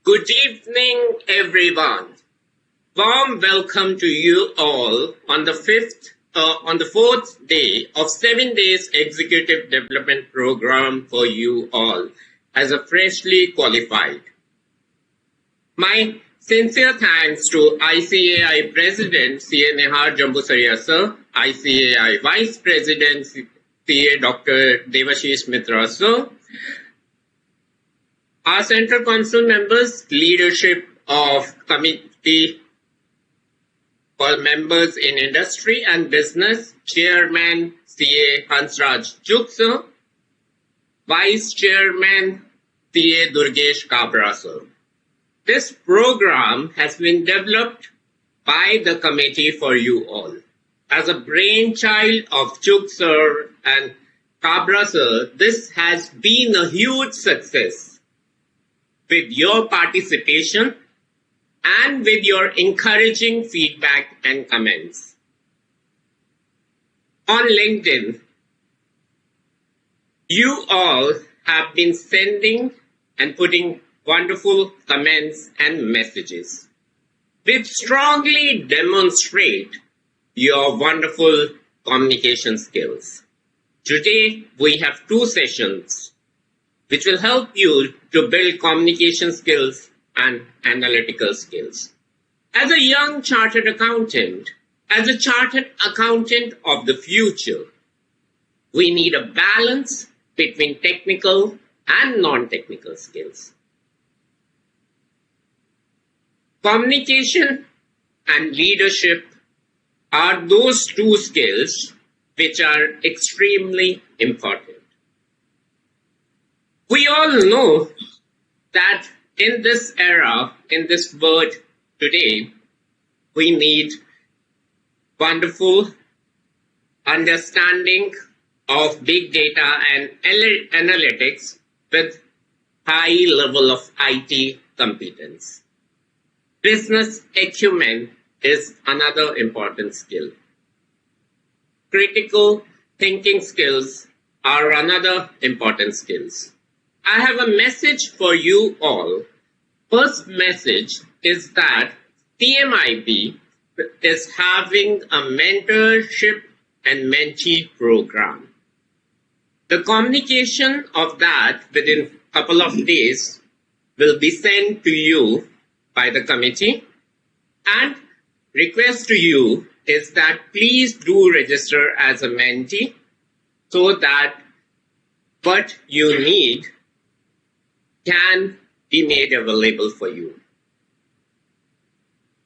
Good evening, everyone. Warm welcome to you all on the fourth day of 7 days executive development program for you all as a freshly qualified. My sincere thanks to ICAI President C.A. Nehar Jambusaria Sir, ICAI Vice President C.A. Dr. Devashish Mitra Sir, our Central Council members, leadership of committee for members in industry and business, Chairman C.A. Hansraj Chugh Sir, Vice Chairman C.A. Durgesh Kabra Sir. This program has been developed by the committee for you all. As a brainchild of Chugh Sir and Kabra Sir, this has been a huge success. With your participation and with your encouraging feedback and comments. On LinkedIn, you all have been sending and putting wonderful comments and messages, which strongly demonstrate your wonderful communication skills. Today, we have 2 sessions which will help you to build communication skills and analytical skills. As a young chartered accountant, as a chartered accountant of the future, we need a balance between technical and non-technical skills. Communication and leadership are those 2 skills which are extremely important. We all know that in this era, in this world today, we need wonderful understanding of big data and analytics with high level of IT competence. Business acumen is another important skill. Critical thinking skills are another important skills. I have a message for you all. First message is that CMIB is having a mentorship and mentee program. The communication of that within a couple of days will be sent to you by the committee, and request to you is that please do register as a mentee so that what you need can be made available for you.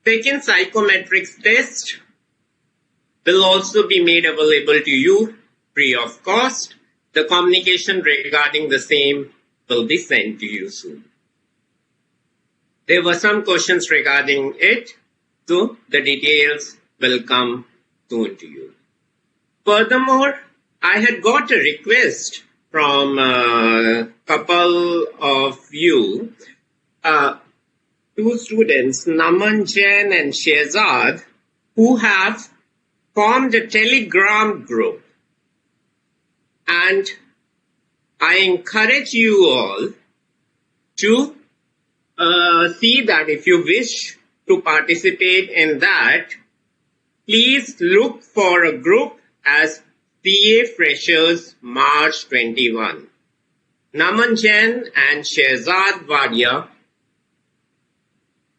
Second psychometrics test will also be made available to you free of cost. The communication regarding the same will be sent to you soon. There were some questions regarding it, so the details will come soon to you. Furthermore, I had got a request from a couple of you, 2 students, Naman Jain and Shehzad, who have formed a Telegram group. And I encourage you all to see that if you wish to participate in that, please look for a group as CA Freshers March 21. Naman Jain and Shehzad Wadia,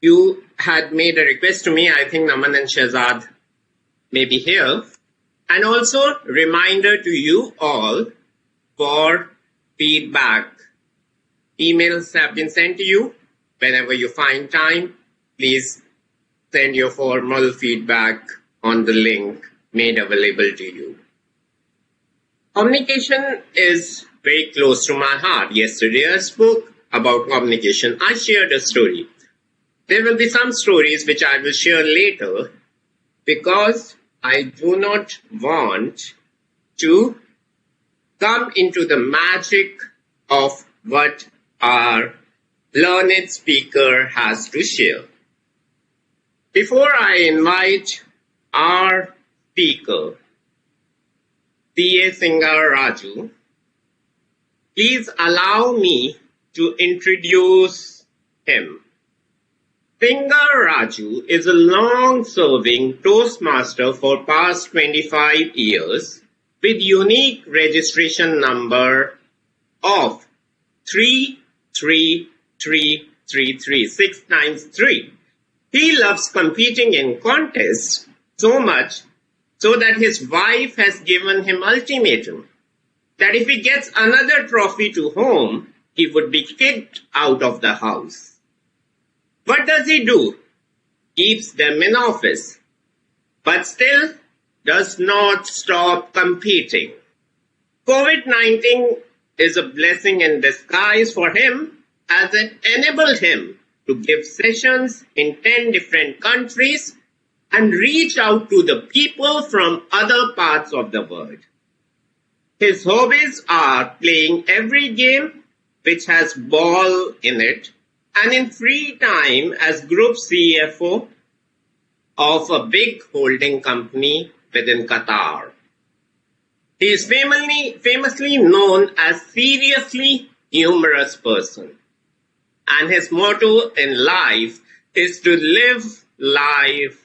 you had made a request to me. I think Naman and Shehzad may be here. And also reminder to you all for feedback. Emails have been sent to you. Whenever you find time, please send your formal feedback on the link made available to you. Communication is very close to my heart. Yesterday I spoke about communication. I shared a story. There will be some stories which I will share later because I do not want to come into the magic of what our learned speaker has to share. Before I invite our speaker, C.A. singer Raju, please allow me to introduce him. Singer Raju is a long-serving Toastmaster for past 25 years with unique registration number of 33333, 6 times 3. He loves competing in contests so much so that his wife has given him ultimatum that if he gets another trophy to home, he would be kicked out of the house. What does he do? Keeps them in office, but still does not stop competing. COVID-19 is a blessing in disguise for him as it enabled him to give sessions in 10 different countries and reach out to the people from other parts of the world. His hobbies are playing every game which has ball in it, and in free time as group CFO of a big holding company within Qatar. He is famously known as seriously humorous person, and his motto in life is to live life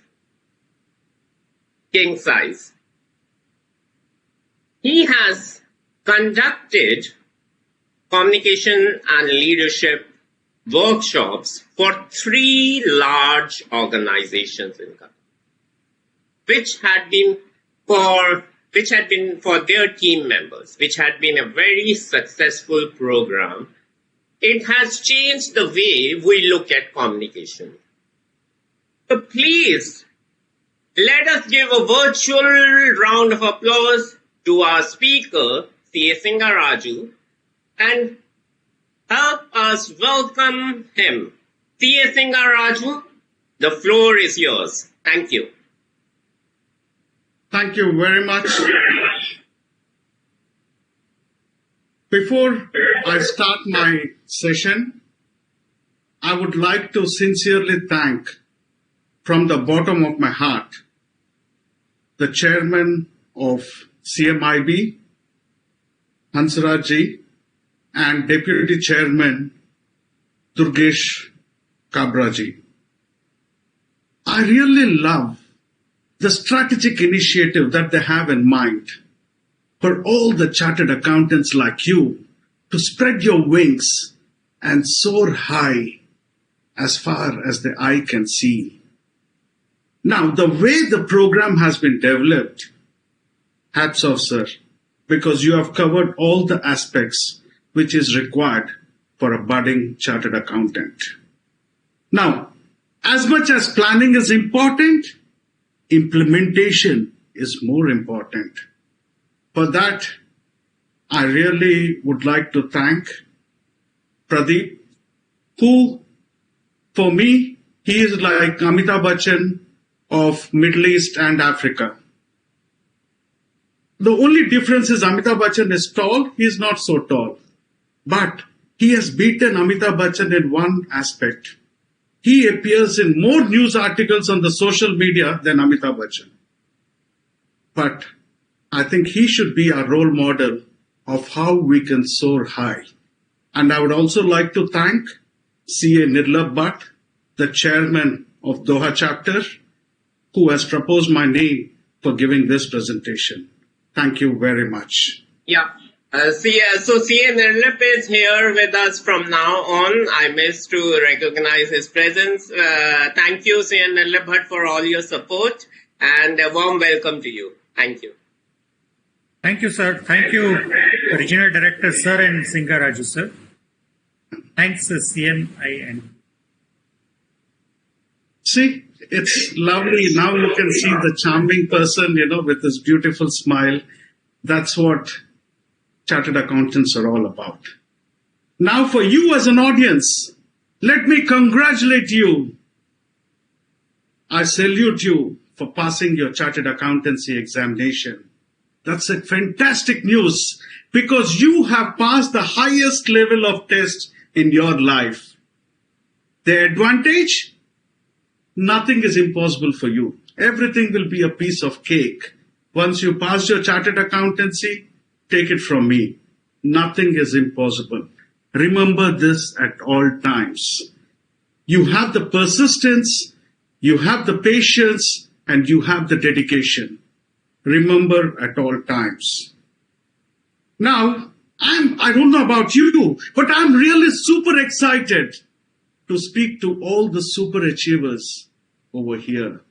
king size. He has conducted communication and leadership workshops for 3 large organizations in Qatar, which had been for their team members, which had been a very successful program. It has changed the way we look at communication. So please, let us give a virtual round of applause to our speaker, C.A. Raju, and help us welcome him. C.A. Raju, the floor is yours. Thank you. Thank you very much. Before I start my session, I would like to sincerely thank from the bottom of my heart the chairman of CMIB, Hansraj, and Deputy Chairman Durgesh Kabraji. I really love the strategic initiative that they have in mind for all the chartered accountants like you to spread your wings and soar high as far as the eye can see. Now, the way the program has been developed, hats off, sir, because you have covered all the aspects which is required for a budding chartered accountant. Now, as much as planning is important, implementation is more important. For that, I really would like to thank Pradeep, who, for me, he is like Amitabh Bachchan of Middle East and Africa. The only difference is Amitabh Bachchan is tall, he is not so tall. But he has beaten Amitabh Bachchan in one aspect. He appears in more news articles on the social media than Amitabh Bachchan. But I think he should be a role model of how we can soar high. And I would also like to thank C.A. Nirlab Bhatt, the chairman of Doha chapter, who has proposed my name for giving this presentation. Thank you very much. Yeah. C.A. Nirlab is here with us from now on. I missed to recognize his presence. Thank you, C.A. Nirlab Bhatt, for all your support, and a warm welcome to you. Thank you. Thank you, sir. Thank you, Regional Director, sir, and Singer Raju, sir. Thanks, CMI. And see, it's lovely. Now you can see the charming person, with his beautiful smile. That's what chartered accountants are all about. Now for you as an audience, let me congratulate you. I salute you for passing your chartered accountancy examination. That's a fantastic news because you have passed the highest level of test in your life. The advantage? Nothing is impossible for you. Everything will be a piece of cake. Once you pass your chartered accountancy, take it from me. Nothing is impossible. Remember this at all times. You have the persistence, you have the patience, and you have the dedication. Remember at all times. Now, I don't know about you, but I'm really super excited to speak to all the super achievers over here.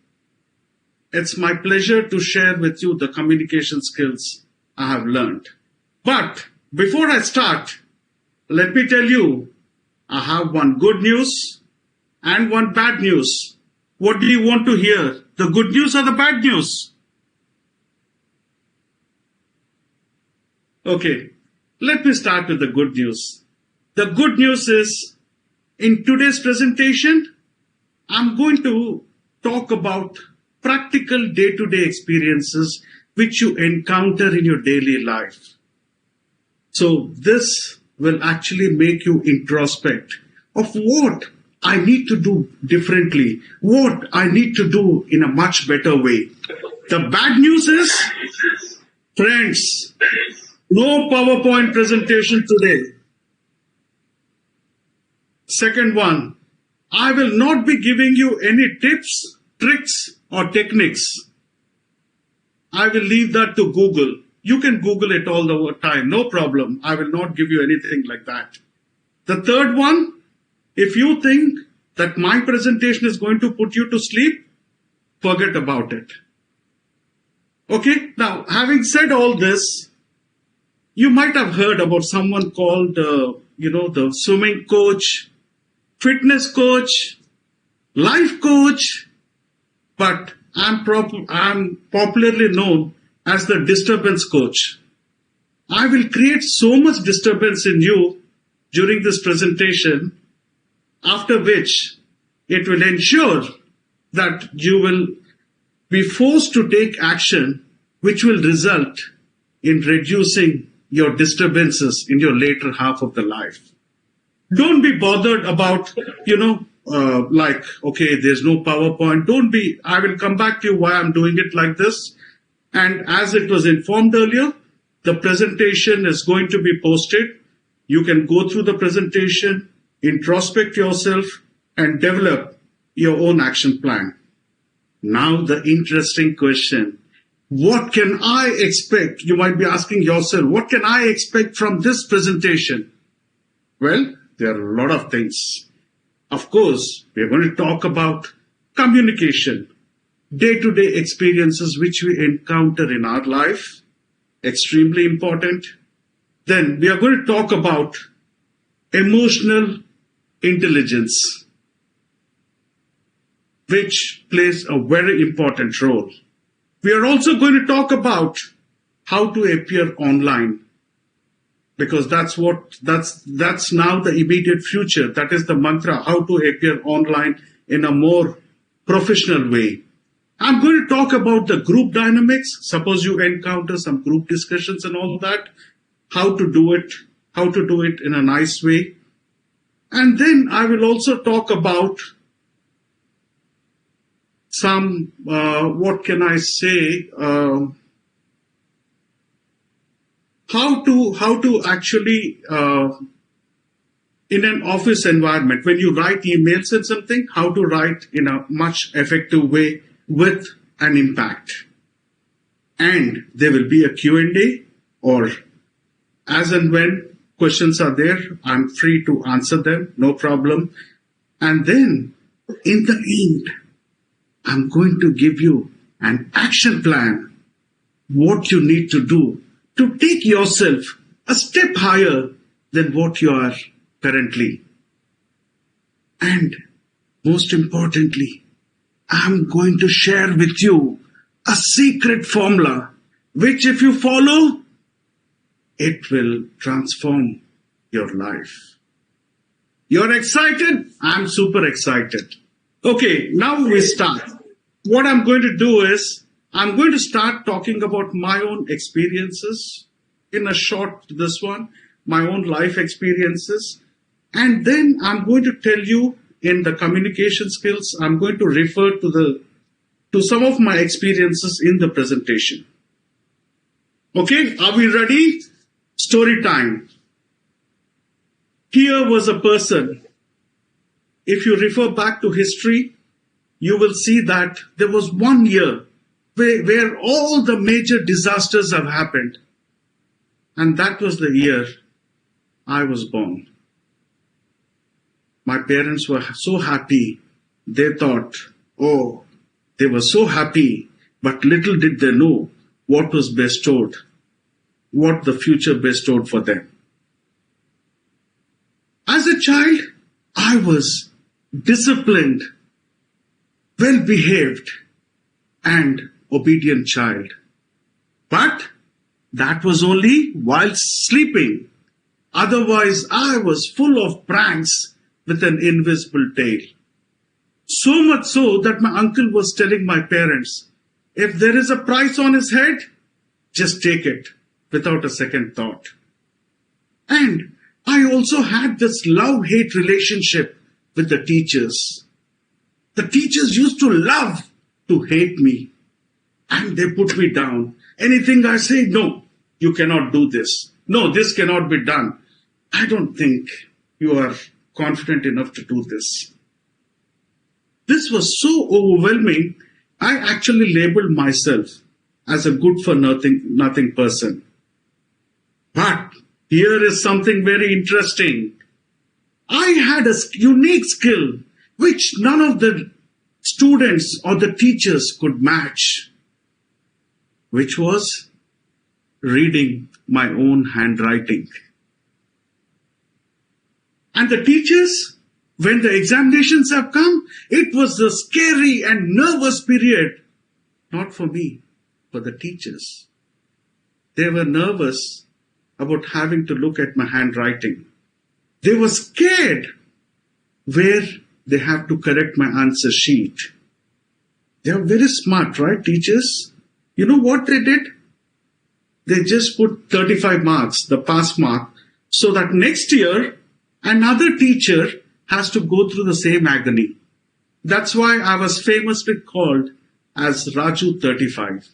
It's my pleasure to share with you the communication skills I have learned. But before I start, let me tell you, I have one good news and one bad news. What do you want to hear? The good news or the bad news? Okay, let me start with the good news. The good news is, in today's presentation, I'm going to talk about practical day-to-day experiences which you encounter in your daily life. So this will actually make you introspect of what I need to do differently, what I need to do in a much better way. The bad news is, friends, no PowerPoint presentation today. Second one, I will not be giving you any tips, tricks, or techniques. I will leave that to Google. You can Google it all the time, no problem. I will not give you anything like that. The third one, if you think that my presentation is going to put you to sleep, forget about it. Okay, now having said all this, you might have heard about someone called, the swimming coach, fitness coach, life coach, but I'm popularly known as the disturbance coach. I will create so much disturbance in you during this presentation, after which it will ensure that you will be forced to take action which will result in reducing your disturbances in your later half of the life. Don't be bothered about, okay, there's no PowerPoint. I will come back to you why I'm doing it like this. And as it was informed earlier, the presentation is going to be posted. You can go through the presentation, introspect yourself, and develop your own action plan. Now the interesting question, what can I expect? You might be asking yourself, what can I expect from this presentation? Well, there are a lot of things. Of course, we're going to talk about communication, day-to-day experiences which we encounter in our life, extremely important. Then we are going to talk about emotional intelligence, which plays a very important role. We are also going to talk about how to appear online, because that's now the immediate future. That is the mantra, how to appear online in a more professional way. I'm going to talk about the group dynamics. Suppose you encounter some group discussions and all that, how to do it in a nice way. And then I will also talk about some, what can I say, how to actually, in an office environment, when you write emails and something, how to write in a much effective way with an impact. And there will be a Q&A, or as and when questions are there, I'm free to answer them, no problem. And then in the end, I'm going to give you an action plan, what you need to do to take yourself a step higher than what you are currently. And most importantly, I'm going to share with you a secret formula, which if you follow, it will transform your life. You're excited? I'm super excited. Okay, now we start. What I'm going to do is, I'm going to start talking about my own experiences in a short, my own life experiences. And then I'm going to tell you in the communication skills, I'm going to refer to some of my experiences in the presentation. Okay, are we ready? Story time. Here was a person if you refer back to history, you will see that there was one year where all the major disasters have happened. And that was the year I was born. My parents were so happy. They thought, oh, they were so happy, but little did they know what was bestowed, what the future bestowed for them. As a child, I was disciplined, well-behaved, and obedient child. But that was only while sleeping. Otherwise, I was full of pranks with an invisible tail. So much so that my uncle was telling my parents, if there is a price on his head, just take it without a second thought. And I also had this love-hate relationship with the teachers. The teachers used to love to hate me, and they put me down. Anything I say, no, you cannot do this. No, this cannot be done. I don't think you are confident enough to do this. This was so overwhelming, I actually labeled myself as a good-for-nothing person. But here is something very interesting. I had a unique skill which none of the students or the teachers could match, which was reading my own handwriting. And the teachers, when the examinations have come, it was a scary and nervous period. Not for me, for the teachers. They were nervous about having to look at my handwriting. They were scared where they have to correct my answer sheet. They are very smart, right, teachers? You know what they did? They just put 35 marks, the pass mark, so that next year another teacher has to go through the same agony. That's why I was famously called as Raju 35.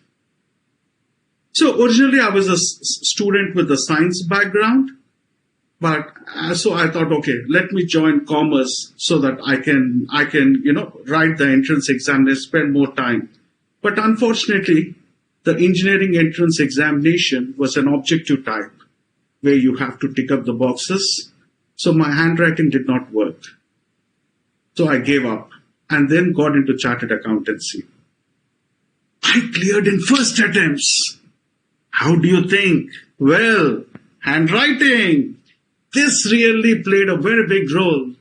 So originally I was a student with a science background, but so I thought, okay, let me join commerce so that I can write the entrance exam and spend more time. But unfortunately, the engineering entrance examination was an objective type where you have to tick up the boxes. So my handwriting did not work. So I gave up and then got into chartered accountancy. I cleared in first attempts. How do you think? Well, handwriting. This really played a very big role.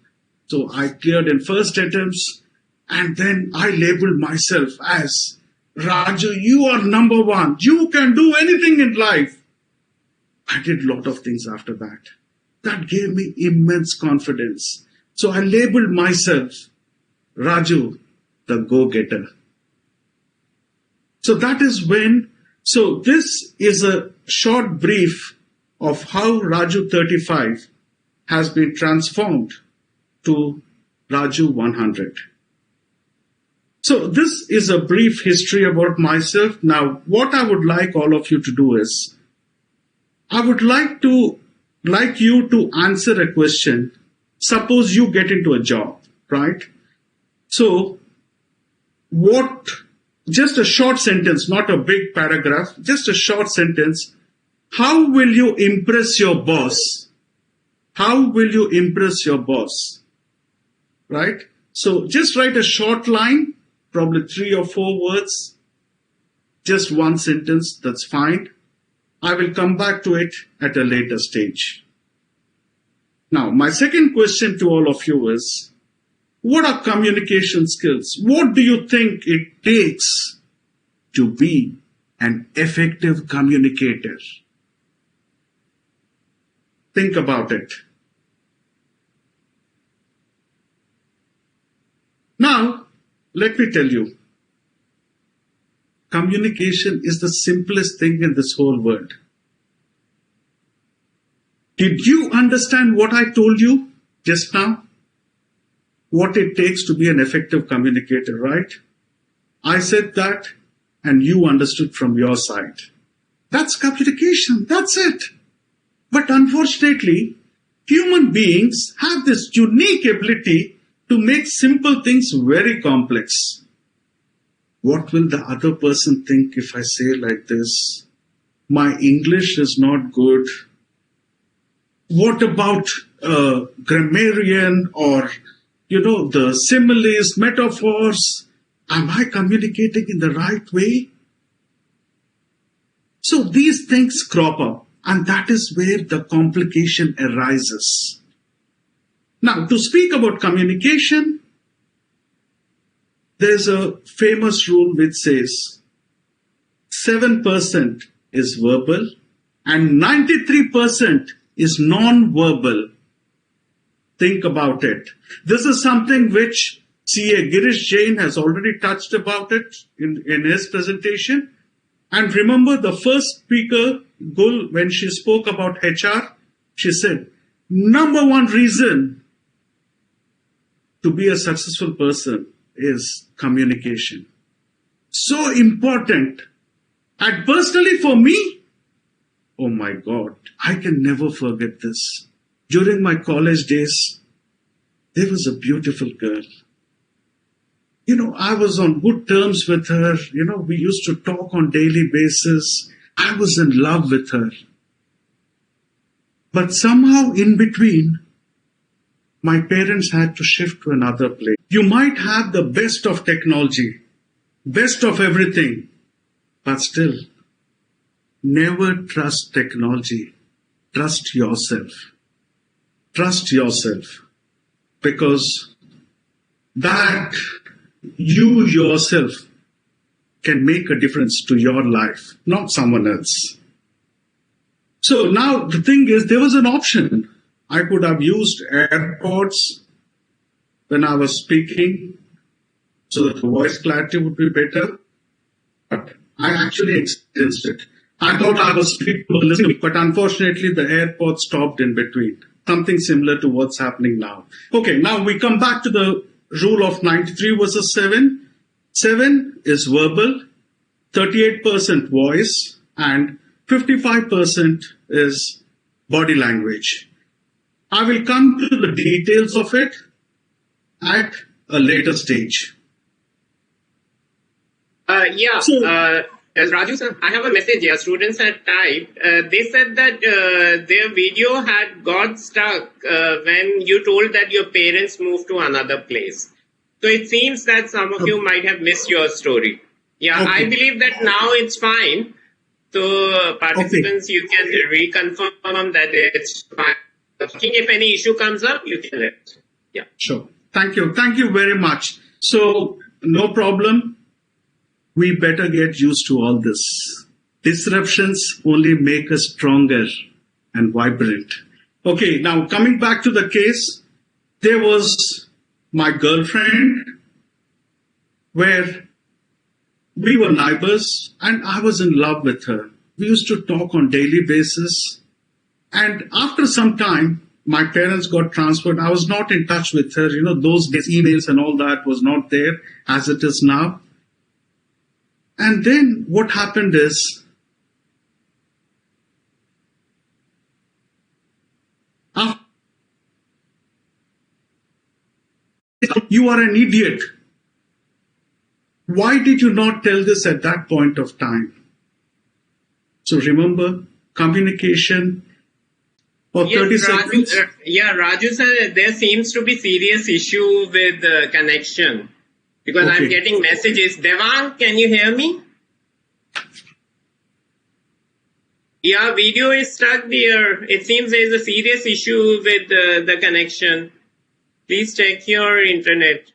So I cleared in first attempts and then I labeled myself as Raju, you are number one. You can do anything in life. I did a lot of things after that. That gave me immense confidence. So I labeled myself Raju, the go-getter. So that is when, so this is a short brief of how Raju 35 has been transformed to Raju 100. So this is a brief history about myself. Now, what I would like all of you to do is, I would like you to answer a question. Suppose you get into a job, right? So just a short sentence, not a big paragraph, just a short sentence. How will you impress your boss? How will you impress your boss? Right? So just write a short line, probably 3 or 4 words, just one sentence, that's fine. I will come back to it at a later stage. Now, my second question to all of you is, what are communication skills? What do you think it takes to be an effective communicator? Think about it. Now, let me tell you, communication is the simplest thing in this whole world. Did you understand what I told you just now? What it takes to be an effective communicator, right? I said that and you understood from your side. That's communication, that's it. But unfortunately, human beings have this unique ability to make simple things very complex. What will the other person think if I say like this? My English is not good. What about grammarian or, the similes, metaphors? Am I communicating in the right way? So these things crop up, and that is where the complication arises. Now, to speak about communication, there's a famous rule which says 7% is verbal and 93% is non-verbal. Think about it. This is something which C.A. Girish Jain has already touched about it in his presentation. And remember the first speaker, Gul, when she spoke about HR, she said, number one reason to be a successful person is communication. So important. And personally for me, oh my God, I can never forget this. During my college days, there was a beautiful girl. I was on good terms with her. We used to talk on daily basis. I was in love with her. But somehow in between, my parents had to shift to another place. You might have the best of technology, best of everything, but still, never trust technology. Trust yourself. Trust yourself. Because that you yourself can make a difference to your life, not someone else. So now the thing is, there was an option. I could have used AirPods when I was speaking so that the voice clarity would be better. But I actually experienced it. I thought I was listening, but unfortunately the AirPods stopped in between. Something similar to what's happening now. Okay, now we come back to the rule of 93 versus 7. 7 is verbal, 38% voice, and 55% is body language. I will come to the details of it at a later stage. As Raju sir, I have a message here. Students had typed. They said that their video had got stuck when you told that your parents moved to another place. So it seems that some of you might have missed your story. Yeah, okay. I believe that now it's fine. So participants, you can reconfirm that it's fine. If any issue comes up, you can let us know. Yeah. Sure. Thank you. Thank you very much. So no problem. We better get used to all this. Disruptions only make us stronger and vibrant. Okay, now coming back to the case, there was my girlfriend where we were neighbors and I was in love with her. We used to talk on daily basis. And after some time, my parents got transferred. I was not in touch with her. Those days, emails and all that was not there as it is now. And then what happened is, you are an idiot. Why did you not tell this at that point of time? So remember, communication for 30 seconds. Raju sir, there seems to be serious issue with the connection. Because I'm getting messages. Devang, can you hear me? Yeah, video is stuck there. It seems there is a serious issue with the connection. Please check your internet.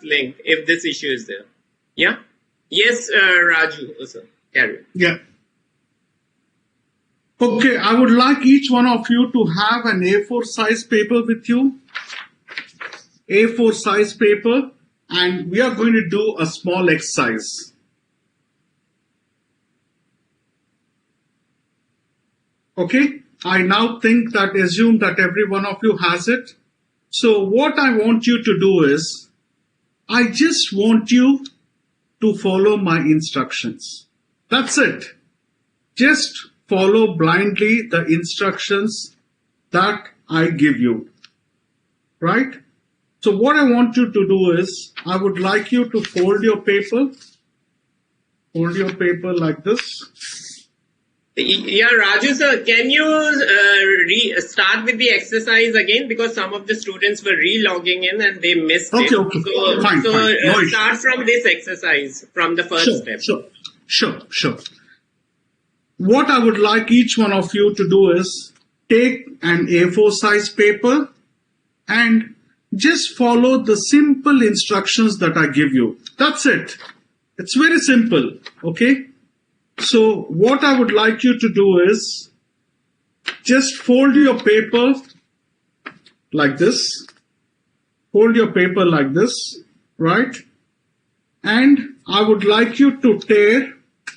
Link if this issue is there. Yeah. Yes, Raju, sir. Carry on. Yeah. Okay, I would like each one of you to have an A4 size paper with you. A4 size paper, and we are going to do a small exercise. Okay, I now assume that every one of you has it. So what I want you to do is, I just want you to follow my instructions. That's it. Just follow blindly the instructions that I give you. Right? So what I want you to do is, I would like you to fold your paper. Fold your paper like this. Yeah, Raju sir, can you start with the exercise again, because some of the students were re-logging in and they missed it. Okay. Fine. No start from this exercise, from the first step. Sure. What I would like each one of you to do is take an A4 size paper and just follow the simple instructions that I give you. That's it. It's very simple. Okay. So what I would like you to do is just fold your paper like this. Fold your paper like this, right? And I would like you to tear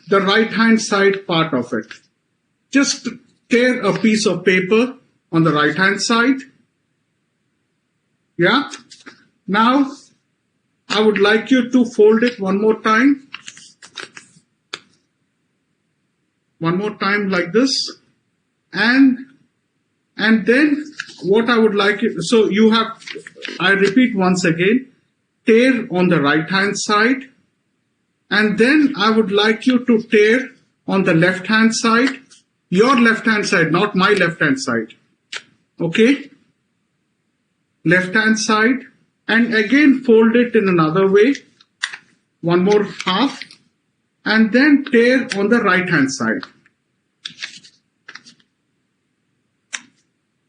the right hand side part of it. Just tear a piece of paper on the right hand side. Yeah. Now I would like you to fold it one more time. One more time like this, and then what I would like you, so you have, I repeat once again, tear on the right hand side, and then I would like you to tear on the left hand side, your left hand side, not my left hand side. Okay? Left hand side, and again fold it in another way, one more half, and then tear on the right hand side.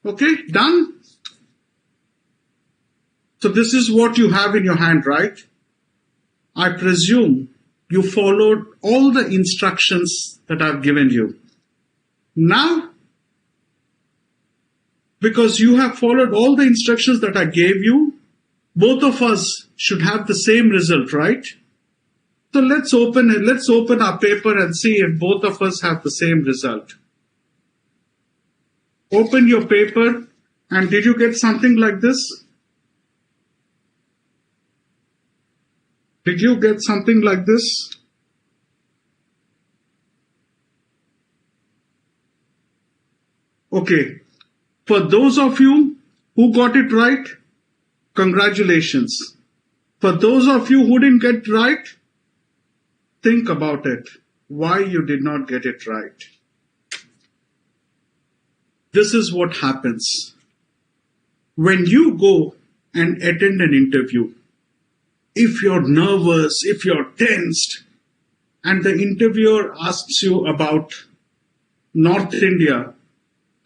Okay, done? So this is what you have in your hand, right? I presume you followed all the instructions that I've given you. Now, because you have followed all the instructions that I gave you, both of us should have the same result, right? So let's open it. Let's open our paper and see if both of us have the same result. Open your paper, and did you get something like this? Did you get something like this? Okay. For those of you who got it right, congratulations. For those of you who didn't get it right, think about it, why you did not get it right. This is what happens. When you go and attend an interview, if you're nervous, if you're tensed, and the interviewer asks you about North India,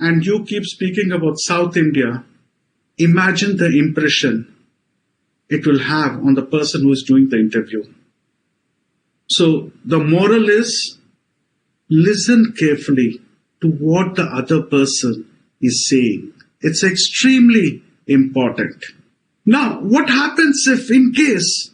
and you keep speaking about South India, imagine the impression it will have on the person who is doing the interview. So the moral is, listen carefully to what the other person is saying. It's extremely important. Now, what happens if in case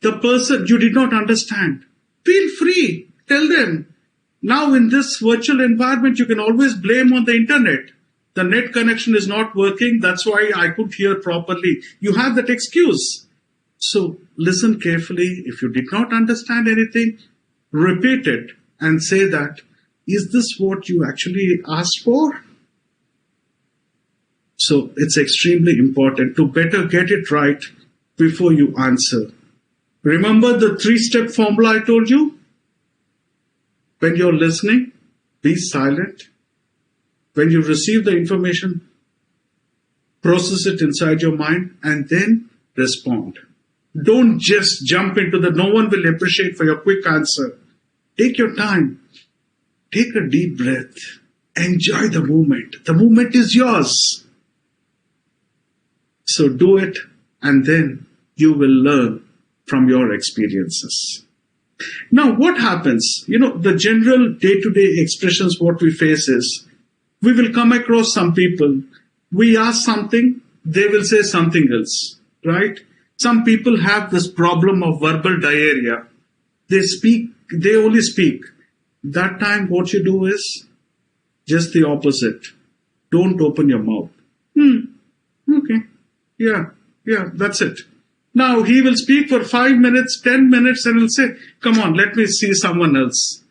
the person you did not understand? Feel free, tell them. Now in this virtual environment, you can always blame on the internet. The net connection is not working, that's why I couldn't hear properly. You have that excuse. So listen carefully. If you did not understand anything, repeat it and say that, is this what you actually asked for? So it's extremely important to better get it right before you answer. Remember the 3-step formula I told you? When you're listening, be silent. When you receive the information, process it inside your mind and then respond. Don't just jump into the no one will appreciate for your quick answer. Take your time. Take a deep breath. Enjoy the moment. The moment is yours. So do it, and then you will learn from your experiences. Now, what happens? The general day-to-day expressions what we face is, we will come across some people, we ask something, they will say something else, right? Some people have this problem of verbal diarrhea. They only speak. That time what you do is just the opposite. Don't open your mouth. Okay. Yeah, that's it. Now he will speak for 5 minutes, 10 minutes, and he'll say, come on, let me see someone else.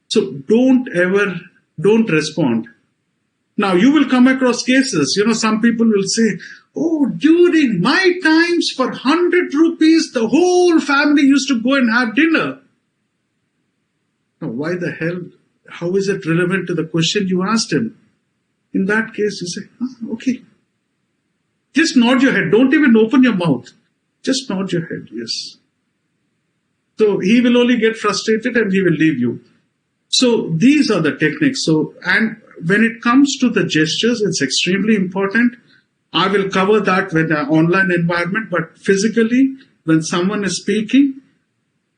So don't respond. Now you will come across cases, some people will say, oh, during my times for 100 rupees, the whole family used to go and have dinner. Now why the hell, how is it relevant to the question you asked him? In that case, you say, okay. Just nod your head. Don't even open your mouth. Just nod your head, yes. So he will only get frustrated and he will leave you. So these are the techniques. And when it comes to the gestures, it's extremely important. I will cover that with an online environment, but physically, when someone is speaking,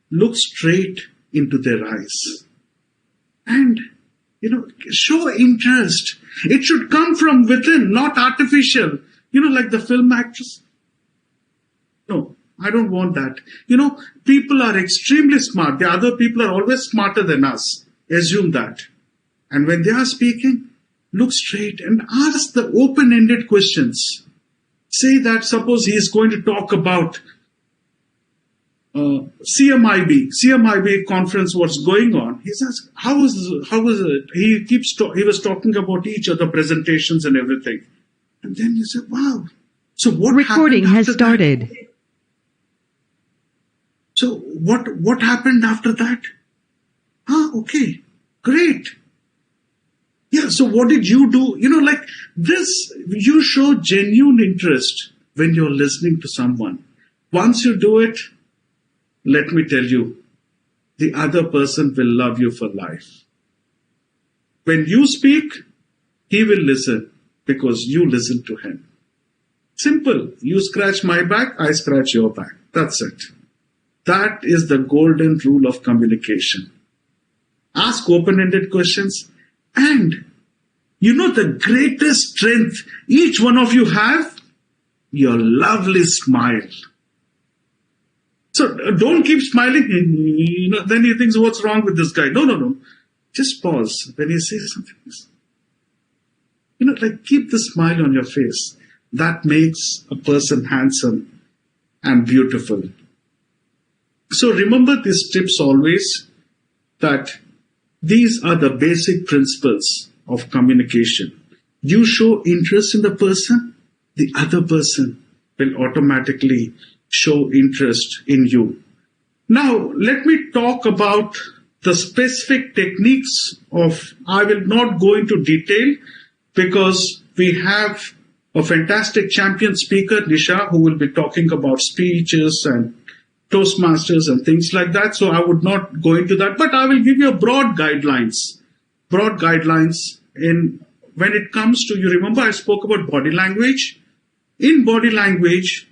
look straight into their eyes. And, show interest. It should come from within, not artificial. Like the film actress. No, I don't want that. People are extremely smart. The other people are always smarter than us. Assume that. And when they are speaking, look straight and ask the open-ended questions. Say that, suppose he is going to talk about CMIB conference, what's going on. He says, how is it? He was talking about each of the presentations and everything. And then you say, wow. So what recording has started. That? So what happened after that? Okay, great. Yeah, so what did you do? Like this, you show genuine interest when you're listening to someone. Once you do it, let me tell you, the other person will love you for life. When you speak, he will listen because you listen to him. Simple. You scratch my back, I scratch your back. That's it. That is the golden rule of communication. Ask open-ended questions. And the greatest strength each one of you have, your lovely smile. So don't keep smiling. Then he thinks, what's wrong with this guy? No. Just pause when he says something. Like keep the smile on your face. That makes a person handsome and beautiful. So remember these tips always, that these are the basic principles of communication. You show interest in the person, the other person will automatically show interest in you. Now, let me talk about the specific techniques I will not go into detail because we have a fantastic champion speaker, Nisha, who will be talking about speeches and Toastmasters and things like that. So I would not go into that, but I will give you broad guidelines in when it comes to, you remember I spoke about body language. In body language,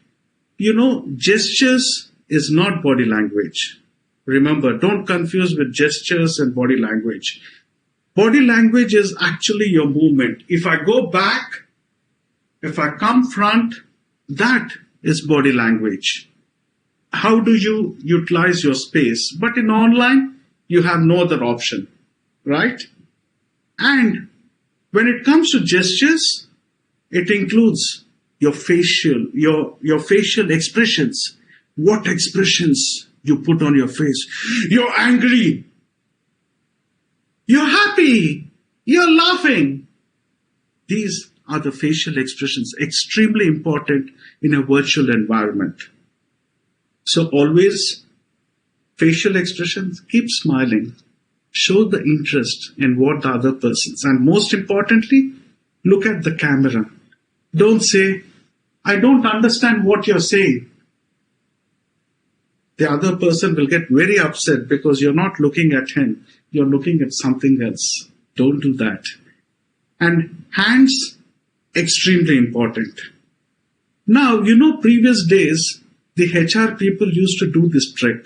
gestures is not body language. Remember, don't confuse with gestures and body language. Body language is actually your movement. If I go back, if I come front, that is body language. How do you utilize your space? But in online, you have no other option, right? And when it comes to gestures, it includes your facial expressions. What expressions you put on your face? You're angry. You're happy. You're laughing. These are the facial expressions, extremely important in a virtual environment. So always facial expressions, keep smiling. Show the interest in what the other person's. And most importantly, look at the camera. Don't say, I don't understand what you're saying. The other person will get very upset because you're not looking at him. You're looking at something else. Don't do that. And hands, extremely important. Now, previous days, the HR people used to do this trick.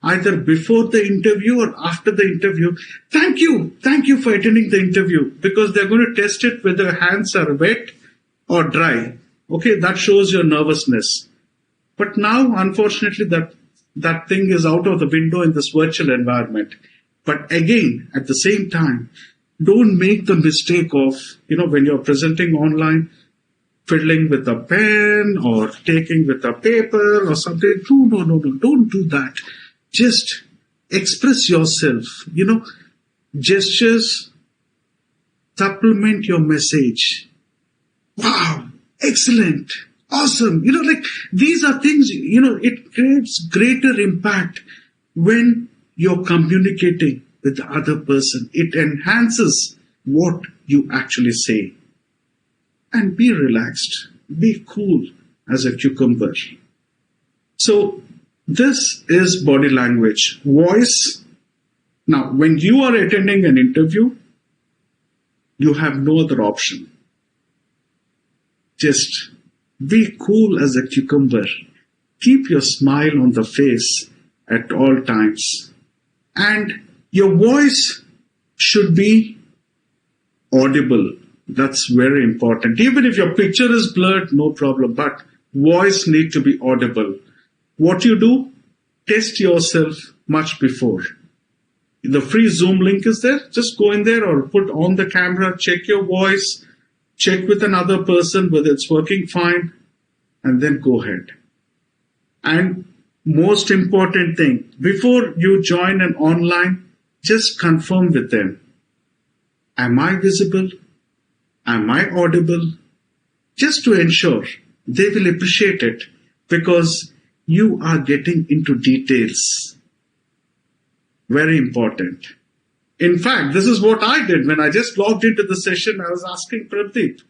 either before the interview or after the interview. Thank you for attending the interview, because they're going to test it whether hands are wet or dry. Okay, that shows your nervousness. But now, unfortunately, that thing is out of the window in this virtual environment. But again, at the same time, don't make the mistake of, when you're presenting online, fiddling with a pen or taking with a paper or something. No, don't do that. Just express yourself. Gestures supplement your message. Wow, excellent, awesome. These are things, it creates greater impact when you're communicating with the other person. It enhances what you actually say. And be relaxed, be cool as a cucumber. So this is body language, voice. Now, when you are attending an interview, you have no other option. Just be cool as a cucumber. Keep your smile on the face at all times. And your voice should be audible. That's very important. Even if your picture is blurred, no problem. But voice need to be audible. What you do, test yourself much before. The free Zoom link is there. Just go in there or put on the camera, check your voice, check with another person whether it's working fine, and then go ahead. And most important thing, before you join an online, just confirm with them. Am I visible? Am I audible? Just to ensure they will appreciate it, because you are getting into details. Very important. In fact, this is what I did when I just logged into the session. I was asking Pradeep,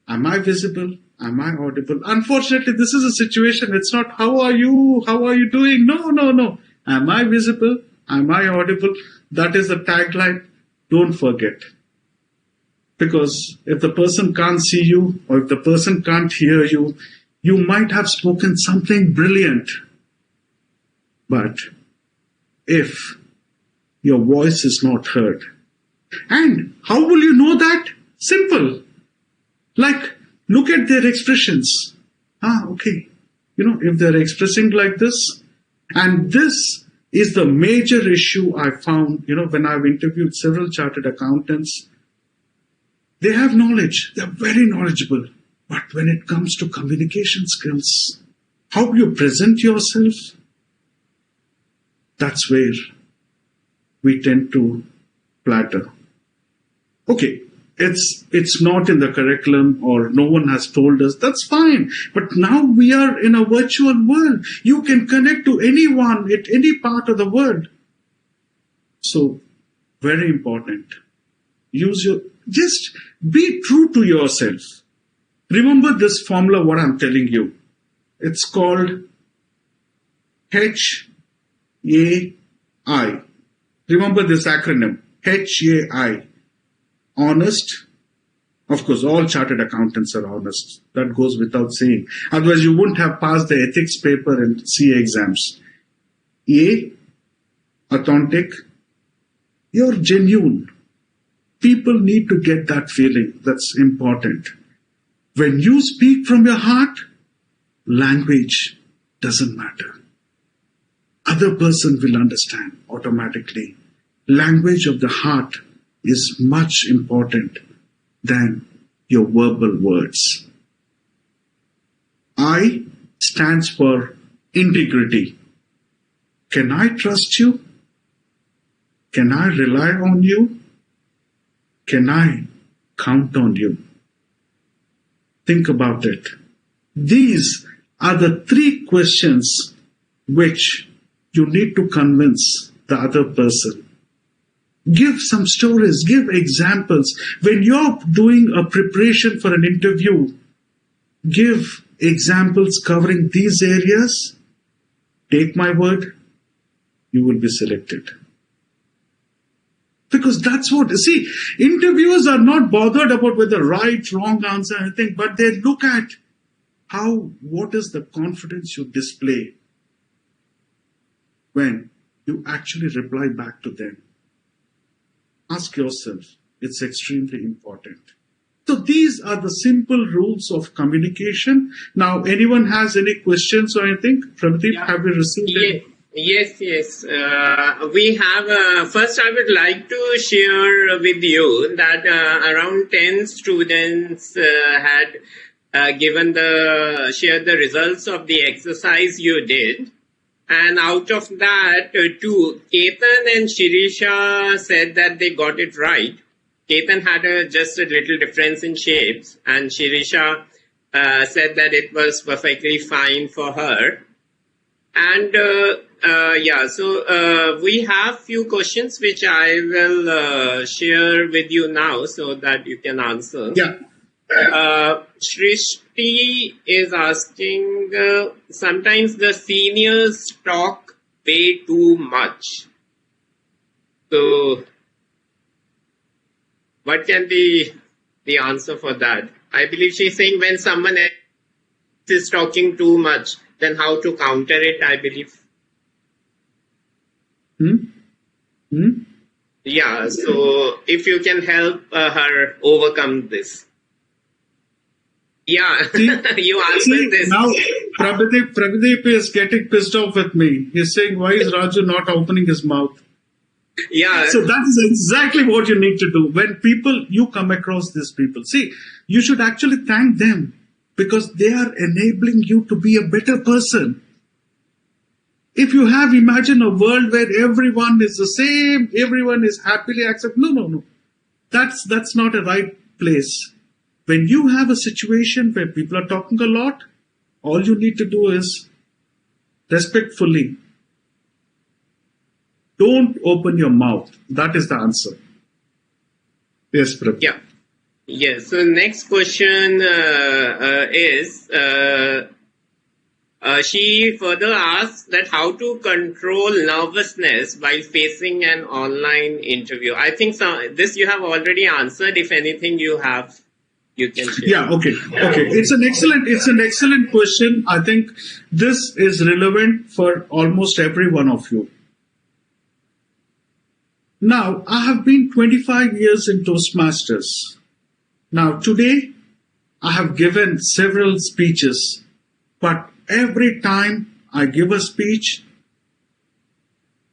am I visible? Am I audible? Unfortunately, this is a situation. It's not, how are you? How are you doing? No. Am I visible? Am I audible? That is the tagline. Don't forget. Because if the person can't see you or if the person can't hear you, you might have spoken something brilliant. But if your voice is not heard, and how will you know that? Simple. Like, look at their expressions. Okay. If they're expressing like this, and this is the major issue I found, when I've interviewed several chartered accountants. They have knowledge. They're very knowledgeable. But when it comes to communication skills, how you present yourself, that's where we tend to plateau. Okay, it's not in the curriculum or no one has told us. That's fine. But now we are in a virtual world. You can connect to anyone at any part of the world. So, very important. Just be true to yourself. Remember this formula, what I'm telling you. It's called H.A.I. Remember this acronym, H.A.I. Honest. Of course, all chartered accountants are honest. That goes without saying. Otherwise, you wouldn't have passed the ethics paper and CA exams. A, authentic. You're genuine. People need to get that feeling. That's important. When you speak from your heart, language doesn't matter. Other person will understand automatically. Language of the heart is much important than your verbal words. I stands for integrity. Can I trust you? Can I rely on you? Can I count on you? Think about it. These are the 3 questions which you need to convince the other person. Give some stories, give examples. When you're doing a preparation for an interview, give examples covering these areas. Take my word, you will be selected. Because that's what, see, interviewers are not bothered about whether right, wrong answer, anything, but they look at what is the confidence you display. when you actually reply back to them. Ask yourself, it's extremely important. So these are the simple rules of communication. Now, anyone has any questions or anything? Pradeep, have we received it? Yes. We have, first I would like to share with you that around 10 students had shared the results of the exercise you did. And out of that, two, Ketan and Shirisha said that they got it right. Ketan had just a little difference in shapes, and Shirisha said that it was perfectly fine for her. And so we have few questions which I will share with you now so that you can answer. Yeah. Shrishti is asking, sometimes the seniors talk way too much. So, what can be the answer for that? I believe she's saying when someone else is talking too much, then how to counter it, I believe. Yeah, so if you can help her overcome this. Yeah, you answered this. Now, Pradeep is getting pissed off with me. He's saying, why is Raju not opening his mouth? Yeah. So that is exactly what you need to do. When you come across these people, see, you should actually thank them because they are enabling you to be a better person. If you imagine a world where everyone is the same, everyone is happily accepted. No. That's not a right place. When you have a situation where people are talking a lot, all you need to do is respectfully, don't open your mouth. That is the answer. Yes, Prabhu. Yeah. Yes. So next question is, she further asks that how to control nervousness while facing an online interview. I think this you have already answered. If anything you have, you can share. Yeah, okay. It's an excellent question. I think this is relevant for almost every one of you. Now, I have been 25 years in Toastmasters. Now, today, I have given several speeches, but every time I give a speech,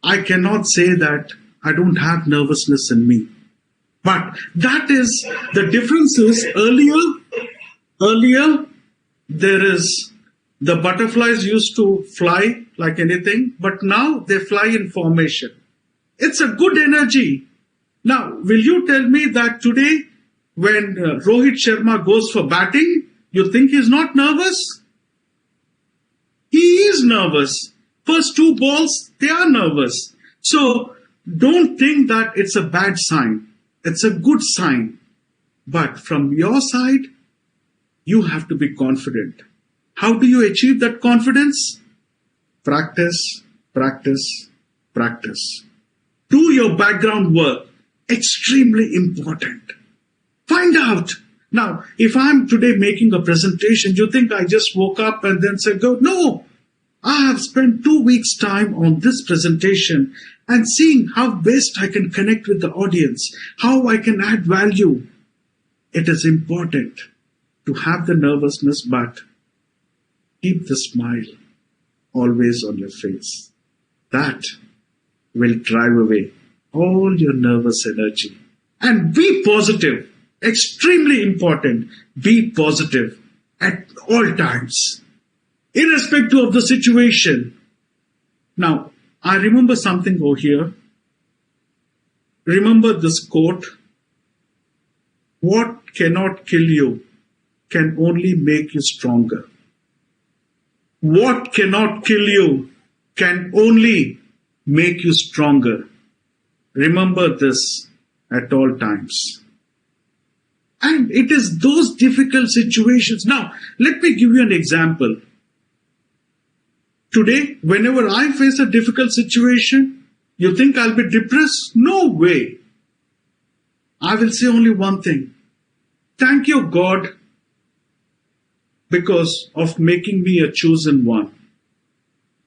I cannot say that I don't have nervousness in me. But that is, the difference is earlier, the butterflies used to fly like anything, but now they fly in formation. It's a good energy. Now, will you tell me that today, when Rohit Sharma goes for batting, you think he's not nervous? He is nervous. First two balls, they are nervous. So, don't think that it's a bad sign. It's a good sign. But from your side, you have to be confident. How do you achieve that confidence? Practice. Do your background work. Extremely important. Find out. Now, if I'm today making a presentation, you think I just woke up and then said, go? No. I have spent 2 weeks' time on this presentation and seeing how best I can connect with the audience, how I can add value. It is important to have the nervousness, but keep the smile always on your face. That will drive away all your nervous energy. And be positive. Extremely important. Be positive at all times, irrespective of the situation. Now, I remember something over here. Remember this quote. What cannot kill you can only make you stronger. What cannot kill you can only make you stronger. Remember this at all times. And it is those difficult situations. Now, let me give you an example. Today, whenever I face a difficult situation, you think I'll be depressed? No way. I will say only one thing. Thank you, God, because of making me a chosen one.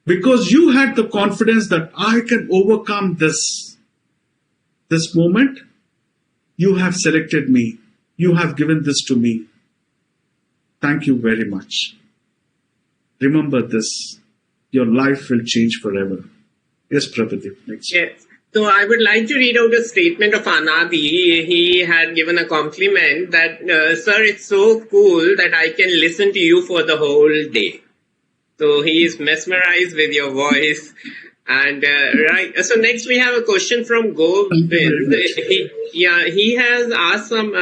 because you had the confidence that I can overcome this moment. You have selected me. You have given this to me. Thank you very much. Remember this. Your life will change forever. Yes, Prabhadeep, next. Yes. So I would like to read out a statement of Anadi. He had given a compliment that, sir, it's so cool that I can listen to you for the whole day. So he is mesmerized with your voice. And right. So next we have a question from Govind. He has asked some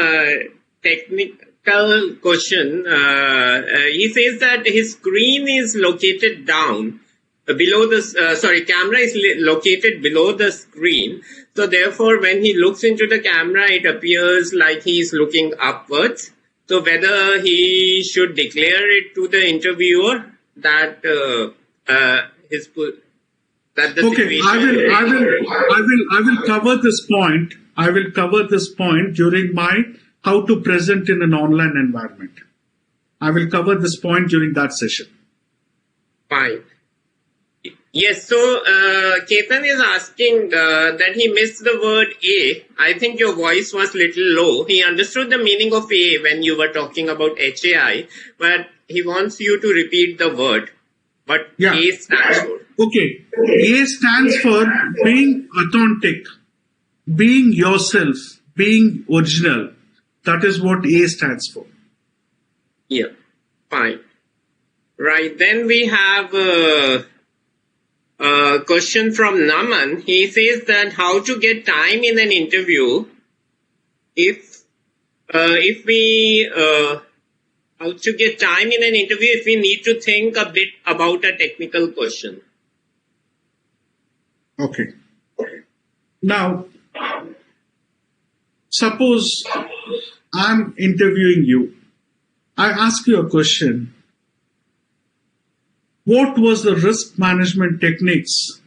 technical question. He says that his screen is located down below the camera is located below the screen. So therefore, when he looks into the camera, it appears like he's looking upwards. So whether he should declare it to the interviewer that Okay, I will cover this point. I will cover this point during my how to present in an online environment. I will cover this point during that session. Fine. Yes, so Ketan is asking that he missed the word A. I think your voice was little low. He understood the meaning of A when you were talking about H.A.I, but he wants you to repeat the word. What A stands for. Okay, A stands for being authentic, being yourself, being original. That is what A stands for. Yeah, fine. Right, then we have a question from Naman. He says that how to get time in an interview how to get time in an interview if we need to think a bit about a technical question. Okay. Now, suppose I'm interviewing you. I ask you a question. What was the risk management techniques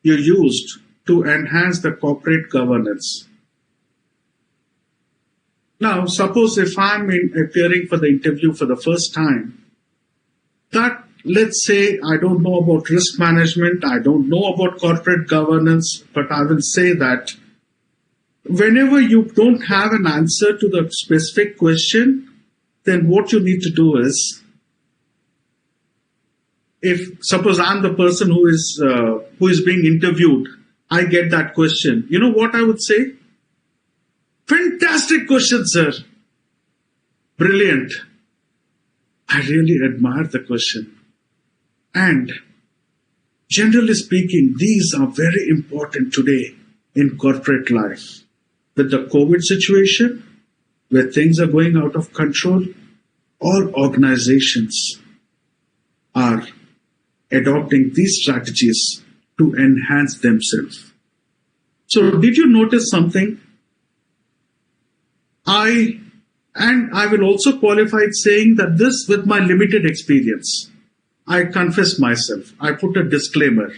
you used to enhance the corporate governance? Now, suppose if I'm appearing for the interview for the first time, that let's say I don't know about risk management, I don't know about corporate governance, but I will say that whenever you don't have an answer to the specific question, then what you need to do is, if suppose I'm the person who is being interviewed, I get that question. You know what I would say? Fantastic question, sir. Brilliant. I really admire the question. And generally speaking, these are very important today in corporate life. With the COVID situation, where things are going out of control, all organizations are adopting these strategies to enhance themselves. So did you notice something? I will also qualify it saying that this with my limited experience. I confess myself. I put a disclaimer.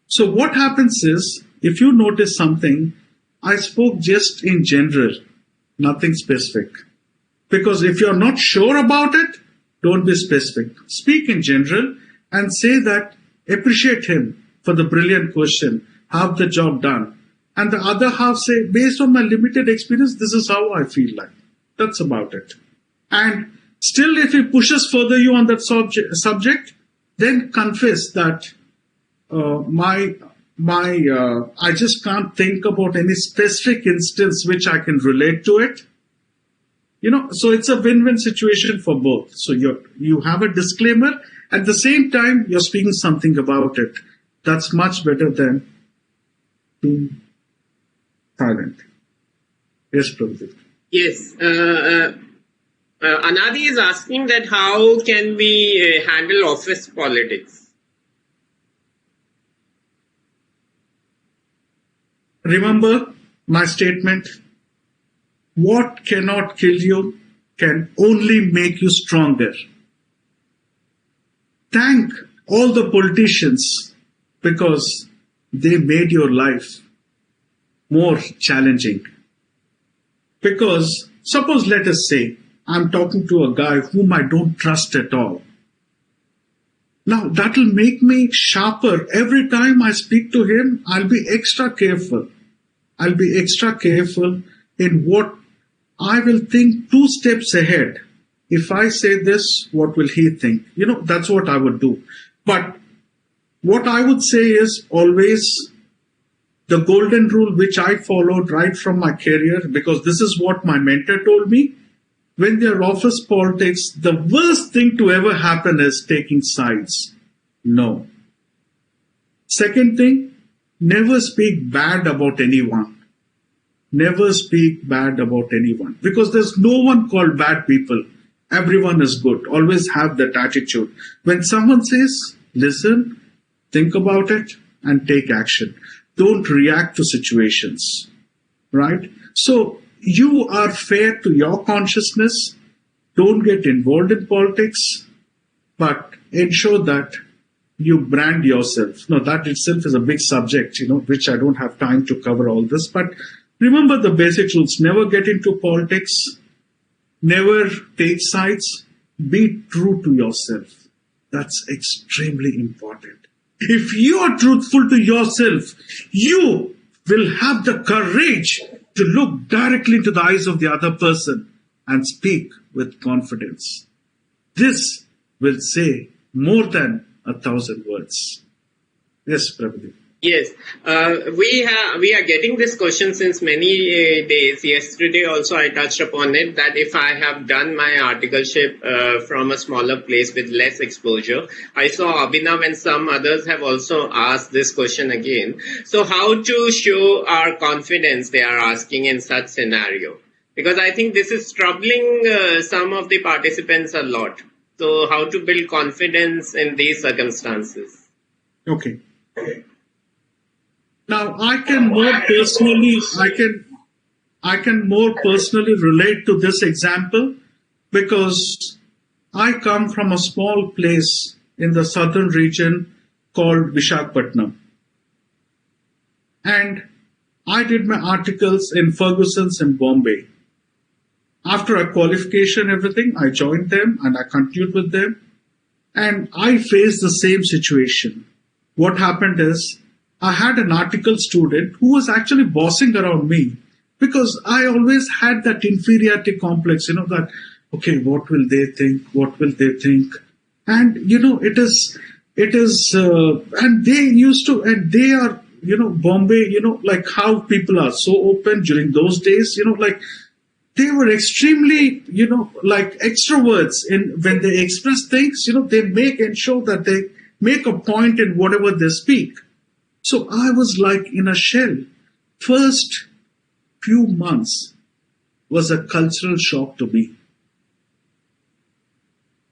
So what happens is, if you notice something, I spoke just in general, nothing specific. Because if you're not sure about it, don't be specific. Speak in general and say that, appreciate him for the brilliant question, have the job done. And the other half say, based on my limited experience, this is how I feel like. That's about it. And still, if he pushes further you on that subject, then confess that I just can't think about any specific instance which I can relate to it. So it's a win-win situation for both. So you have a disclaimer. At the same time, you're speaking something about it. That's much better than being silent. Yes, Prabhupada. Yes. Anadi is asking that how can we handle office politics? Remember my statement. What cannot kill you can only make you stronger. Thank all the politicians because they made your life more challenging. Because suppose, let us say, I'm talking to a guy whom I don't trust at all. Now that'll make me sharper. Every time I speak to him, I'll be extra careful. I'll be extra careful in what I will think 2 steps ahead. If I say this, what will he think? That's what I would do. But what I would say is always the golden rule which I followed right from my career, because this is what my mentor told me. When there are office politics, the worst thing to ever happen is taking sides. No. Second thing, never speak bad about anyone. Never speak bad about anyone. Because there's no one called bad people. Everyone is good. Always have that attitude. When someone says, listen, think about it and take action. Don't react to situations. Right? So, you are fair to your consciousness. Don't get involved in politics, but ensure that you brand yourself. Now, that itself is a big subject, which I don't have time to cover all this. But remember the basic rules. Never get into politics. Never take sides. Be true to yourself. That's extremely important. If you are truthful to yourself, you will have the courage to look directly into the eyes of the other person and speak with confidence. This will say more than 1,000 words. Yes, Prabhudeep. Yes, we are getting this question since many days. Yesterday also I touched upon it, that if I have done my articleship from a smaller place with less exposure. I saw Abhinav and some others have also asked this question again. So how to show our confidence, they are asking, in such scenario? Because I think this is troubling some of the participants a lot. So how to build confidence in these circumstances? Okay. Now, I can more personally relate to this example because I come from a small place in the southern region called Visakhapatnam. And I did my articles in Ferguson's in Bombay. After a qualification, everything, I joined them and I continued with them. And I faced the same situation. What happened is, I had an article student who was actually bossing around me because I always had that inferiority complex, that, okay, what will they think? What will they think? And, and they used to, and they are, Bombay, like how people are so open during those days, they were extremely, like extroverts when they express things, they make ensure that they make a point in whatever they speak. So I was like in a shell. First few months was a cultural shock to me.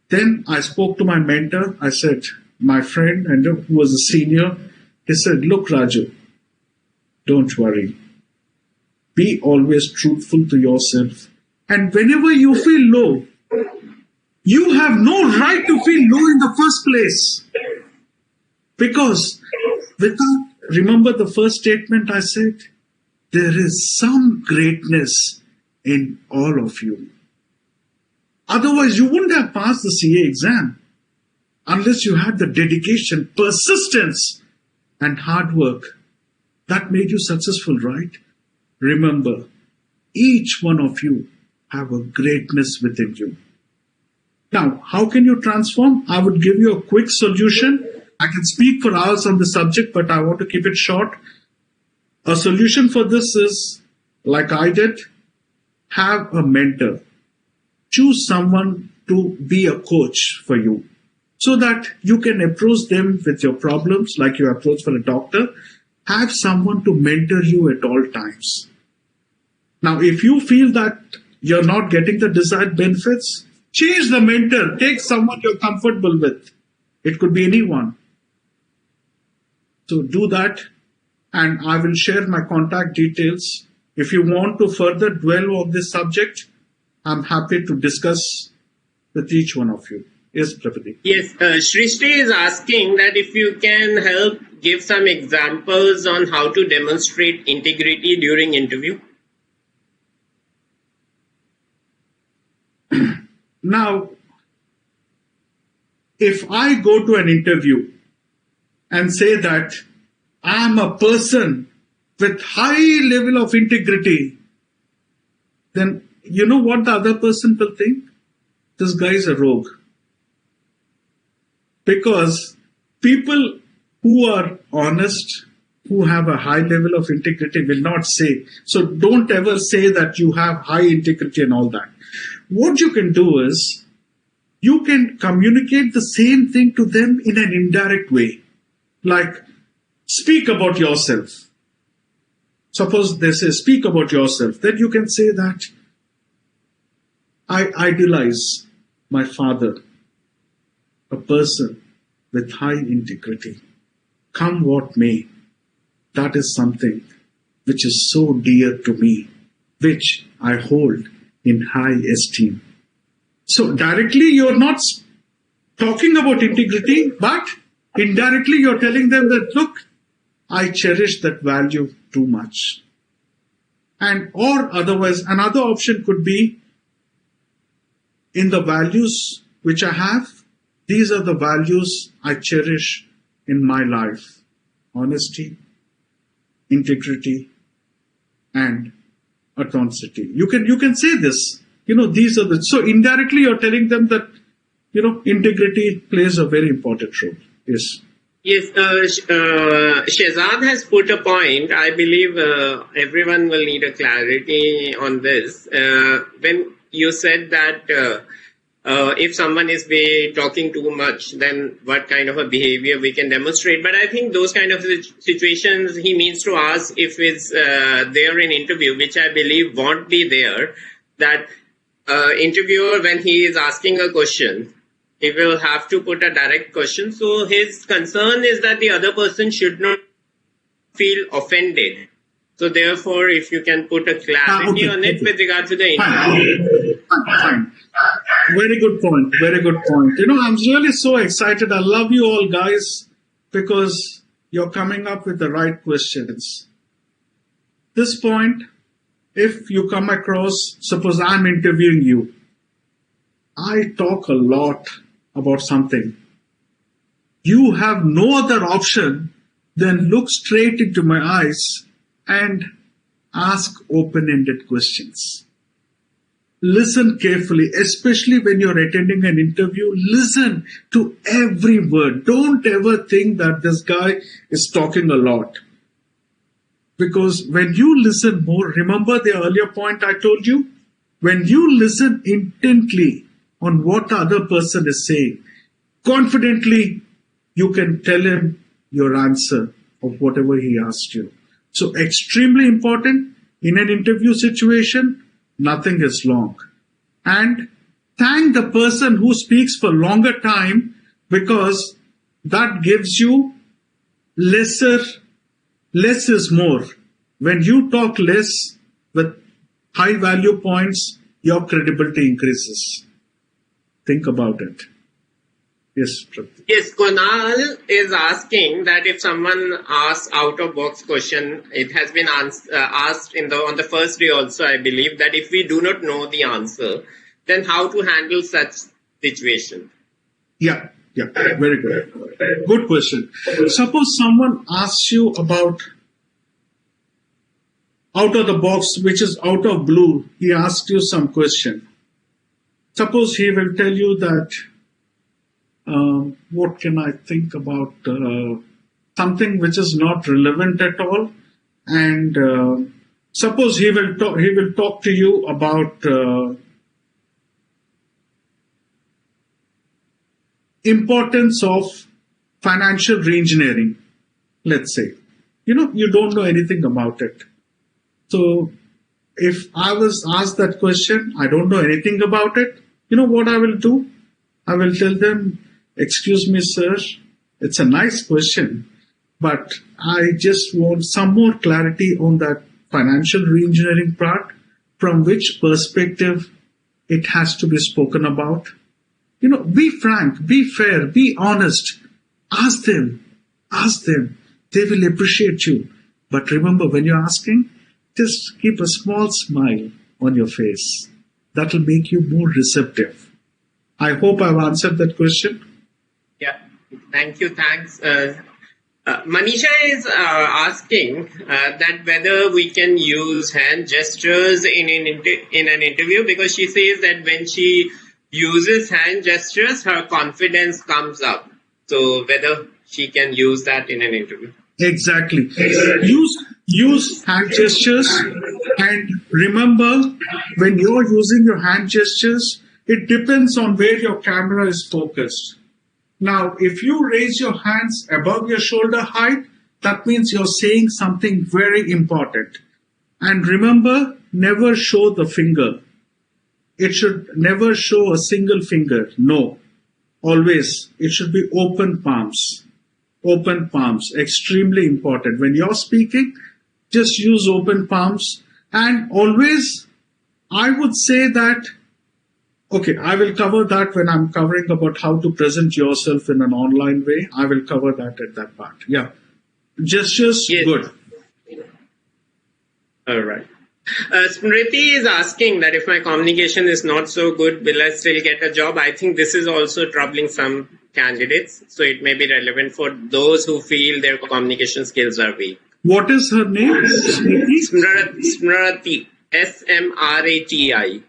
Then I spoke to my mentor. I said, my friend, and who was a senior, he said, look, Raju, don't worry. Be always truthful to yourself. And whenever you feel low, you have no right to feel low in the first place. Because remember the first statement I said? There is some greatness in all of you. Otherwise, you wouldn't have passed the CA exam unless you had the dedication, persistence, and hard work. That made you successful, right? Remember, each one of you have a greatness within you. Now, how can you transform? I would give you a quick solution. I can speak for hours on the subject, but I want to keep it short. A solution for this is, like I did, have a mentor. Choose someone to be a coach for you so that you can approach them with your problems like you approach for a doctor. Have someone to mentor you at all times. Now, if you feel that you're not getting the desired benefits, change the mentor. Take someone you're comfortable with. It could be anyone. So do that, and I will share my contact details. If you want to further dwell on this subject, I'm happy to discuss with each one of you. Yes, Prabhudeep. Yes, Shrishti is asking that if you can help give some examples on how to demonstrate integrity during interview. Now, if I go to an interview and say that I am a person with high level of integrity, then you know what the other person will think? This guy is a rogue. Because people who are honest, who have a high level of integrity will not say. So don't ever say that you have high integrity and all that. What you can do is, you can communicate the same thing to them in an indirect way. Like, speak about yourself. Suppose they say, speak about yourself. Then you can say that, I idolize my father, a person with high integrity. Come what may, that is something which is so dear to me, which I hold in high esteem. So directly you're not talking about integrity, but indirectly you're telling them that, look, I cherish that value too much. And or otherwise, another option could be, in the values which I have, these are the values I cherish in my life. Honesty, integrity, and authenticity. You can say this. These are the, so indirectly you're telling them that, integrity plays a very important role. Yes. Yes, Shehzad has put a point. I believe everyone will need a clarity on this. When you said that if someone is talking too much, then what kind of a behavior we can demonstrate. But I think those kind of situations he means to ask if it's there in interview, which I believe won't be there, that interviewer, when he is asking a question, he will have to put a direct question. So his concern is that the other person should not feel offended. So therefore, if you can put a clarity on it with regard to the interview. Fine. Very good point. Very good point. I'm really so excited. I love you all, guys, because you're coming up with the right questions. This point, if you come across, suppose I'm interviewing you, I talk a lot about something. You have no other option than look straight into my eyes and ask open-ended questions. Listen carefully, especially when you're attending an interview. Listen to every word. Don't ever think that this guy is talking a lot. Because when you listen more, remember the earlier point I told you? When you listen intently on what the other person is saying, confidently, you can tell him your answer of whatever he asked you. So extremely important in an interview situation, nothing is long. And thank the person who speaks for longer time, because that gives you less is more. When you talk less with high value points, your credibility increases. Think about it. Yes, Pratik. Yes, Kunal is asking that if someone asks out-of-box question, it has been asked on the first day also, I believe, that if we do not know the answer, then how to handle such situation? Yeah, very good. Good question. Suppose someone asks you about out of the box, which is out of blue. He asks you some question. Suppose he will tell you that, what can I think about, something which is not relevant at all, and suppose he will talk to you about importance of financial reengineering. Let's say, you don't know anything about it. So if I was asked that question, I don't know anything about it. You know what I will do? I will tell them, excuse me, sir, it's a nice question, but I just want some more clarity on that financial reengineering part, from which perspective it has to be spoken about. Be frank, be fair, be honest. Ask them. They will appreciate you. But remember, when you're asking, just keep a small smile on your face. That will make you more receptive. I hope I've answered that question. Thank you. Thanks. Manisha is asking that whether we can use hand gestures in an interview, because she says that when she uses hand gestures, her confidence comes up. So whether she can use that in an interview. Exactly. Use hand gestures, and remember, when you're using your hand gestures, it depends on where your camera is focused. Now, if you raise your hands above your shoulder height, that means you're saying something very important. And remember, never show the finger. It should never show a single finger. No. Always, it should be open palms. Open palms, extremely important. When you're speaking, just use open palms. And always, I would say that, okay, I will cover that when I'm covering about how to present yourself in an online way. I will cover that at that part. Yeah. Gestures, Yes. good. All right. Smriti is asking that if my communication is not so good, will I still get a job? I think this is also troubling some candidates. So it may be relevant for those who feel their communication skills are weak. What is her name? Smriti? Smriti. Smrati.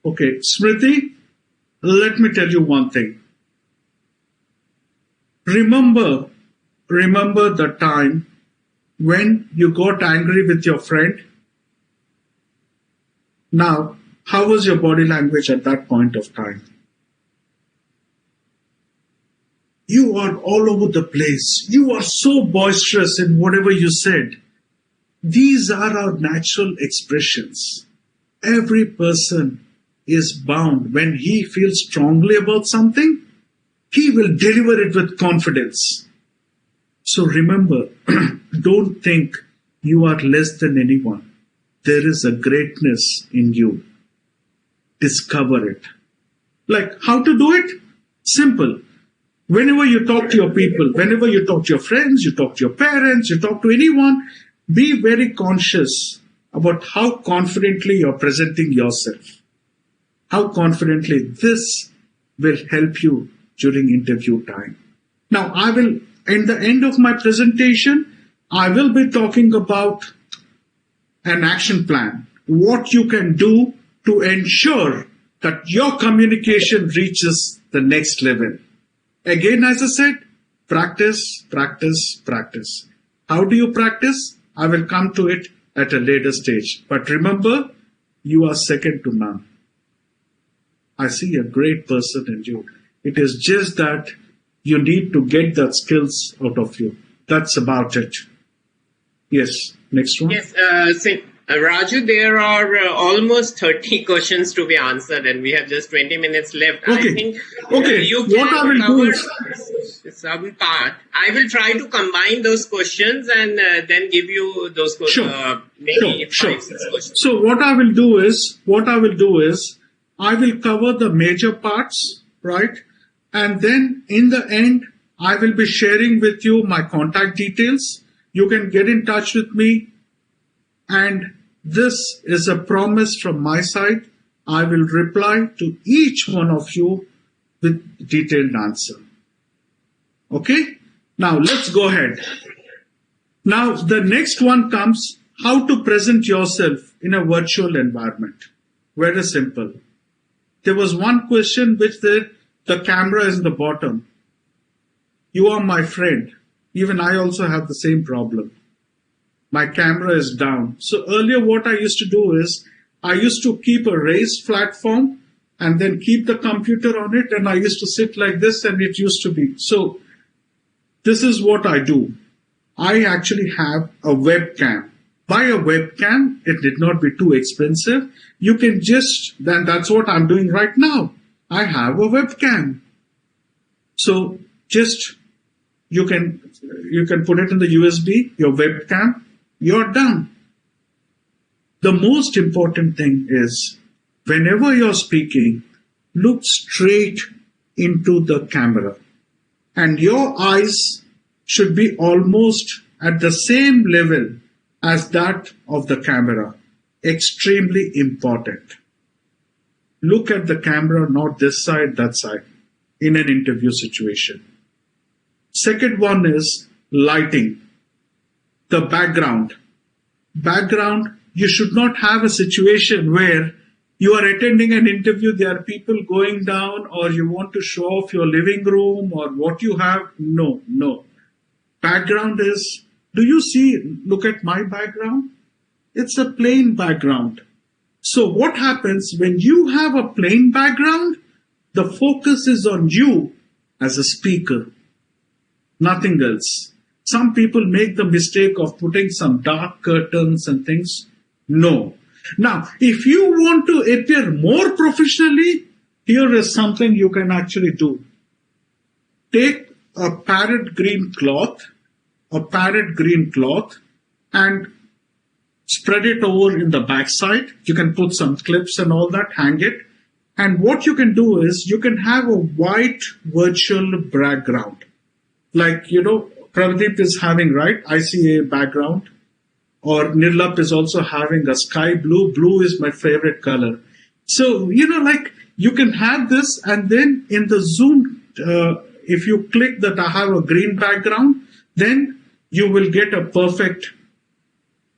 Okay, Smriti, let me tell you one thing. Remember the time when you got angry with your friend. Now, how was your body language at that point of time? You are all over the place. You are so boisterous in whatever you said. These are our natural expressions. Every person is bound. When he feels strongly about something, he will deliver it with confidence. So remember, don't think you are less than anyone. There is a greatness in you. Discover it. Like how to do it? Simple. Whenever you talk to your people, whenever you talk to your friends, you talk to your parents, you talk to anyone, be very conscious about how confidently you're presenting yourself. How confidently this will help you during interview time. Now, I will, in the end of my presentation, I will be talking about an action plan, what you can do to ensure that your communication reaches the next level. Again, as I said, practice, practice, practice. How do you practice? I will come to it at a later stage. But remember, you are second to none. I see a great person in you. It is just that you need to get that skills out of you. That's about it. Yes, next one. Yes, Raju, there are almost 30 questions to be answered, and we have just 20 minminutes left. Okay. I think you What I will do is some part. I will try to combine those questions and then give you those maybe Sure. 5-6 questions. So what I will do is I will cover the major parts, right? And then in the end, I will be sharing with you my contact details. You can get in touch with me. And this is a promise from my side. I will reply to each one of you with detailed answer. Okay? Now let's go ahead. Now the next one comes how to present yourself in a virtual environment. Very simple. There was one question which said the camera is in the bottom. You are my friend. Even I also have the same problem. My camera is down. So earlier what I used to do is I used to keep a raised platform and then keep the computer on it, and I used to sit like this, and it used to be. So this is what I do. I actually have a webcam. Buy a webcam. It did not be too expensive. You can then that's what I'm doing right now. I have a webcam. So you can put it in the USB, your webcam, you're done. The most important thing is whenever you're speaking, look straight into the camera, and your eyes should be almost at the same level as that of the camera. Extremely important. Look at the camera, not this side, that side, in an interview situation. Second one is lighting, the background. Background, you should not have a situation where you are attending an interview, there are people going down, or you want to show off your living room or what you have. No, no. Background is, do you see, look at my background? It's a plain background. So what happens when you have a plain background? The focus is on you as a speaker, nothing else. Some people make the mistake of putting some dark curtains and things. No. Now, if you want to appear more professionally, here is something you can actually do. Take a parrot green cloth, and spread it over in the backside. You can put some clips and all that, hang it. And what you can do is you can have a white virtual background. Like, Pradeep is having, right, ICAI background. Or Nirlap is also having a sky blue. Blue is my favorite color. So, you can have this, and then in the Zoom, if you click that I have a green background, then you will get a perfect,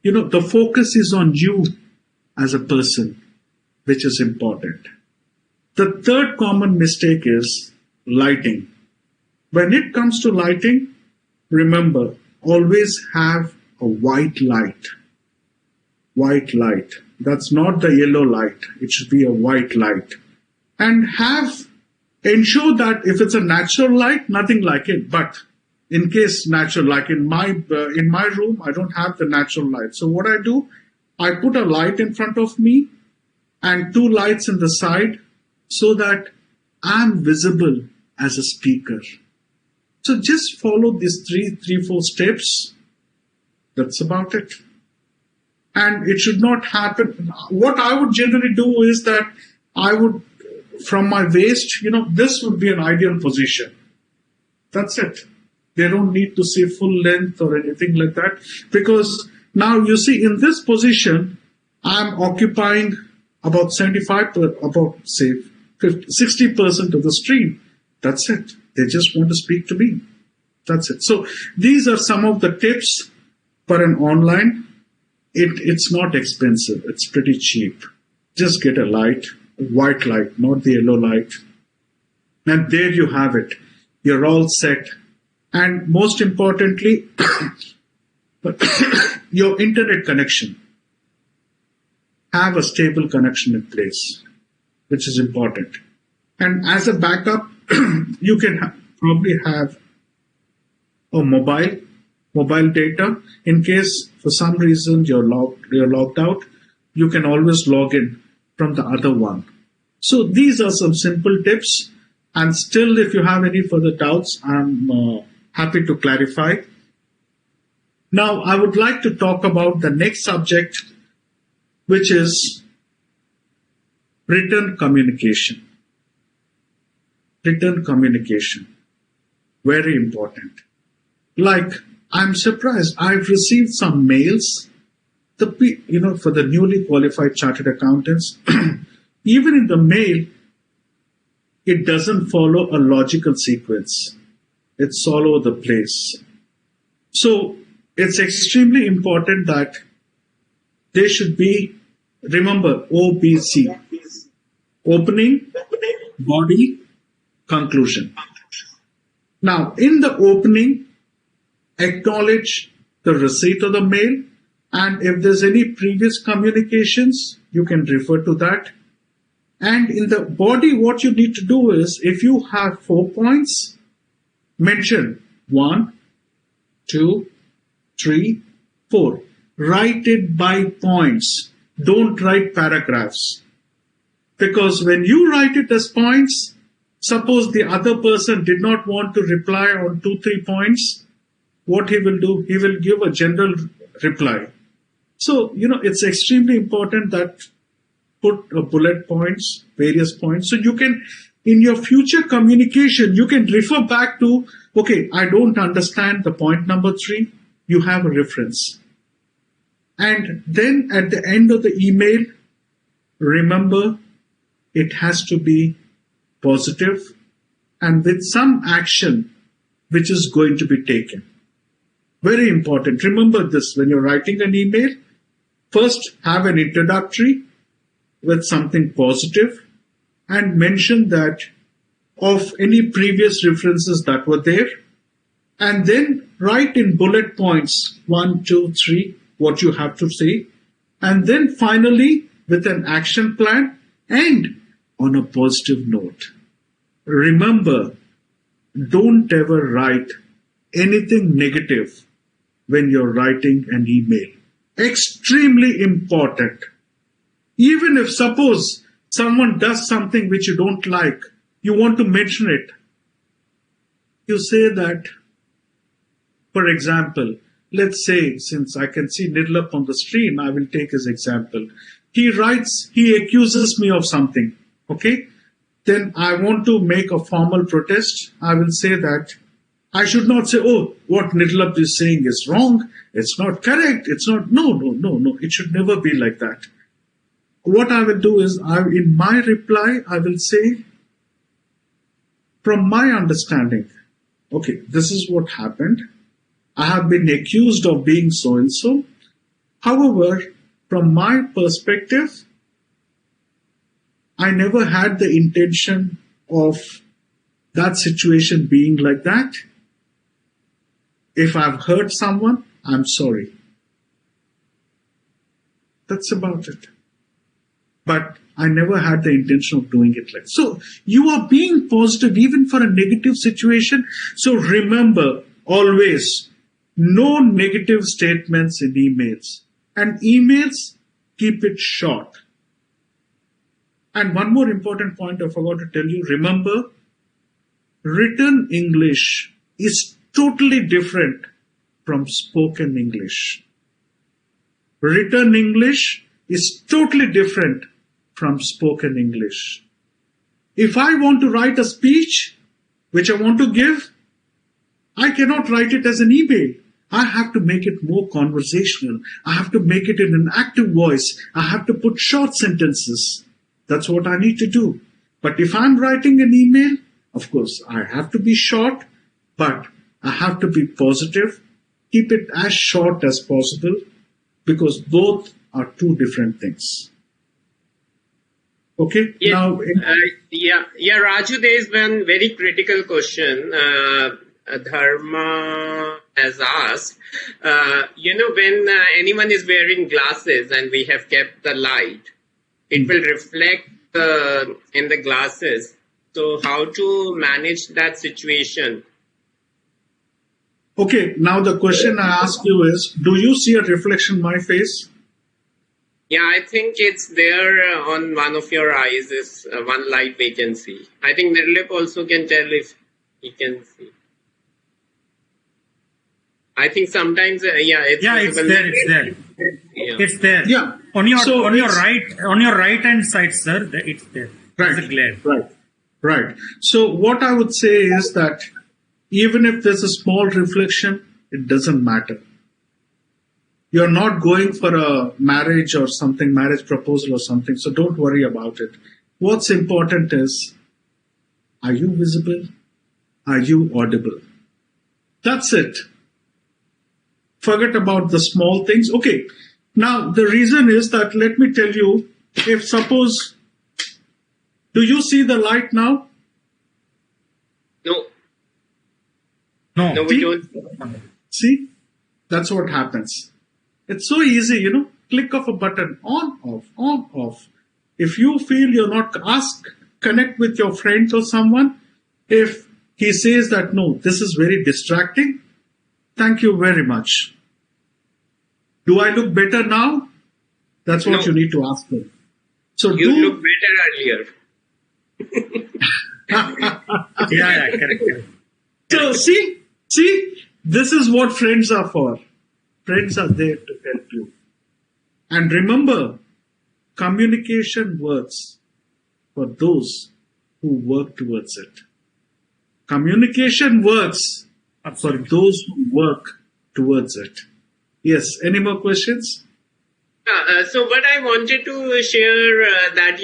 the focus is on you as a person, which is important. The third common mistake is lighting. When it comes to lighting, remember, always have a white light. White light. That's not the yellow light. It should be a white light. And ensure that if it's a natural light, nothing like it. But in case natural, like in my room, I don't have the natural light. So what I do, I put a light in front of me and 2 lights in the side so that I'm visible as a speaker. So just follow these 4 steps. That's about it. And it should not happen. What I would generally do is that I would, from my waist, this would be an ideal position. That's it. They don't need to see full length or anything like that. Because now you see in this position, I'm occupying about 60% of the stream. That's it. They just want to speak to me. That's it. So these are some of the tips for an online. It's not expensive. It's pretty cheap. Just get a light, a white light, not the yellow light. And there you have it. You're all set. And most importantly, your internet connection. Have a stable connection in place, which is important. And as a backup, you can probably have a mobile data. In case for some reason you're logged out, you can always log in from the other one. So these are some simple tips. And still, if you have any further doubts, I'm happy to clarify. Now, I would like to talk about the next subject, which is written communication. Written communication. Very important. Like, I'm surprised. I've received some mails, for the newly qualified chartered accountants. Even in the mail, it doesn't follow a logical sequence. It's all over the place. So it's extremely important that they should be, remember, OBC. Opening, body, conclusion. Now, in the opening, acknowledge the receipt of the mail, and if there's any previous communications, you can refer to that. And in the body, what you need to do is, if you have 4 points, mention 1, 2, 3, 4. Write it by points. Don't write paragraphs. Because when you write it as points, suppose the other person did not want to reply on 2, 3 points, what he will do? He will give a general reply. So, it's extremely important that put bullet points, various points. So you can, in your future communication, you can refer back to, okay, I don't understand the point number 3. You have a reference. And then at the end of the email, remember, it has to be positive and with some action which is going to be taken. Very important. Remember this when you're writing an email. First, have an introductory with something positive and mention that of any previous references that were there. And then write in bullet points 1, 2, 3 what you have to say. And then finally, with an action plan and on a positive note. Remember, don't ever write anything negative when you're writing an email. Extremely important. Even if suppose someone does something which you don't like, you want to mention it. You say that, for example, let's say, since I can see Nirlap on the stream, I will take his example. He writes, he accuses me of something, okay? Then I want to make a formal protest. I will say that I should not say, oh, what Nirlap is saying is wrong. It's not correct. It's not, no. It should never be like that. What I will do is, in my reply, I will say, from my understanding, okay, this is what happened. I have been accused of being so and so. However, from my perspective, I never had the intention of that situation being like that. If I've hurt someone, I'm sorry. That's about it. But I never had the intention of doing it like that. So you are being positive even for a negative situation. So remember always, no negative statements in emails. And emails, keep it short. And one more important point I forgot to tell you. Remember, written English is totally different from spoken English. Written English is totally different from spoken English. If I want to write a speech, which I want to give, I cannot write it as an email. I have to make it more conversational. I have to make it in an active voice. I have to put short sentences. That's what I need to do. But if I'm writing an email, of course, I have to be short, but I have to be positive. Keep it as short as possible because both are two different things. Okay. Yeah, Now, Raju, there is one very critical question. Dharma has asked, when anyone is wearing glasses and we have kept the light, it will reflect in the glasses. So how to manage that situation? okay. Now the question I ask you is, do you see a reflection in my face? Yeah, I think it's there on one of your eyes is one light we can see. I think Nirlip also can tell if he can see. I think sometimes, it's there. Yeah. It's there. Yeah. On your right hand side, sir, it's there. Right. There's a glare. Right. So what I would say is that even if there's a small reflection, it doesn't matter. You're not going for a marriage or something, marriage proposal or something, so don't worry about it. What's important is, are you visible? Are you audible? That's it. Forget about the small things. Okay. Now, the reason is that, let me tell you, if suppose, do you see the light now? No, we don't. See? That's what happens. It's so easy, click of a button, on, off. If you feel you're not, connect with your friends or someone. If he says that, no, this is very distracting, thank you very much. Do I look better now? That's what you need to ask me. So you look better earlier. Yeah, correct. So see, this is what friends are for. Friends are there to help you. And remember, communication works for those who work towards it. Communication works for those who work towards it. Yes, any more questions? So what I wanted to share that,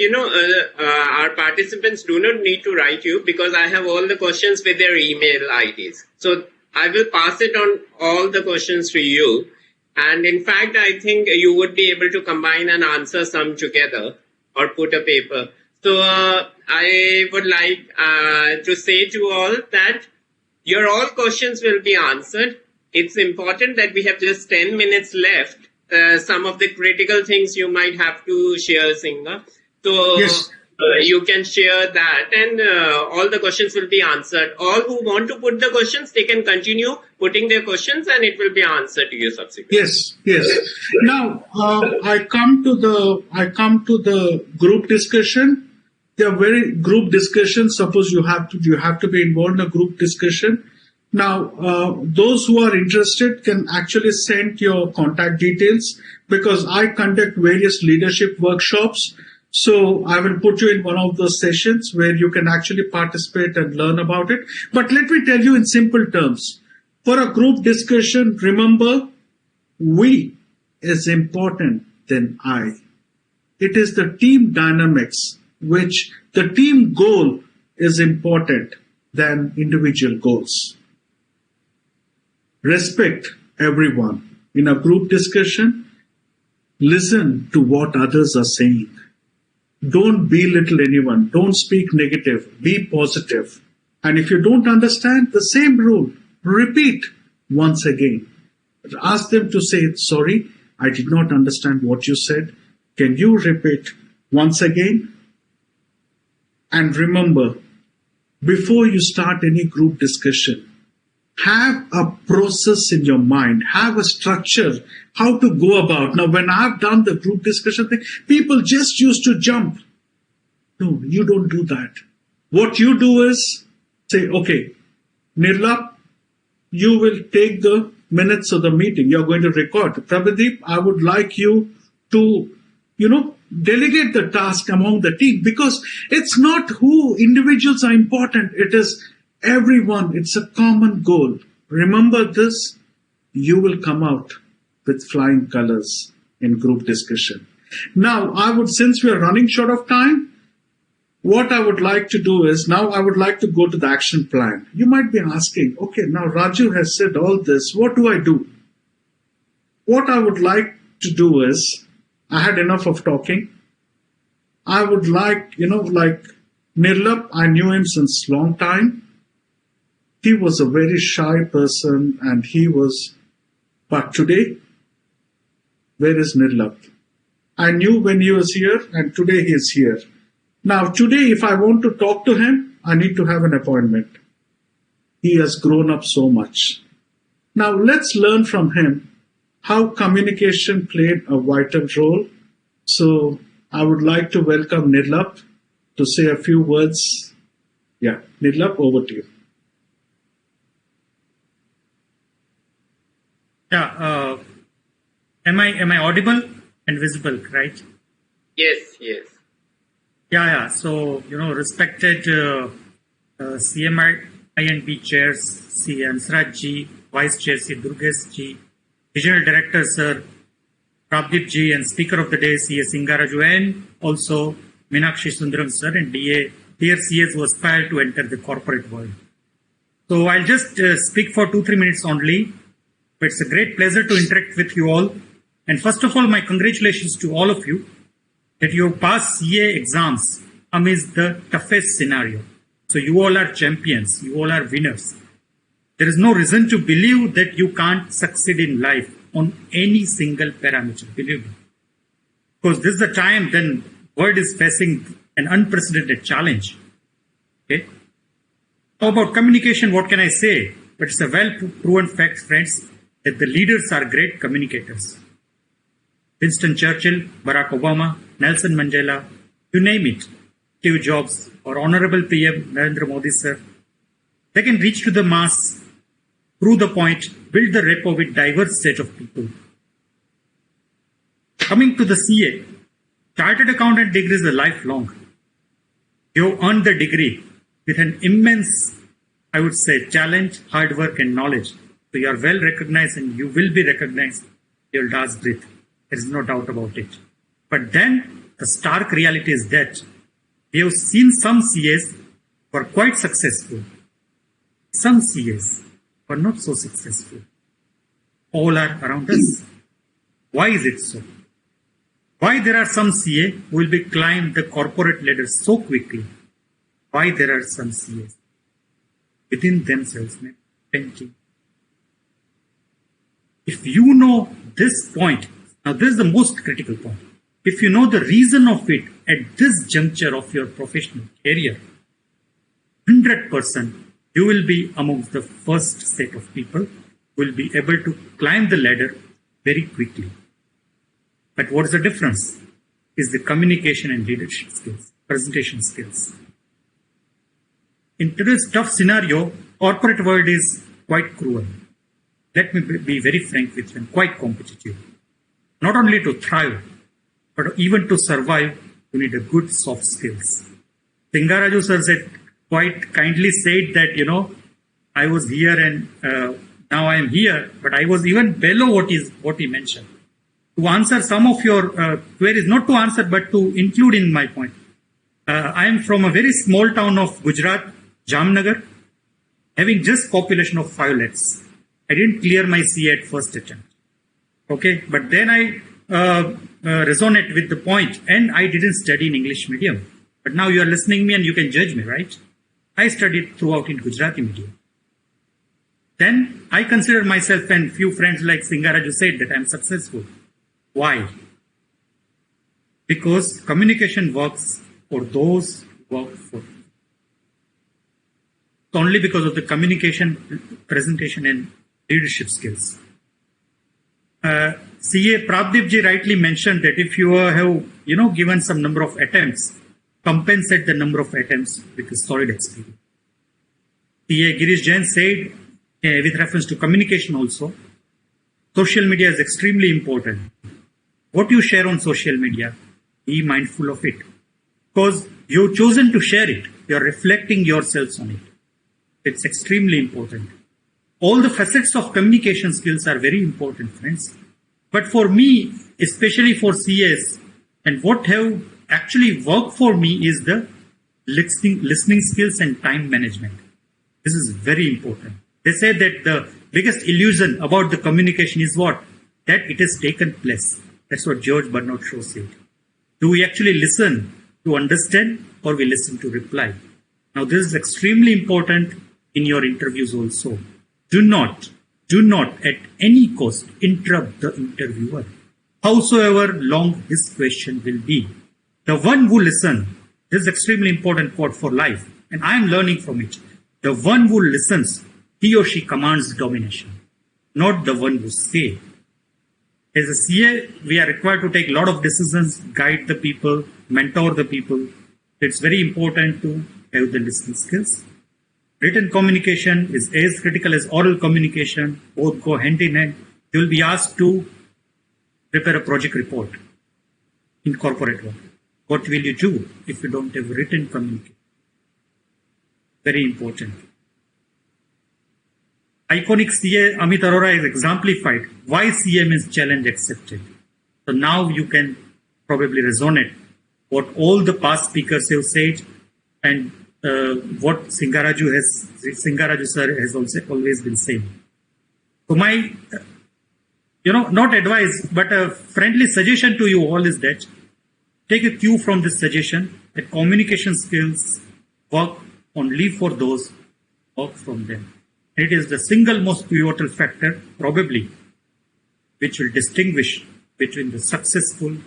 our participants do not need to write you because I have all the questions with their email IDs. So I will pass it on all the questions to you. And in fact, I think you would be able to combine and answer some together or put a paper. So I would like to say to all that your all questions will be answered. It's important that we have just 10 minutes left. Some of the critical things you might have to share, Singha. So Yes. You can share that and all the questions will be answered. All who want to put the questions, they can continue putting their questions and it will be answered to you subsequently. Yes, yes. Now I come to the group discussion. They are very group discussions. Suppose you have to be involved in a group discussion. Now those who are interested can actually send your contact details because I conduct various leadership workshops. So I will put you in one of those sessions where you can actually participate and learn about it. But let me tell you in simple terms. For a group discussion, remember, we is important than I. It is the team dynamics, which the team goal is important than individual goals. Respect everyone. In a group discussion, listen to what others are saying. Don't belittle anyone. Don't speak negative. Be positive. And if you don't understand, the same rule. Repeat once again. Ask them to say, sorry, I did not understand what you said. Can you repeat once again? And remember, before you start any group discussion, have a process in your mind, have a structure, how to go about. Now, when I've done the group discussion thing, people just used to jump. No, you don't do that. What you do is say, okay, Nirlap, you will take the minutes of the meeting. You're going to record. Prabhadeep, I would like you to, delegate the task among the team because it's not who individuals are important. It is everyone. It's a common goal. Remember this, you will come out with flying colors in group discussion. Now, since we are running short of time, what I would like to do is, now I would like to go to the action plan. You might be asking, okay, now Raju has said all this. What do I do? What I would like to do is, I had enough of talking. I would like, like Nirlap, I knew him since long time. He was a very shy person but today, where is Nirlap? I knew when he was here and today he is here. Now today, if I want to talk to him, I need to have an appointment. He has grown up so much. Now let's learn from him how communication played a vital role. So I would like to welcome Nirlap to say a few words. Yeah, Nirlap, over to you. Yeah, am I audible and visible, right? Yes. Yeah. So, respected CMI and B chairs, C. Ansraj ji, Vice Chair C. Durgesh ji, Regional Director Sir Prabdeep ji, and Speaker of the Day C. Singha Raju, and also Meenakshi Sundaram Sir and DA, dear CS who aspire to enter the corporate world. So I'll just speak for 2-3 minutes only. But it's a great pleasure to interact with you all. And first of all, my congratulations to all of you that you have passed CA exams amidst the toughest scenario. So you all are champions. You all are winners. There is no reason to believe that you can't succeed in life on any single parameter. Believe me. Because this is the time when the world is facing an unprecedented challenge. Okay. How about communication? What can I say? But it's a well-proven fact, friends, that the leaders are great communicators. Winston Churchill, Barack Obama, Nelson Mandela, you name it, Steve Jobs, or Honorable PM Narendra Modi sir, they can reach to the mass, prove the point, build the rapport with diverse set of people. Coming to the CA, Chartered Accountant degree is a lifelong. You earned the degree with an immense, I would say, talent, hard work and knowledge. So you are well recognized and you will be recognized your last breath. There is no doubt about it. But then the stark reality is that we have seen some CAs who are quite successful. Some CAs were not so successful. All are around us. Why is it so? Why there are some CA who will be climb the corporate ladder so quickly? Why there are some CAs within themselves thinking? If you know this point, now this is the most critical point. If you know the reason of it at this juncture of your professional career, 100% you will be amongst the first set of people who will be able to climb the ladder very quickly. But what is the difference? Is the communication and leadership skills, presentation skills. In today's tough scenario, corporate world is quite cruel. Let me be very frank with you, and quite competitive. Not only to thrive, but even to survive, you need a good soft skills. Singaraju sir said, quite kindly said that, I was here and now I am here, but I was even below what he mentioned. To answer some of your queries, not to answer, but to include in my point. I am from a very small town of Gujarat, Jamnagar, having just population of 5 lakhs. I didn't clear my CA at first attempt. Okay, but then I resonate with the point, and I didn't study in English medium. But now you are listening me and you can judge me, right? I studied throughout in Gujarati medium. Then I consider myself, and few friends like Singaraju said that I am successful. Why? Because communication works for those who work for you. It's only because of the communication, presentation and leadership skills. CA Prabdipji rightly mentioned that if you have, given some number of attempts, compensate the number of attempts with a solid experience. CA Girish Jain said, with reference to communication also, social media is extremely important. What you share on social media, be mindful of it. Because you've chosen to share it, you're reflecting yourselves on it. It's extremely important. All the facets of communication skills are very important, friends. But for me, especially for CS, and what have actually worked for me is the listening skills and time management. This is very important. They say that the biggest illusion about the communication is what? That it has taken place. That's what George Bernard Shaw said. Do we actually listen to understand, or we listen to reply? Now this is extremely important in your interviews also. Do not at any cost interrupt the interviewer, howsoever long his question will be. The one who listens, this is extremely important quote for life, and I am learning from it. The one who listens, he or she commands domination, not the one who says. As a CA, we are required to take a lot of decisions, guide the people, mentor the people. It's very important to have the listening skills. Written communication is as critical as oral communication. Both go hand in hand. You will be asked to prepare a project report in corporate work. What will you do if you don't have written communication? Very important. Iconic CA Amit Arora is exemplified. Why CA means challenge accepted. So now you can probably resonate what all the past speakers have said, and what Singaraju sir has also always been saying. So my, not advice, but a friendly suggestion to you all is that take a cue from this suggestion that communication skills work only for those who work from them. It is the single most pivotal factor, probably, which will distinguish between the successful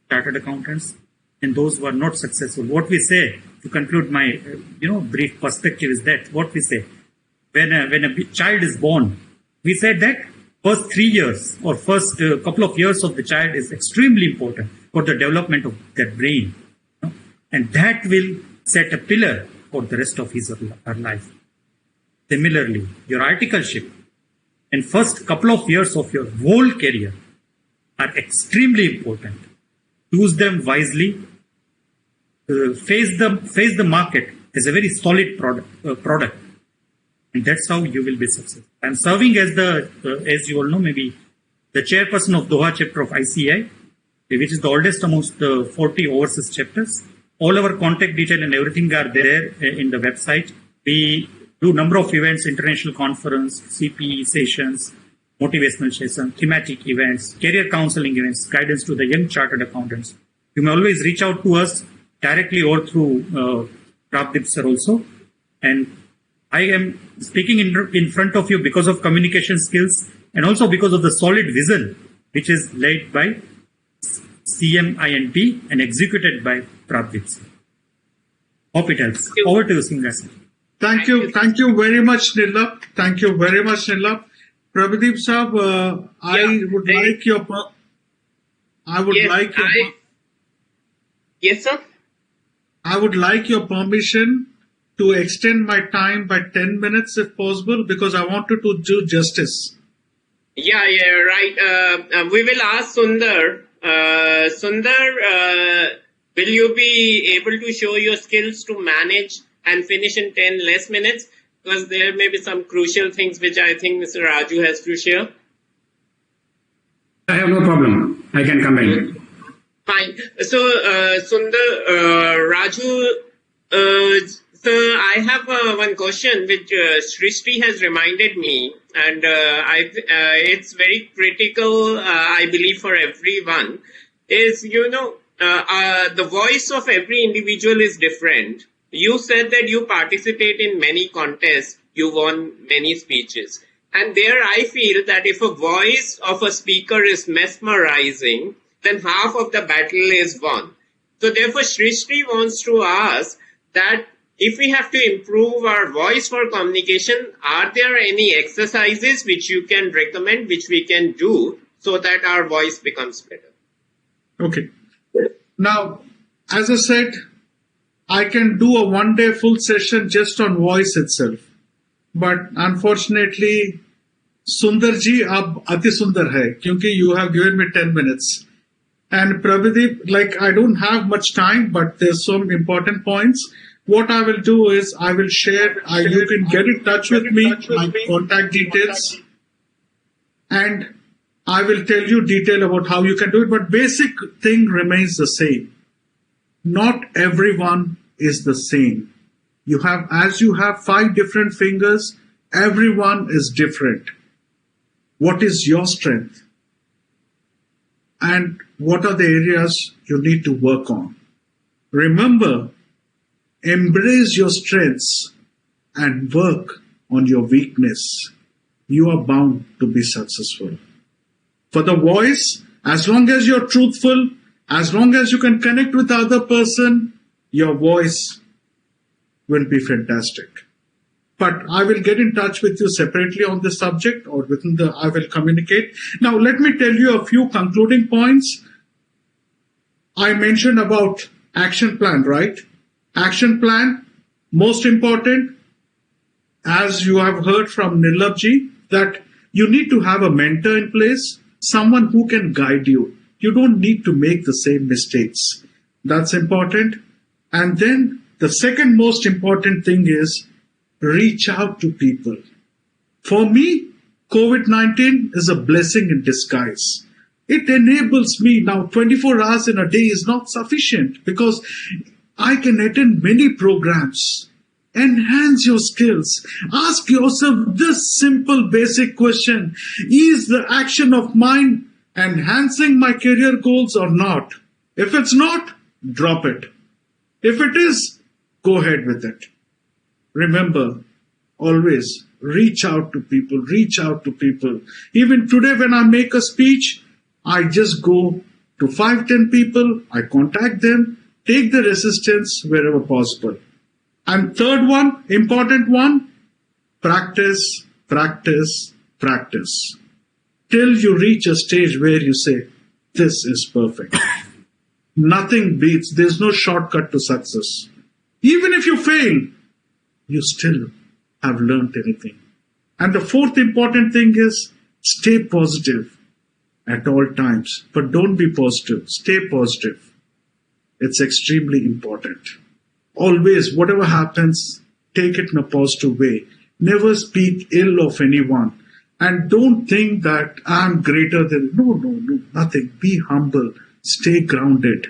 chartered accountants and those who are not successful. What we say, to conclude my brief perspective, is that what we say, when a child is born, we said that first 3 years or first couple of years of the child is extremely important for the development of their brain, and that will set a pillar for the rest of his or her life. Similarly, your articleship and first couple of years of your whole career are extremely important. Choose them wisely. Face the market as a very solid product, and that's how you will be successful. I'm serving as as you all know, maybe the chairperson of Doha chapter of ICAI. which is the oldest amongst the 40 overseas chapters. All our contact detail and everything are there in the website. We do number of events, international conference, CPE sessions, motivational sessions, thematic events, career counseling events, guidance to the young chartered accountants. You may always reach out to us directly or through Prabdeep sir also. And I am speaking in front of you because of communication skills and also because of the solid vision which is led by CMINP and executed by Prabdeep sir. Hope it helps. Over to you, Singha sir. Thank you very much, Nirlab. Thank you very much, Nirlab. Prabdeep Saab, I would like your... Yes, sir. I would like your permission to extend my time by 10 minutes if possible, because I wanted to do justice. Yeah, right. We will ask Sundar. Sundar, will you be able to show your skills to manage and finish in 10 less minutes? Because there may be some crucial things which I think Mr. Raju has to share. I have no problem. I can combine. Fine. So, Sundar, Raju, so I have one question which Srishti has reminded me, and it's very critical, I believe, for everyone, is, the voice of every individual is different. You said that you participate in many contests, you won many speeches. And there I feel that if a voice of a speaker is mesmerizing, then half of the battle is won. So therefore, Srishti wants to ask that if we have to improve our voice for communication, are there any exercises which you can recommend, which we can do so that our voice becomes better? Okay. Now, as I said, I can do a one-day full session just on voice itself. But unfortunately, Sundarji ab ati sundar hai, kyunki you have given me 10 minutes. And Prabdeep, I don't have much time, but there's some important points. What I will do is I will share, you can get in touch with me, my contact details, and I will tell you detail about how you can do it, but basic thing remains the same. Not everyone is the same. As you have 5 different fingers, everyone is different. What is your strength? And what are the areas you need to work on? Remember, embrace your strengths and work on your weakness. You are bound to be successful. For the voice, as long as you're truthful, as long as you can connect with the other person, your voice will be fantastic. But I will get in touch with you separately on this subject, or I will communicate. Now, let me tell you a few concluding points. I mentioned about action plan, right? Action plan, most important, as you have heard from Nirlabji, that you need to have a mentor in place, someone who can guide you. You don't need to make the same mistakes. That's important. And then the second most important thing is reach out to people. For me, COVID-19 is a blessing in disguise. It enables me now 24 hours in a day is not sufficient because I can attend many programs. Enhance your skills. Ask yourself this simple basic question. Is the action of mine enhancing my career goals or not? If it's not, drop it. If it is, go ahead with it. Remember, always reach out to people, reach out to people. Even today when I make a speech, I just go to 5-10 people, I contact them, take their assistance wherever possible. And third one, important one, practice, practice, practice. Till you reach a stage where you say, this is perfect. Nothing beats, there's no shortcut to success. Even if you fail, you still have learned anything. And the fourth important thing is stay positive at all times. But don't be positive, stay positive. It's extremely important. Always, whatever happens, take it in a positive way. Never speak ill of anyone. And don't think that I'm greater than... No, nothing. Be humble. stay grounded,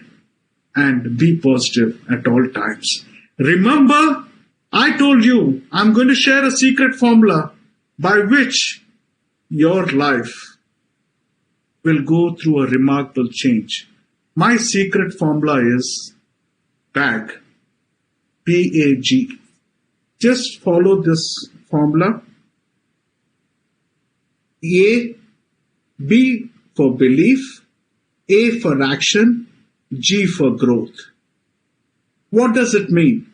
and be positive at all times. Remember, I told you I'm going to share a secret formula by which your life will go through a remarkable change. My secret formula is BAG. B-A-G. Just follow this formula. A, B for belief, A for action, G for growth. What does it mean?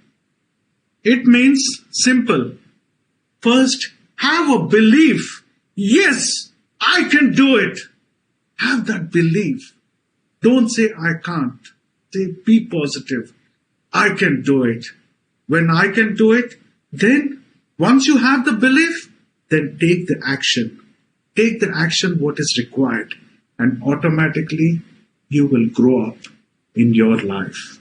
It means simple. First, have a belief. Yes, I can do it. Have that belief. Don't say I can't. Say be positive. I can do it. When I can do it, then once you have the belief, then take the action. Take the action what is required, and automatically you will grow up in your life.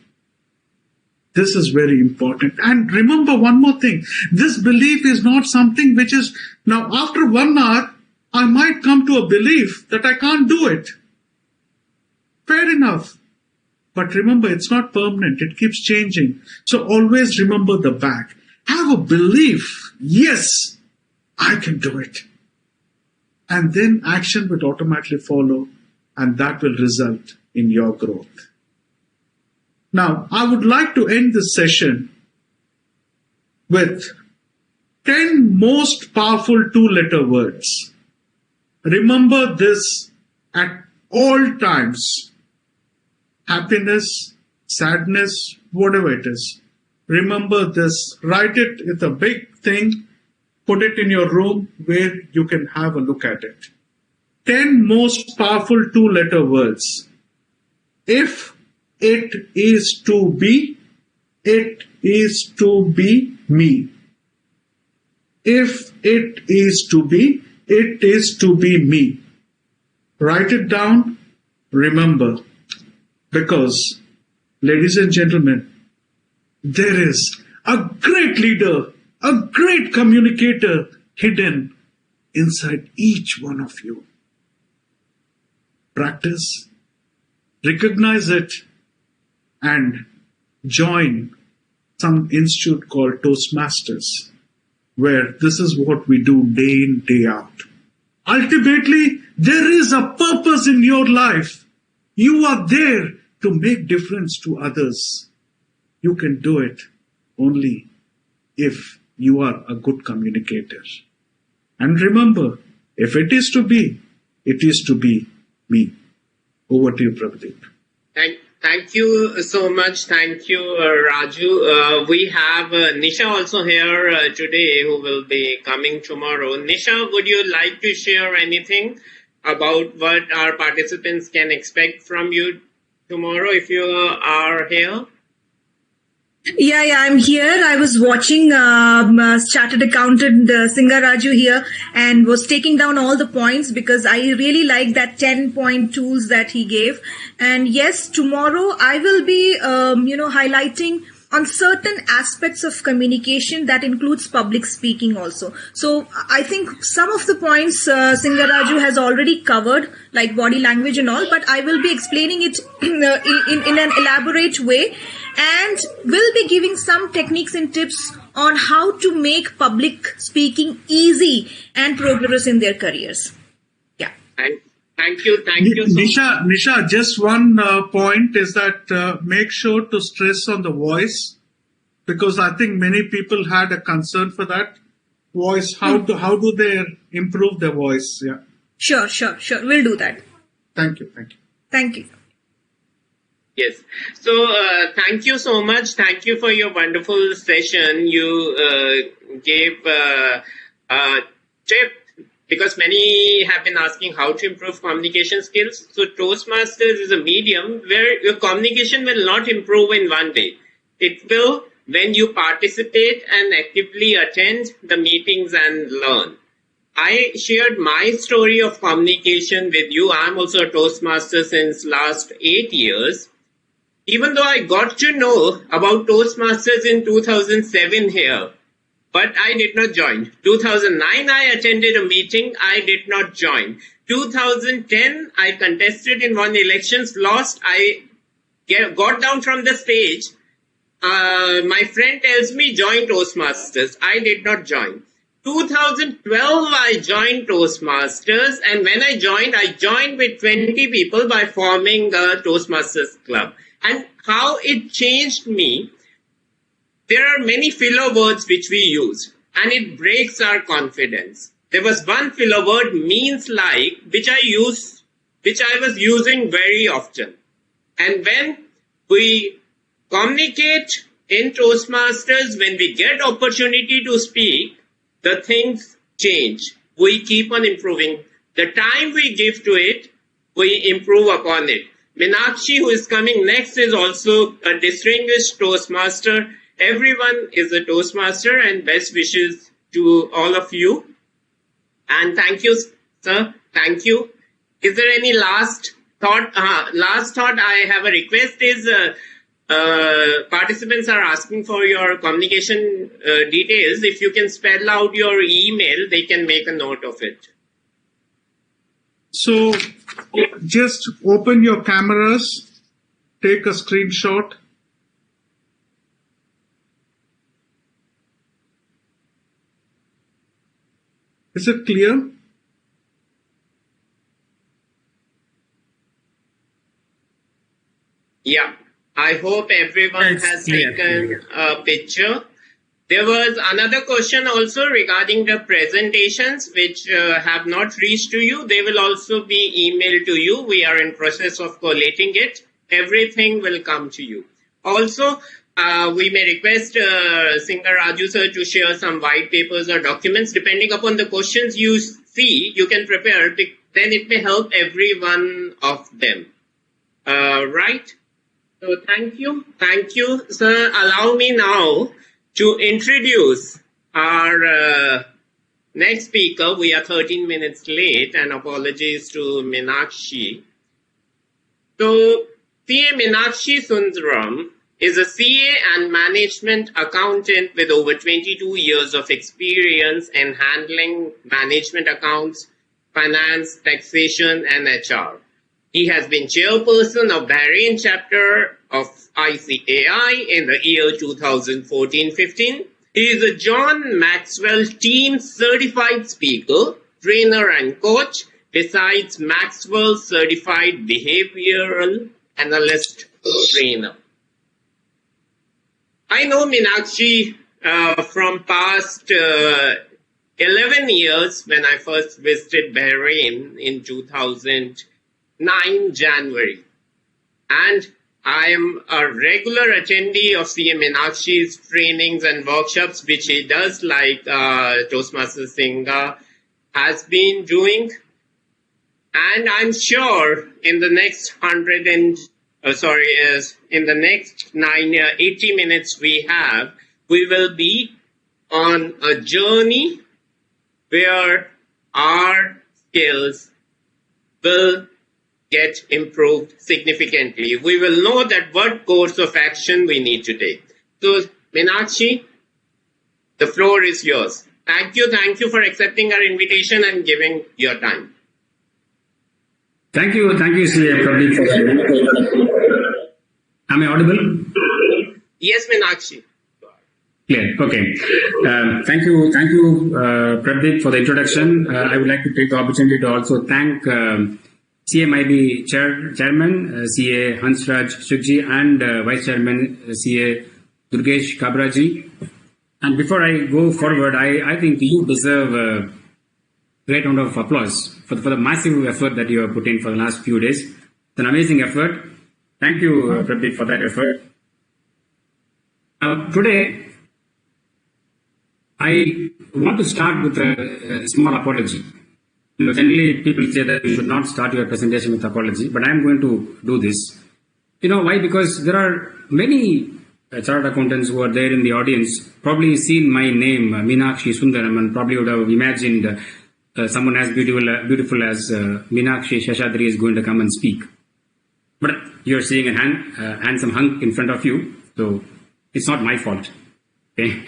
This is very important. And remember one more thing. This belief is not something which is, now after 1 hour, I might come to a belief that I can't do it. Fair enough. But remember, it's not permanent. It keeps changing. So always remember the back. Have a belief. Yes, I can do it. And then action will automatically follow, and that will result in your growth. Now, I would like to end this session with 10 most powerful 2-letter words. Remember this at all times. Happiness, sadness, whatever it is. Remember this. Write it. It's a big thing. Put it in your room where you can have a look at it. 10 most powerful 2-letter words. If it is to be, it is to be me. If it is to be, it is to be me. Write it down. Remember. Because, ladies and gentlemen, there is a great leader, a great communicator hidden inside each one of you. Practice, recognize it, and join some institute called Toastmasters, where this is what we do day in, day out. Ultimately, there is a purpose in your life. You are there to make difference to others. You can do it only if you are a good communicator. And remember, if it is to be, it is to be me. Over to you, Prabhadeep. Thank you so much. Thank you, Raju. We have Nisha also here today, who will be coming tomorrow. Nisha, would you like to share anything about what our participants can expect from you tomorrow if you are here? Yeah, I'm here. I was watching Chartered Accountant Singa Raju here and was taking down all the points because I really like that 10-point tools that he gave. And yes, tomorrow I will be, highlighting on certain aspects of communication that includes public speaking also. So I think some of the points Singa Raju has already covered, like body language and all, but I will be explaining it in an elaborate way, and will be giving some techniques and tips on how to make public speaking easy and progress in their careers. Yeah. Thank you so much. Nisha, just one point is that make sure to stress on the voice, because I think many people had a concern for that. Voice, how do they improve their voice? Yeah. Sure. We'll do that. Thank you. Thank you. Yes. So, thank you so much. Thank you for your wonderful session. You gave a tip, because many have been asking how to improve communication skills. So, Toastmasters is a medium where your communication will not improve in one day. It will when you participate and actively attend the meetings and learn. I shared my story of communication with you. I'm also a Toastmaster since last 8 years. Even though I got to know about Toastmasters in 2007 here, but I did not join. 2009, I attended a meeting. I did not join. 2010, I contested in one elections, lost. I got down from the stage. My friend tells me join Toastmasters. I did not join. 2012, I joined Toastmasters, and when I joined with 20 people by forming a Toastmasters club. And how it changed me, there are many filler words which we use, and it breaks our confidence. There was one filler word, means like, which I was using very often. And when we communicate in Toastmasters, when we get opportunity to speak, the things change. We keep on improving. The time we give to it, we improve upon it. Meenakshi, who is coming next, is also a distinguished Toastmaster. Everyone is a Toastmaster, and best wishes to all of you. And thank you, sir. Thank you. Is there any last thought? Last thought, I have a request is participants are asking for your communication details. If you can spell out your email, they can make a note of it. So just open your cameras, take a screenshot. Is it clear? Yeah. I hope everyone has taken a picture. There was another question also regarding the presentations which have not reached to you. They will also be emailed to you. We are in process of collating it. Everything will come to you. Also, we may request Singer Raju sir to share some white papers or documents. Depending upon the questions you see, you can prepare. Then it may help every one of them. Right? So thank you, sir. Allow me now to introduce our next speaker. We are 13 minutes late, and apologies to Meenakshi. So CA Meenakshi Sundaram is a CA and management accountant with over 22 years of experience in handling management accounts, finance, taxation, and HR. He has been chairperson of Bahrain chapter of ICAI in the year 2014-15. He is a John Maxwell Team certified speaker, trainer and coach, besides Maxwell certified behavioral analyst trainer. I know Meenakshi from past 11 years when I first visited Bahrain in 2009 January. And I am a regular attendee of CA Meenakshi's trainings and workshops, which he does, like Toastmasters Singha has been doing. And I'm sure in the next 80 minutes we will be on a journey where our skills will get improved significantly. We will know that what course of action we need to take. So, Meenakshi, the floor is yours. Thank you for accepting our invitation and giving your time. Thank you, CA Pradeep, for that. Am I audible? Yes, Meenakshi. Clear. Okay. Thank you, Pradeep, for the introduction. I would like to take the opportunity to also thank CMIB Chairman, CA Hansraj Shukji, and Vice Chairman, CA Durgesh Kabraji. And before I go forward, I think you deserve a great round of applause for the massive effort that you have put in for the last few days. It's an amazing effort. Thank you, Pradeep, for that effort. Today, I want to start with a small apology. Generally, people say that you should not start your presentation with apology, but I am going to do this. You know why? Because there are many chartered accountants who are there in the audience, probably seen my name, Meenakshi Sundaram, and probably would have imagined someone as beautiful as Meenakshi Sheshadri is going to come and speak. But you're seeing a handsome hunk in front of you, so it's not my fault. Okay.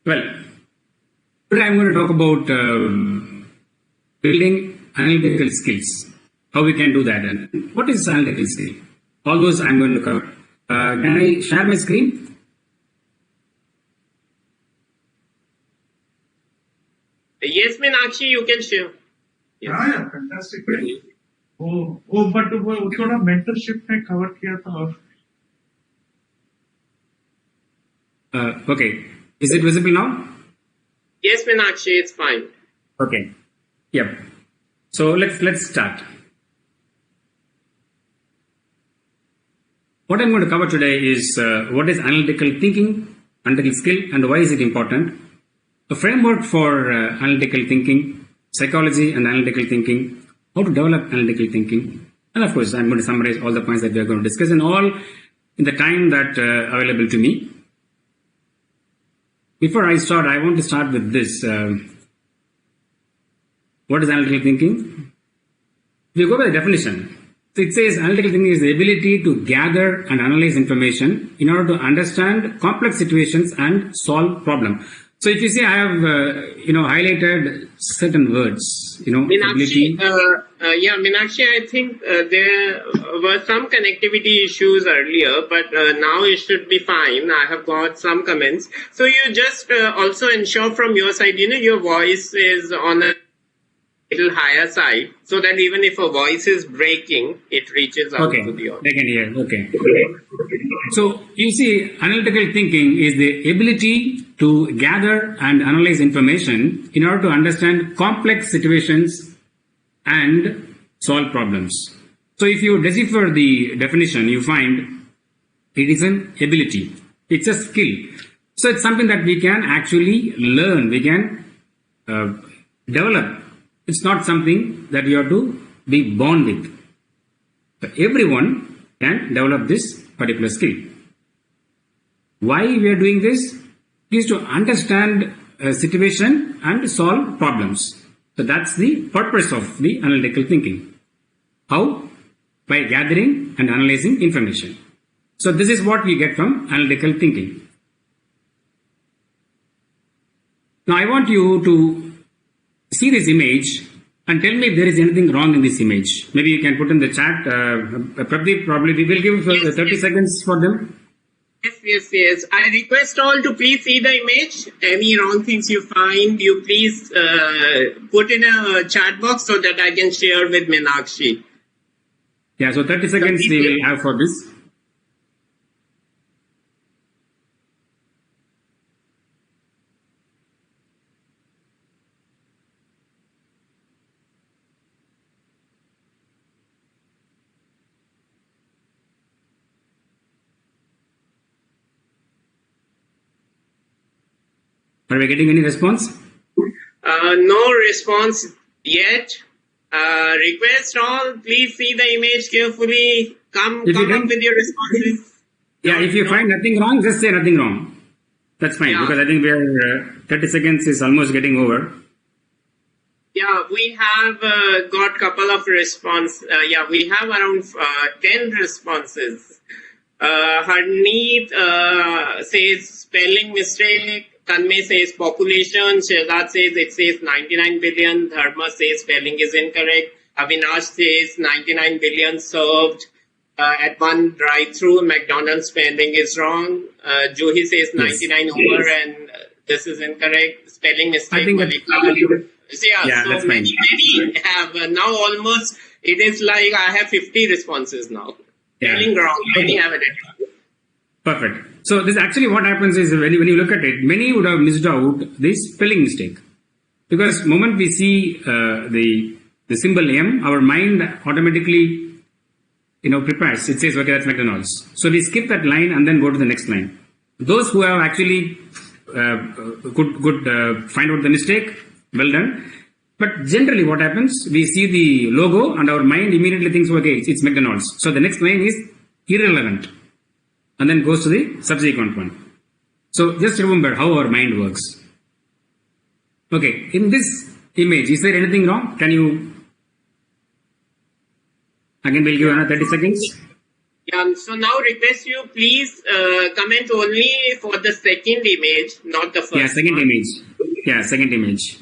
Well, today I'm going to talk about building analytical skills. How we can do that, and what is analytical skill? All those I'm going to cover. Can I share my screen? Yes, Meenakshi, you can share. Yes. Yeah, fantastic. But वो थोड़ा mentorship में cover किया था. Okay. Is it visible now? Yes, Meenakshi, it's fine. Okay. Yep. So let's start. What I'm going to cover today is what is analytical thinking, analytical skill, and why is it important? A framework for analytical thinking, psychology and analytical thinking, how to develop analytical thinking, and of course I'm going to summarize all the points that we are going to discuss, and all in the time that available to me. Before I start, I want to start with this. What is analytical thinking? If you go by the definition, it says analytical thinking is the ability to gather and analyze information in order to understand complex situations and solve problems. So if you see, I have highlighted certain words. Meenakshi, Meenakshi, I think there were some connectivity issues earlier, but now it should be fine. I have got some comments. So you just also ensure from your side, your voice is on a little higher side, so that even if a voice is breaking, it reaches out to the audience. They can hear. Okay. So you see, analytical thinking is the ability to gather and analyze information in order to understand complex situations and solve problems. So if you decipher the definition, you find it is an ability. It's a skill. So it's something that we can actually learn. We can develop. It's not something that you have to be born with. So everyone can develop this particular skill. Why we are doing this? It is to understand a situation and solve problems. So that's the purpose of the analytical thinking. How? By gathering and analyzing information. So this is what we get from analytical thinking. Now I want you to see this image and tell me if there is anything wrong in this image. Maybe you can put in the chat. Pradeep, probably we will give 30 seconds for them. Yes. I request all to please see the image. Any wrong things you find, you please put in a chat box so that I can share with Meenakshi. Yeah, so 30 seconds we will have for this. Are we getting any response? No response yet. Request all, please see the image carefully. Come up with your responses. Yeah, if you find nothing wrong, just say nothing wrong. That's fine, because I think we are 30 seconds is almost getting over. Yeah, we have got couple of response. We have around 10 responses. Harneet says spelling mistake. Tanmay says population. Shehzad says it says 99 billion. Dharma says spelling is incorrect. Avinash says 99 billion served at one drive-through. McDonald's spelling is wrong. Juhi says 99 over and this is incorrect. Spelling mistake. So many have now almost. It is like I have 50 responses now. Spelling wrong. Many have it. Perfect. So this actually what happens is when you look at it, many would have missed out this spelling mistake. Because the moment we see the symbol M, our mind automatically prepares. It says, okay, that's McDonald's. So we skip that line and then go to the next line. Those who have actually could find out the mistake, well done. But generally what happens, we see the logo and our mind immediately thinks, okay, it's McDonald's. So the next line is irrelevant. And then goes to the subsequent one. So just remember how our mind works. Okay, in this image, is there anything wrong? Can you, again we'll give another 30 seconds. So now request you please comment only for the second image, not the first. Yeah, second one. image. Yeah, second image.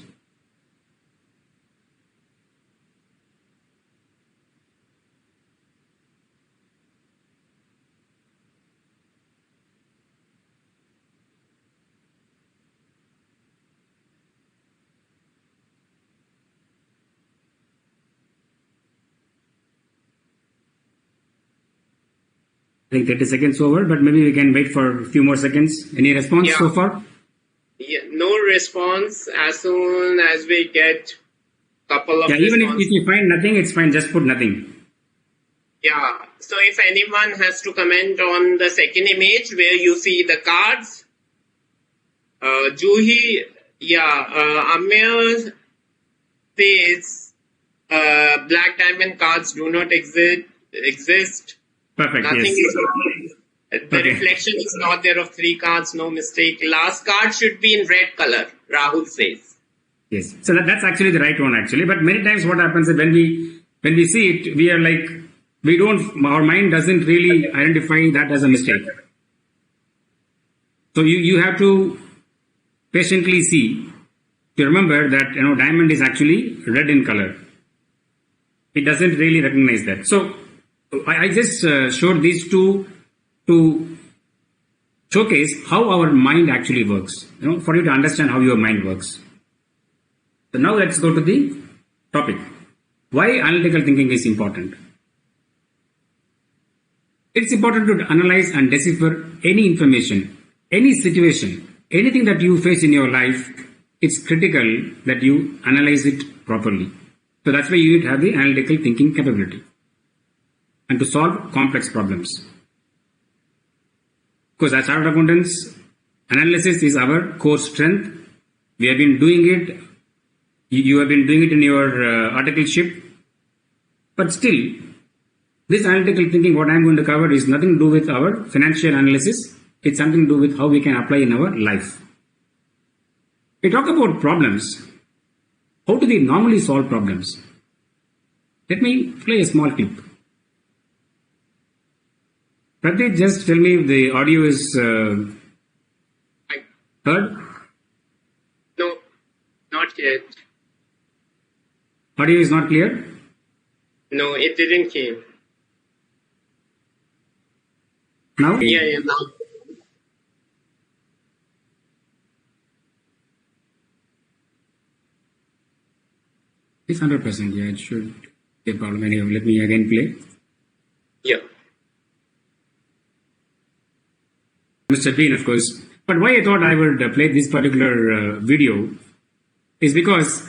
I think 30 seconds over, but maybe we can wait for a few more seconds. Any response Yeah. so far? Yeah, no response. As soon as we get couple of Yeah, even if responses. you find nothing, it's fine. Just put nothing. Yeah. So if anyone has to comment on the second image where you see the cards, Juhi, Amir says black diamond cards do not exist. Perfect. Nothing Yes. is. The Okay. reflection is not there of 3 cards, no mistake. Last card should be in red color, Rahul says. Yes. So that's actually the right one, actually. But many times, what happens is when we see it, we are like our mind doesn't really identify that as a mistake. So you have to patiently see to remember that diamond is actually red in color. It doesn't really recognize that. So I just showed these two to showcase how our mind actually works. For you to understand how your mind works. So now let's go to the topic. Why analytical thinking is important? It's important to analyze and decipher any information, any situation, anything that you face in your life. It's critical that you analyze it properly. So that's why you need to have the analytical thinking capability and to solve complex problems. Because as chartered accountants, analysis is our core strength. We have been doing it. You have been doing it in your articleship. But still, this analytical thinking, what I'm going to cover, is nothing to do with our financial analysis. It's something to do with how we can apply in our life. We talk about problems. How do we normally solve problems? Let me play a small clip. Pradeep, just tell me if the audio is heard. No, not yet. Audio is not clear. No, it didn't came. Now? Yeah, now. It's 100%. Yeah, it should be a problem. Anyway, let me again play. Yeah. Mr. Bean, of course. But why I thought I would play this particular video is because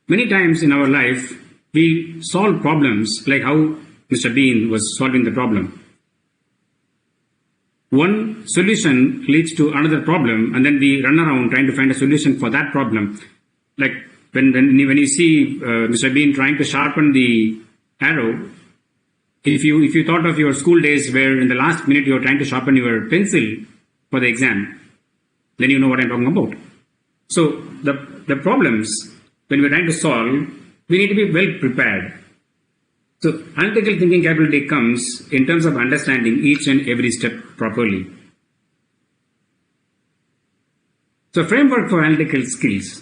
many times in our life we solve problems like how Mr. Bean was solving the problem. One solution leads to another problem, and then we run around trying to find a solution for that problem. Like when you see Mr. Bean trying to sharpen the arrow, if you thought of your school days where in the last minute you were trying to sharpen your pencil for the exam, then you know what I'm talking about. So the problems when we're trying to solve, we need to be well prepared. So analytical thinking capability comes in terms of understanding each and every step properly. So framework for analytical skills: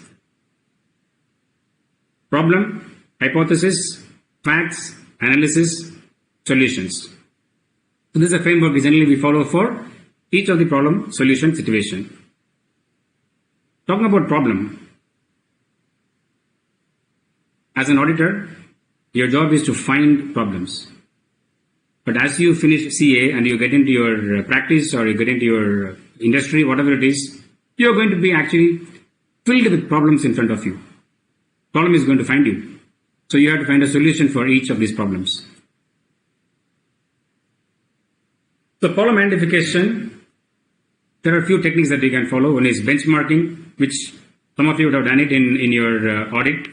problem, hypothesis, facts, analysis, solutions. So this is a framework generally we follow for each of the problem solution situation. Talking about problem, as an auditor, your job is to find problems. But as you finish CA and you get into your practice or you get into your industry, whatever it is, you're going to be actually filled with problems in front of you. Problem is going to find you. So you have to find a solution for each of these problems. So problem identification, there are a few techniques that you can follow. One is benchmarking, which some of you would have done it in your audit.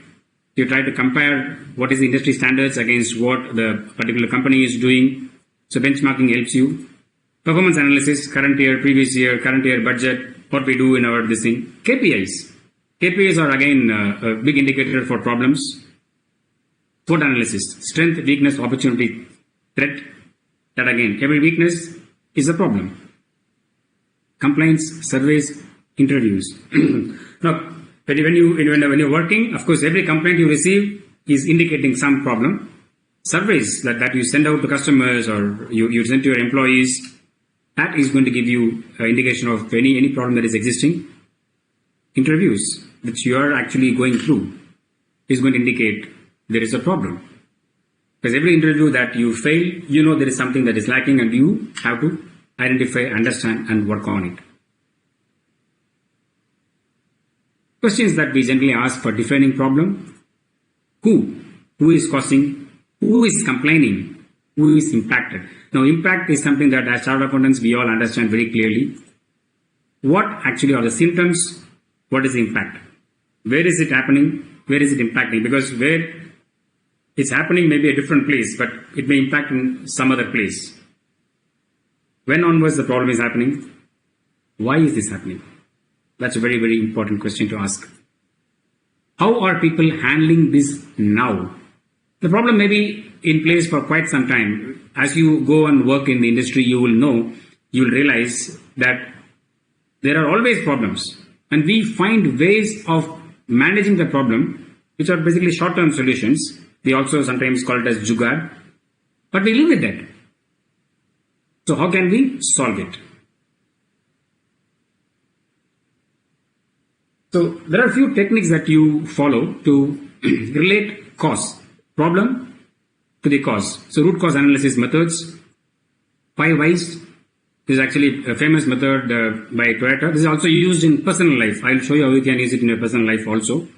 You try to compare what is the industry standards against what the particular company is doing. So benchmarking helps you. Performance analysis, current year, previous year, current year budget, what we do in our this thing. KPIs. KPIs are again a big indicator for problems. SWOT analysis, strength, weakness, opportunity, threat. that again, every weakness is a problem. Complaints, surveys, interviews. Now, when you're working, of course, every complaint you receive is indicating some problem. Surveys that you send out to customers or you send to your employees, that is going to give you an indication of any problem that is existing. Interviews, which you are actually going through, is going to indicate there is a problem. Because every interview that you fail, you know there is something that is lacking and you have to identify, understand and work on it. Questions that we generally ask for defining problem: who is causing, who is complaining, who is impacted. Now, impact is something that as chartered accountants we all understand very clearly. What actually are the symptoms? What is the impact? Where is it happening? Where is it impacting? Because where it's happening may be a different place, but it may impact in some other place. When onwards the problem is happening? Why is this happening? That's a very, very important question to ask. How are people handling this now? The problem may be in place for quite some time. As you go and work in the industry, you will realize that there are always problems. And we find ways of managing the problem, which are basically short-term solutions. We also sometimes call it as jugaad. But we live with that. So how can we solve it? So there are a few techniques that you follow to relate problem to the cause. So root cause analysis methods, 5 whys. This is actually a famous method by Toyota. This is also used in personal life. I'll show you how you can use it in your personal life also.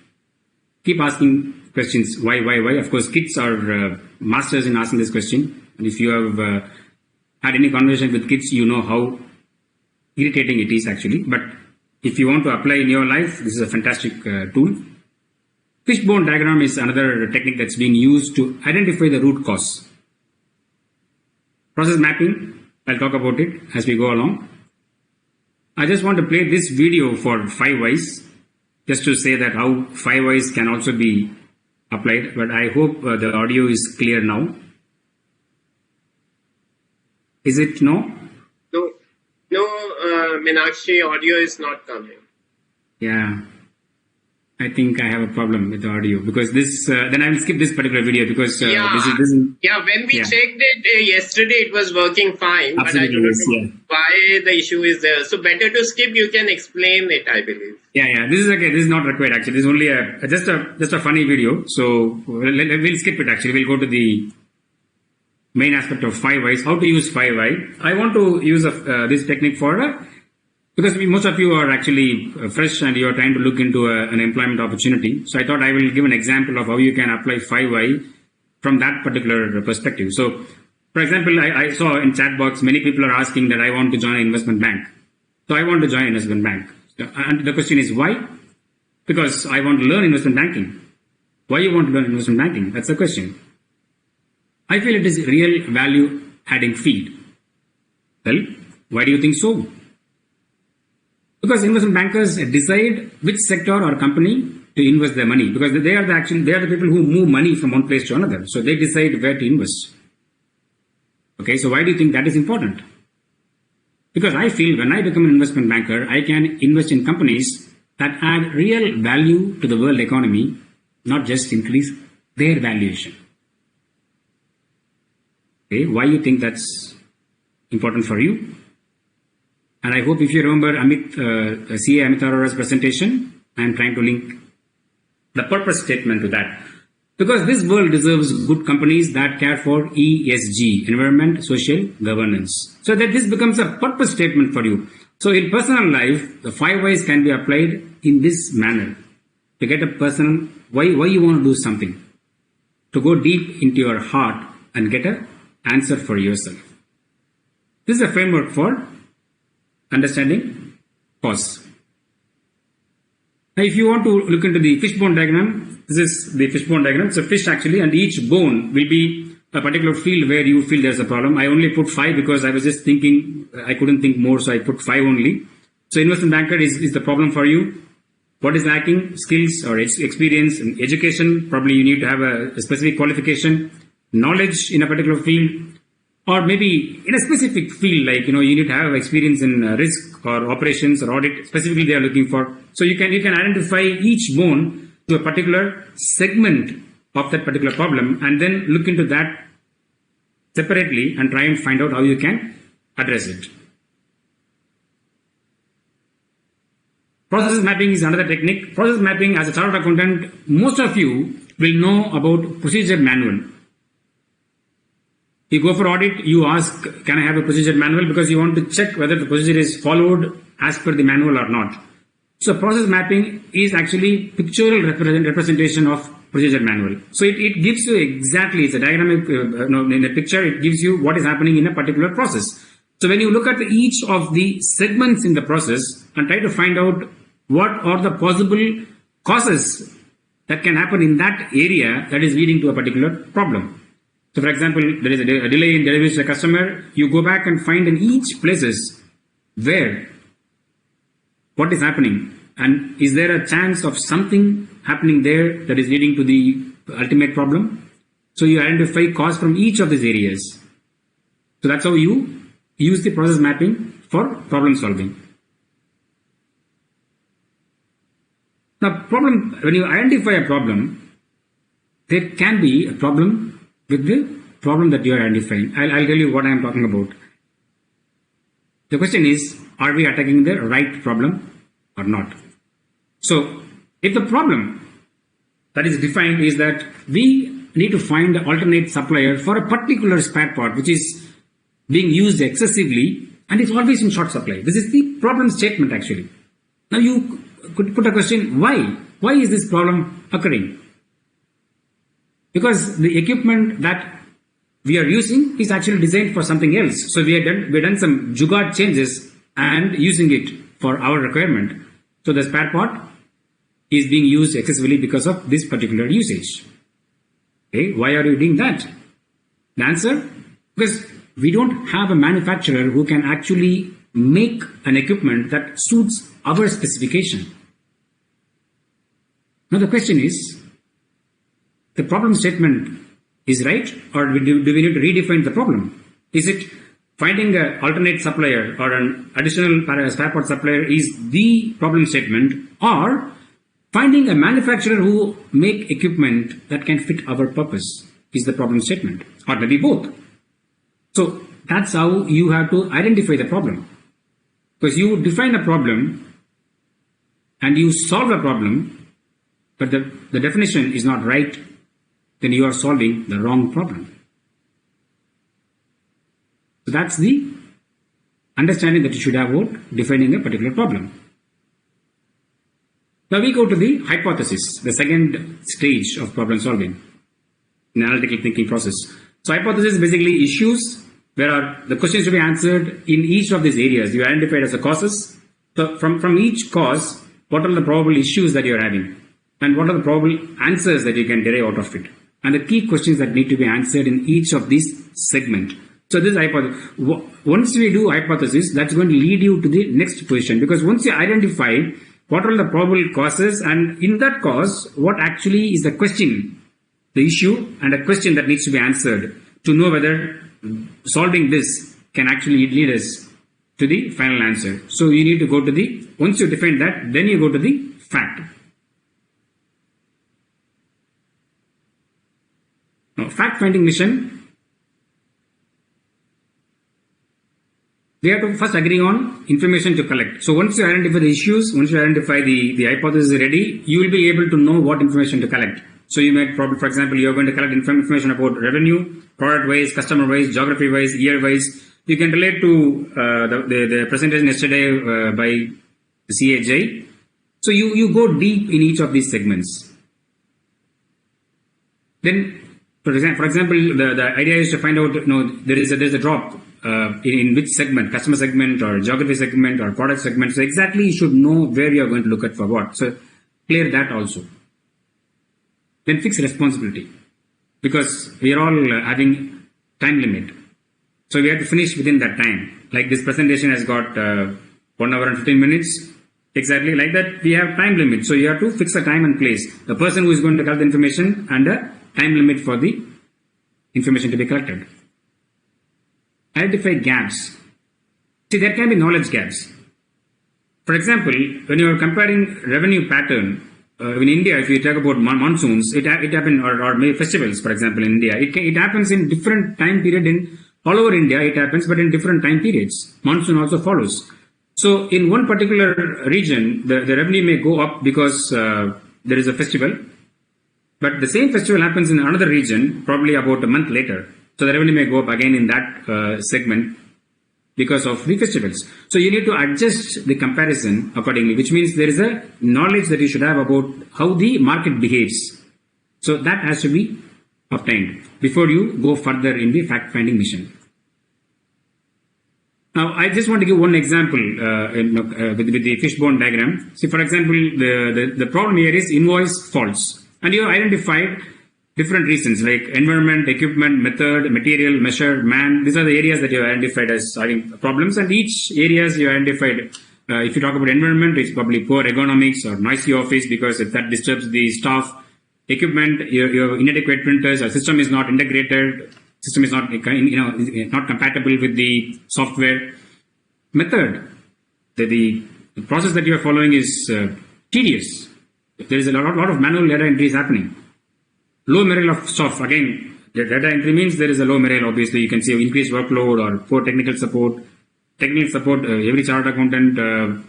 Keep asking questions. Why? Of course, kids are masters in asking this question. And if you have had any conversation with kids, you know how irritating it is actually. But if you want to apply in your life, this is a fantastic tool. Fishbone diagram is another technique that's being used to identify the root cause. Process mapping, I'll talk about it as we go along. I just want to play this video for 5 whys, just to say that how 5 whys can also be applied, but I hope the audio is clear now. Is it no? No, Meenakshi, audio is not coming. Yeah. I think I have a problem with the audio because this. Then I will skip this particular video because this is. Yeah, when we checked it yesterday, it was working fine. Absolutely, but I don't know why the issue is there. So better to skip. You can explain it, I believe. Yeah. This is okay. This is not required actually. This is only just a funny video. So we'll skip it. Actually, we'll go to the main aspect of 5 whys. How to use 5 why? I want to use this technique for. Because most of you are actually fresh and you are trying to look into an employment opportunity. So I thought I will give an example of how you can apply 5 why from that particular perspective. So, for example, I saw in chat box, many people are asking that I want to join an investment bank. So I want to join an investment bank. And the question is why? Because I want to learn investment banking. Why you want to learn investment banking? That's the question. I feel it is real value adding field. Well, why do you think so? Because investment bankers decide which sector or company to invest their money, because they are the people who move money from one place to another. So they decide where to invest. Okay, so why do you think that is important? Because I feel when I become an investment banker, I can invest in companies that add real value to the world economy, not just increase their valuation. Okay, why you think that's important for you? And I hope if you remember CA Amit Arora's presentation, I am trying to link the purpose statement to that. Because this world deserves good companies that care for ESG, environment, social, governance. So that this becomes a purpose statement for you. So in personal life, the 5 whys can be applied in this manner. To get a personal, why you want to do something. To go deep into your heart and get an answer for yourself. This is a framework for understanding cause. Now, if you want to look into the fishbone diagram, this is the fishbone diagram. It's a fish actually, and each bone will be a particular field where you feel there's a problem. I only put 5 because I was just thinking, I couldn't think more, so I put 5 only. So investment banker is the problem for you. What is lacking? Skills or experience and education. Probably you need to have a specific qualification, knowledge in a particular field, or maybe in a specific field, like, you need to have experience in risk or operations or audit, specifically they are looking for. So you can identify each bone to a particular segment of that particular problem and then look into that separately and try and find out how you can address it. Process mapping is another technique. Process mapping, as a chartered accountant, most of you will know about procedure manual. You go for audit, you ask, can I have a procedure manual? Because you want to check whether the procedure is followed as per the manual or not. So process mapping is actually pictorial representation of procedure manual. So it gives you exactly, it's a diagramic, in a picture, it gives you what is happening in a particular process. So when you look at each of the segments in the process and try to find out what are the possible causes that can happen in that area that is leading to a particular problem. So for example, there is a delay in delivery to the customer, you go back and find in each places where what is happening and is there a chance of something happening there that is leading to the ultimate problem. So you identify cause from each of these areas. So that's how you use the process mapping for problem solving. Now, when you identify a problem, there can be a problem with the problem that you are identifying. I'll tell you what I am talking about. The question is, are we attacking the right problem or not? So, if the problem that is defined is that we need to find an alternate supplier for a particular spare part which is being used excessively and it's always in short supply. This is the problem statement actually. Now you could put a question, why? Why is this problem occurring? Because the equipment that we are using is actually designed for something else. So we've done some jugaad changes and using it for our requirement. So the spare part is being used excessively because of this particular usage. Okay, why are you doing that? The answer, because we don't have a manufacturer who can actually make an equipment that suits our specification. Now the question is, the problem statement is right, or do we need to redefine the problem? Is it finding an alternate supplier or an additional spare part supplier is the problem statement, or finding a manufacturer who make equipment that can fit our purpose is the problem statement, or maybe both? So that's how you have to identify the problem. Because you define a problem and you solve a problem, but the definition is not right, then you are solving the wrong problem. So that's the understanding that you should have about defining a particular problem. Now we go to the hypothesis, the second stage of problem solving in analytical thinking process. So hypothesis is basically issues where the questions to be answered in each of these areas. You identified as the causes. So from each cause, what are the probable issues that you are having? And what are the probable answers that you can derive out of it? And the key questions that need to be answered in each of these segments. So this hypothesis, once we do hypothesis, that's going to lead you to the next position. Because once you identify what are the probable causes, and in that cause, what actually is the question, the issue, and a question that needs to be answered to know whether solving this can actually lead us to the final answer. So you need to go to once you define that, then you go to the fact. Now, fact-finding mission, we have to first agree on information to collect. So once you identify the issues, once you identify the hypothesis ready, you will be able to know what information to collect. So you might probably, for example, you are going to collect information about revenue, product-wise, customer-wise, geography-wise, year-wise. You can relate to the presentation yesterday by H.A.I. So you go deep in each of these segments. Then, for example, the idea is to find out, there is a drop in which segment, customer segment or geography segment or product segment. So exactly you should know where you are going to look at for what. So clear that also. Then fix responsibility, because we are all having time limit. So we have to finish within that time. Like this presentation has got 1 hour and 15 minutes. Exactly like that, we have time limit. So you have to fix a time and place. The person who is going to collect the information and a time limit for the information to be collected. identify gaps. See, there can be knowledge gaps. For example, when you are comparing revenue pattern, in India, if you talk about monsoons, it happens, or maybe festivals, for example, in India, it happens in different time period in all over India, it happens, but in different time periods. Monsoon also follows. So in one particular region, the revenue may go up because there is a festival, but the same festival happens in another region, probably about a month later. So the revenue may go up again in that segment because of the festivals. So you need to adjust the comparison accordingly, which means there is a knowledge that you should have about how the market behaves. So that has to be obtained before you go further in the fact-finding mission. Now, I just want to give one example with the fishbone diagram. See, for example, the problem here is invoice faults. And you have identified different reasons like environment, equipment, method, material, measure, man. These are the areas that you have identified as having problems. And each areas you identified, if you talk about environment, it's probably poor ergonomics or noisy office because that disturbs the staff. Equipment, your inadequate printers, our system is not integrated, system is not, not compatible with the software. Method, the process that you are following is tedious. There is a lot of manual data entry is happening. Low morale of staff, again, the data entry means there is a low morale, obviously. You can see increased workload or poor technical support. Technical support, every chartered accountant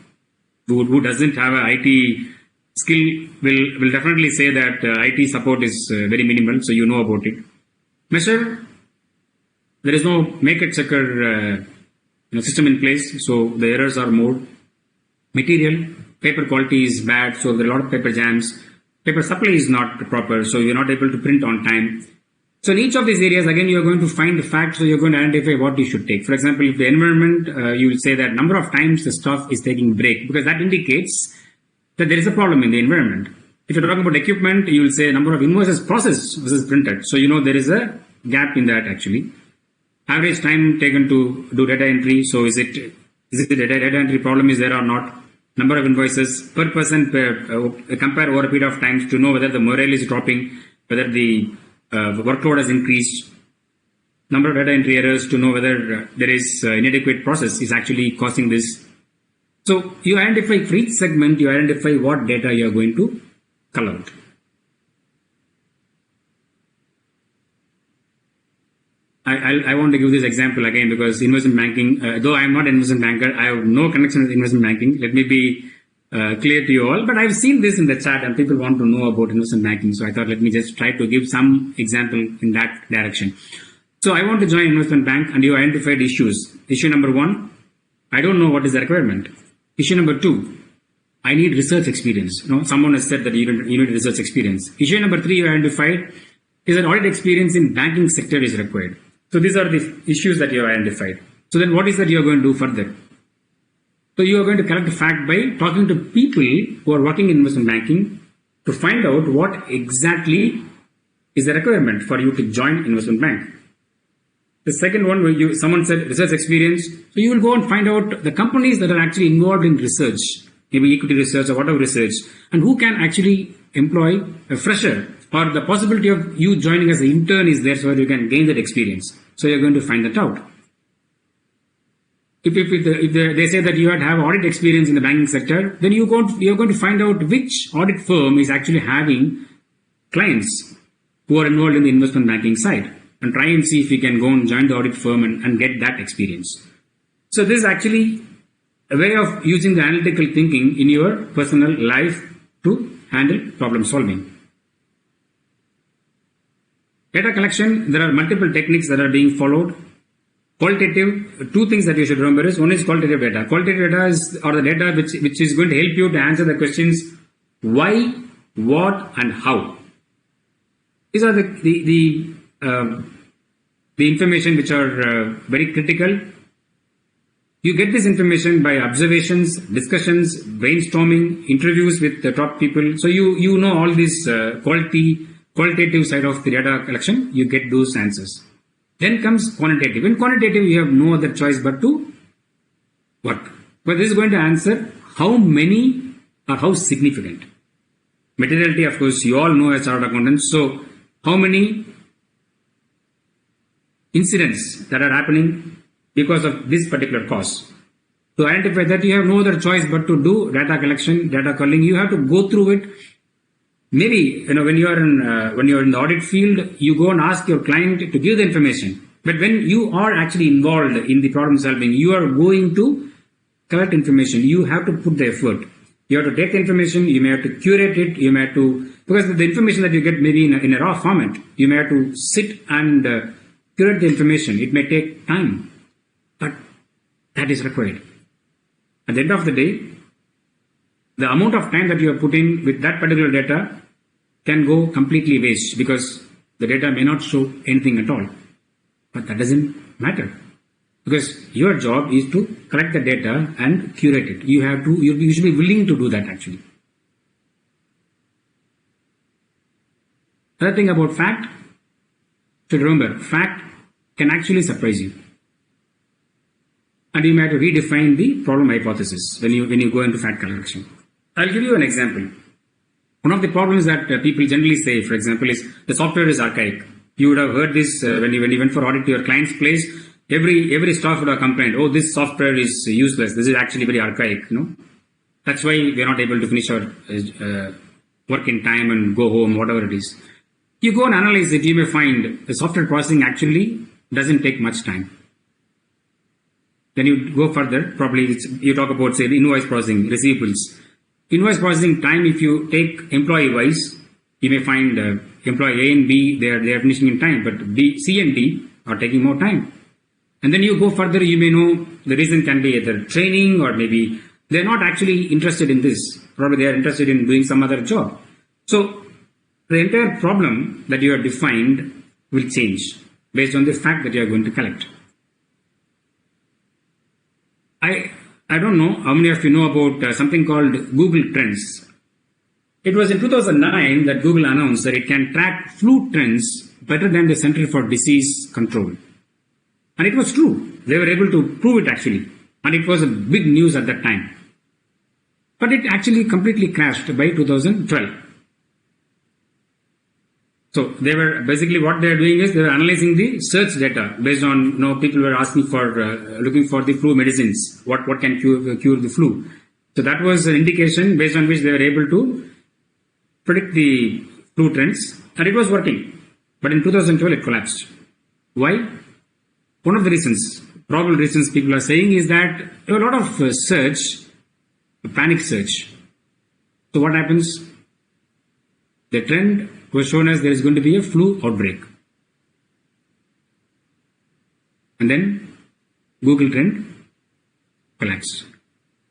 who doesn't have an IT skill will definitely say that IT support is very minimal, so you know about it. Measure, there is no make it checker system in place, so the errors are more. Material, paper quality is bad, so there are a lot of paper jams. Paper supply is not proper, so you're not able to print on time. So in each of these areas, again, you're going to find the facts, so you're going to identify what you should take. For example, if the environment, you will say that number of times the stuff is taking break, because that indicates that there is a problem in the environment. If you're talking about equipment, you will say number of invoices processed versus printed. So you know there is a gap in that actually. Average time taken to do data entry. So is it the data entry problem is there or not? Number of invoices per person, compare over a period of time to know whether the morale is dropping, whether the workload has increased. Number of data entry errors to know whether there is inadequate process is actually causing this. So you identify for each segment, you identify what data you are going to cull out. I want to give this example again because investment banking, though I am not an investment banker, I have no connection with investment banking. Let me be clear to you all, but I've seen this in the chat and people want to know about investment banking. So I thought let me just try to give some example in that direction. So I want to join investment bank and you identified issues. Issue number 1, I don't know what is the requirement. Issue number 2, I need research experience. Someone has said that you need research experience. Issue number 3, you identified is that audit experience in banking sector is required. So these are the issues that you have identified. So then what is that you are going to do further? So you are going to collect the fact by talking to people who are working in investment banking to find out what exactly is the requirement for you to join investment bank. The second one, where someone said research experience. So you will go and find out the companies that are actually involved in research, maybe equity research or whatever research, and who can actually employ a fresher, or the possibility of you joining as an intern is there so you can gain that experience. So you're going to find that out. If they say that you have audit experience in the banking sector, then you're going to find out which audit firm is actually having clients who are involved in the investment banking side, and try and see if you can go and join the audit firm and get that experience. So this is actually a way of using the analytical thinking in your personal life to handle problem solving. Data collection, there are multiple techniques that are being followed. Qualitative, 2 things that you should remember is, one is qualitative data. Qualitative data is the data which is going to help you to answer the questions why, what, and how. These are the information which are very critical. You get this information by observations, discussions, brainstorming, interviews with the top people. So you know all this qualitative side of the data collection, you get those answers. Then comes quantitative. In quantitative, you have no other choice but to work. But this is going to answer how many or how significant. Materiality, of course, you all know as chartered accountants. So how many incidents that are happening because of this particular cause. To identify that, you have no other choice but to do data collection, data culling. You have to go through it. Maybe when you are in the audit field, you go and ask your client to give the information. But when you are actually involved in the problem solving, you are going to collect information. You have to put the effort. You have to take the information. You may have to curate it. You may have to, because the information that you get maybe in a raw format, you may have to sit and curate the information. It may take time, but that is required. At the end of the day, the amount of time that you have put in with that particular data can go completely waste because the data may not show anything at all. But that doesn't matter because your job is to collect the data and curate it. You should be willing to do that actually. Another thing about fact, so remember, fact can actually surprise you. And you may have to redefine the problem hypothesis when you go into fact collection. I'll give you an example. One of the problems that people generally say, for example, is the software is archaic. You would have heard this when you went for audit to your client's place. Every staff would have complained, oh, this software is useless. This is actually very archaic. That's why we are not able to finish our work in time and go home, whatever it is. You go and analyze it, you may find the software processing actually doesn't take much time. Then you go further, probably you talk about, say, invoice processing, receivables. Invoice processing time, if you take employee-wise, you may find employee A and B, they are finishing in time, but B, C and D are taking more time. And then you go further, you may know the reason can be either training or maybe they're not actually interested in this. Probably they are interested in doing some other job. So the entire problem that you have defined will change based on the fact that you are going to collect. I don't know how many of you know about something called Google Trends. It was in 2009 that Google announced that it can track flu trends better than the Center for Disease Control. And it was true. They were able to prove it actually. And it was a big news at that time. But it actually completely crashed by 2012. So they were basically what they are doing is they were analyzing the search data based on people were asking for looking for the flu medicines. What can cure the flu? So that was an indication based on which they were able to predict the flu trends, and it was working. But in 2012 it collapsed. Why? One of the reasons, probable reasons people are saying is that there were a lot of search, panic search. So what happens? The trend was shown as there is going to be a flu outbreak. And then Google trend collapsed.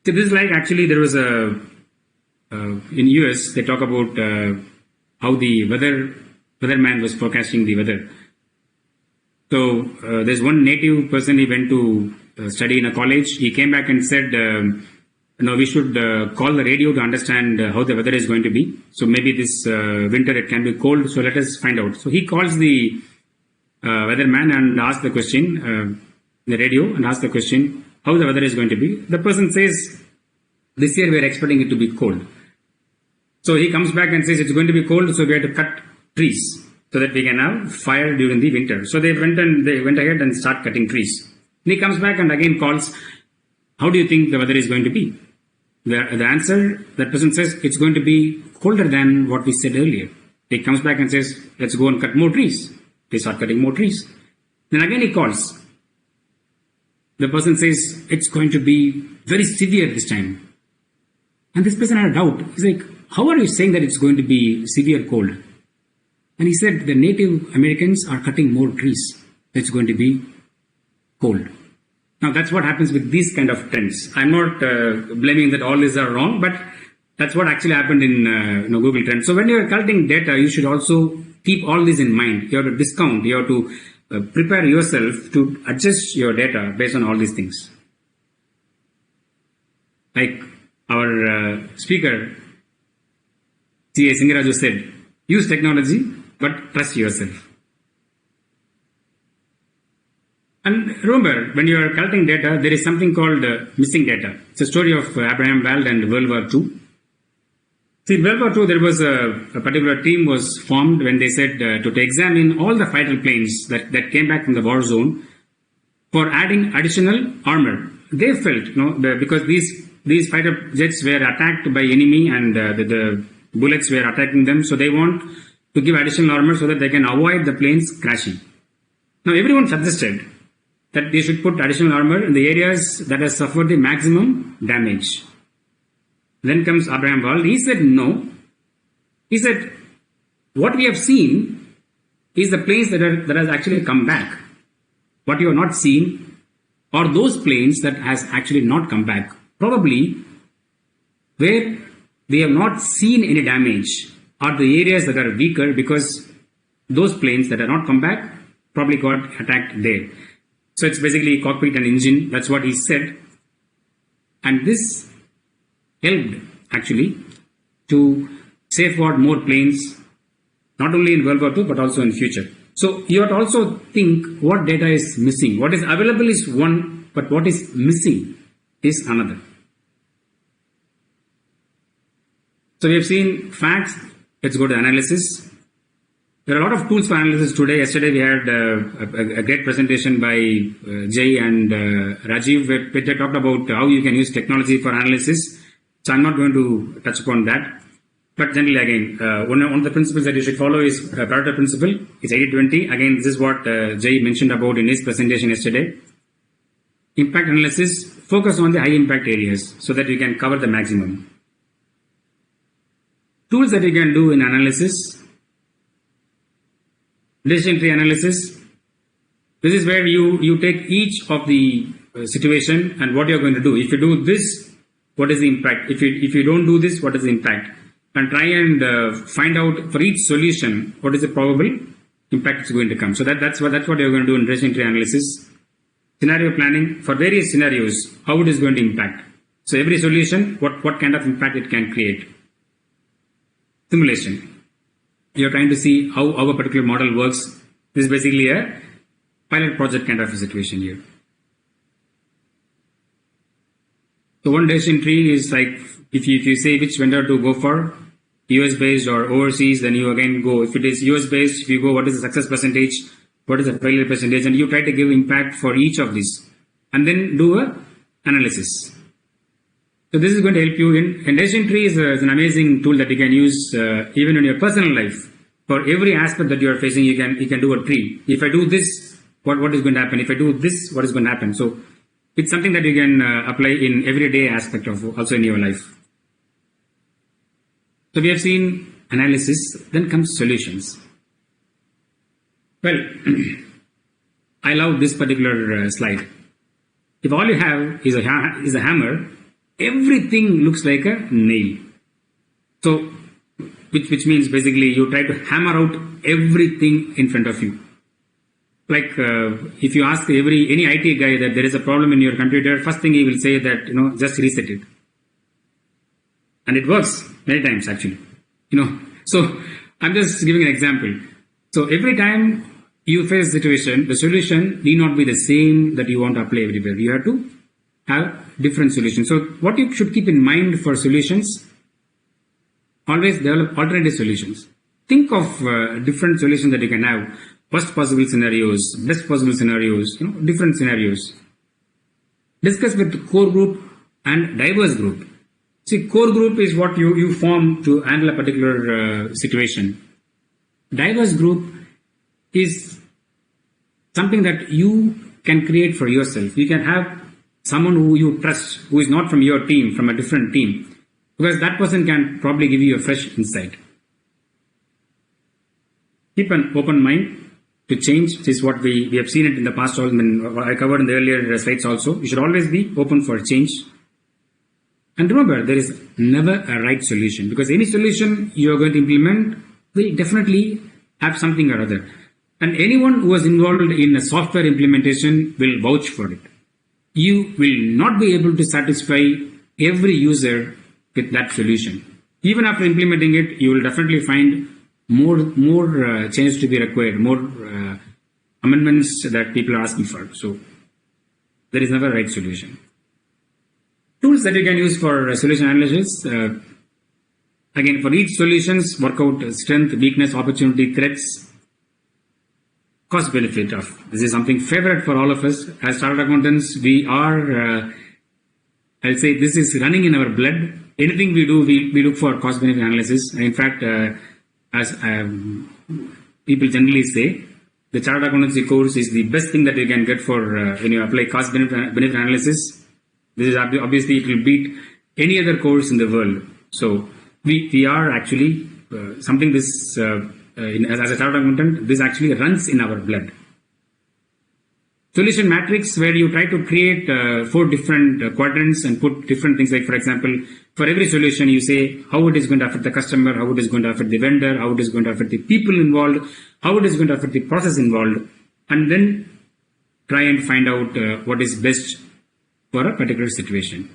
So this is like actually there was in US they talk about how the weatherman was forecasting the weather. So there's one native person, he went to study in a college. He came back and said, we should call the radio to understand how the weather is going to be. So maybe this winter it can be cold. So let us find out. So he calls the weatherman and asks the question, the radio, and asks the question, how the weather is going to be. The person says, this year we are expecting it to be cold. So he comes back and says it's going to be cold, so we have to cut trees so that we can have fire during the winter. So they went ahead and start cutting trees. And he comes back and again calls, how do you think the weather is going to be? The answer, that person says, it's going to be colder than what we said earlier. He comes back and says, let's go and cut more trees. They start cutting more trees. Then again he calls. The person says, it's going to be very severe this time. And this person had a doubt. He's like, how are you saying that it's going to be severe cold? And he said, the Native Americans are cutting more trees. It's going to be cold. Now that's what happens with these kind of trends. I'm not blaming that all these are wrong, but that's what actually happened in Google Trends. So when you're collecting data, you should also keep all this in mind. You have to discount, you have to prepare yourself to adjust your data based on all these things. Like our speaker, C.A. Raju said, use technology, but trust yourself. And remember, when you are collecting data, there is something called missing data. It's a story of Abraham Wald and World War II. See, in World War II, there was a particular team was formed when they said to examine all the fighter planes that came back from the war zone for adding additional armor. They felt, because these fighter jets were attacked by enemy and the bullets were attacking them, so they want to give additional armor so that they can avoid the planes crashing. Now everyone suggested that they should put additional armor in the areas that have suffered the maximum damage. Then comes Abraham Wald. He said no. He said, what we have seen is the planes that has actually come back. What you have not seen are those planes that has actually not come back. Probably where they have not seen any damage are the areas that are weaker, because those planes that have not come back probably got attacked there. So it's basically cockpit and engine. That's what he said. And this helped actually to safeguard more planes, not only in World War II, but also in future. So you have to also think what data is missing. What is available is one, but what is missing is another. So we have seen facts. Let's go to analysis. There are a lot of tools for analysis today. Yesterday we had a great presentation by H.A.I and Raju, where they talked about how you can use technology for analysis. So I'm not going to touch upon that. But generally, again, one of the principles that you should follow is Pareto principle. It's 80-20. Again, this is what H.A.I mentioned about in his presentation yesterday. Impact analysis, focus on the high impact areas so that you can cover the maximum. Tools that you can do in analysis. Decision tree analysis. This is where you take each of the situation and what you're going to do. If you do this, what is the impact? If you don't do this, what is the impact? And try and find out for each solution what is the probable impact it's going to come. So that's what you're going to do in decision tree analysis. Scenario planning for various scenarios, how it is going to impact. So every solution, what kind of impact it can create. Simulation. You're trying to see how a particular model works. This is basically a pilot project kind of a situation here. So one decision tree is like, if you say which vendor to go for, US based or overseas, then you again go. If it is US based, if you go, what is the success percentage, what is the failure percentage, and you try to give impact for each of these, and then do a analysis. So this is going to help you in decision tree is an amazing tool that you can use even in your personal life. For every aspect that you are facing, you can do a tree. If I do this, what is going to happen? If I do this, what is going to happen? So it's something that you can apply in everyday aspect of also in your life. So we have seen analysis, then comes solutions. Well, I love this particular slide. If all you have is a hammer, everything looks like a nail. So, which means basically you try to hammer out everything in front of you. Like if you ask any IT guy that there is a problem in your computer, first thing he will say that just reset it, and it works many times actually. So I'm just giving an example. So every time you face a situation, the solution need not be the same that you want to apply everywhere. You have to have different solutions. So what you should keep in mind for solutions, always develop alternative solutions. Think of different solutions that you can have. Worst possible scenarios, best possible scenarios, different scenarios. Discuss with the core group and diverse group. See, core group is what you form to handle a particular situation. Diverse group is something that you can create for yourself. You can have someone who you trust, who is not from your team, from a different team, because that person can probably give you a fresh insight. Keep an open mind to change. This is what we have seen it in the past. I covered in the earlier slides also. You should always be open for change. And remember, there is never a right solution, because any solution you are going to implement will definitely have something or other. And anyone who was involved in a software implementation will vouch for it. You will not be able to satisfy every user with that solution. Even after implementing it, you will definitely find more changes to be required, more amendments that people are asking for. So there is never a right solution. Tools that you can use for solution analysis. Again, for each solutions, work out strength, weakness, opportunity, threats. cost benefit of this is something favorite for all of us as chartered accountants. We are, I'll say, this is running in our blood. Anything we do, we look for cost benefit analysis. In fact, as people generally say, the chartered accountancy course is the best thing that you can get for when you apply cost benefit analysis. This is obviously it will beat any other course in the world. So we are actually something this as a chartered accountant, this actually runs in our blood. Solution matrix, where you try to create 4 different quadrants and put different things, like for example, for every solution you say how it is going to affect the customer, how it is going to affect the vendor, how it is going to affect the people involved, how it is going to affect the process involved, and then try and find out what is best for a particular situation.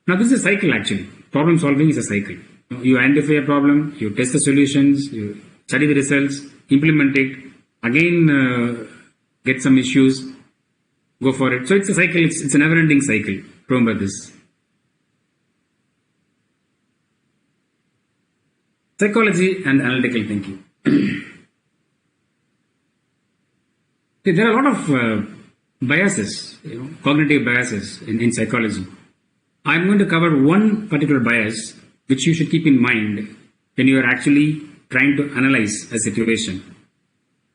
Now this is a cycle actually. Problem solving is a cycle. You identify a problem, you test the solutions, you study the results, implement it, again get some issues, go for it. So it's a cycle, it's a never-ending cycle. Remember this. Psychology and analytical thinking. See, there are a lot of biases, cognitive biases in psychology. I'm going to cover one particular bias which you should keep in mind when you are actually trying to analyze a situation.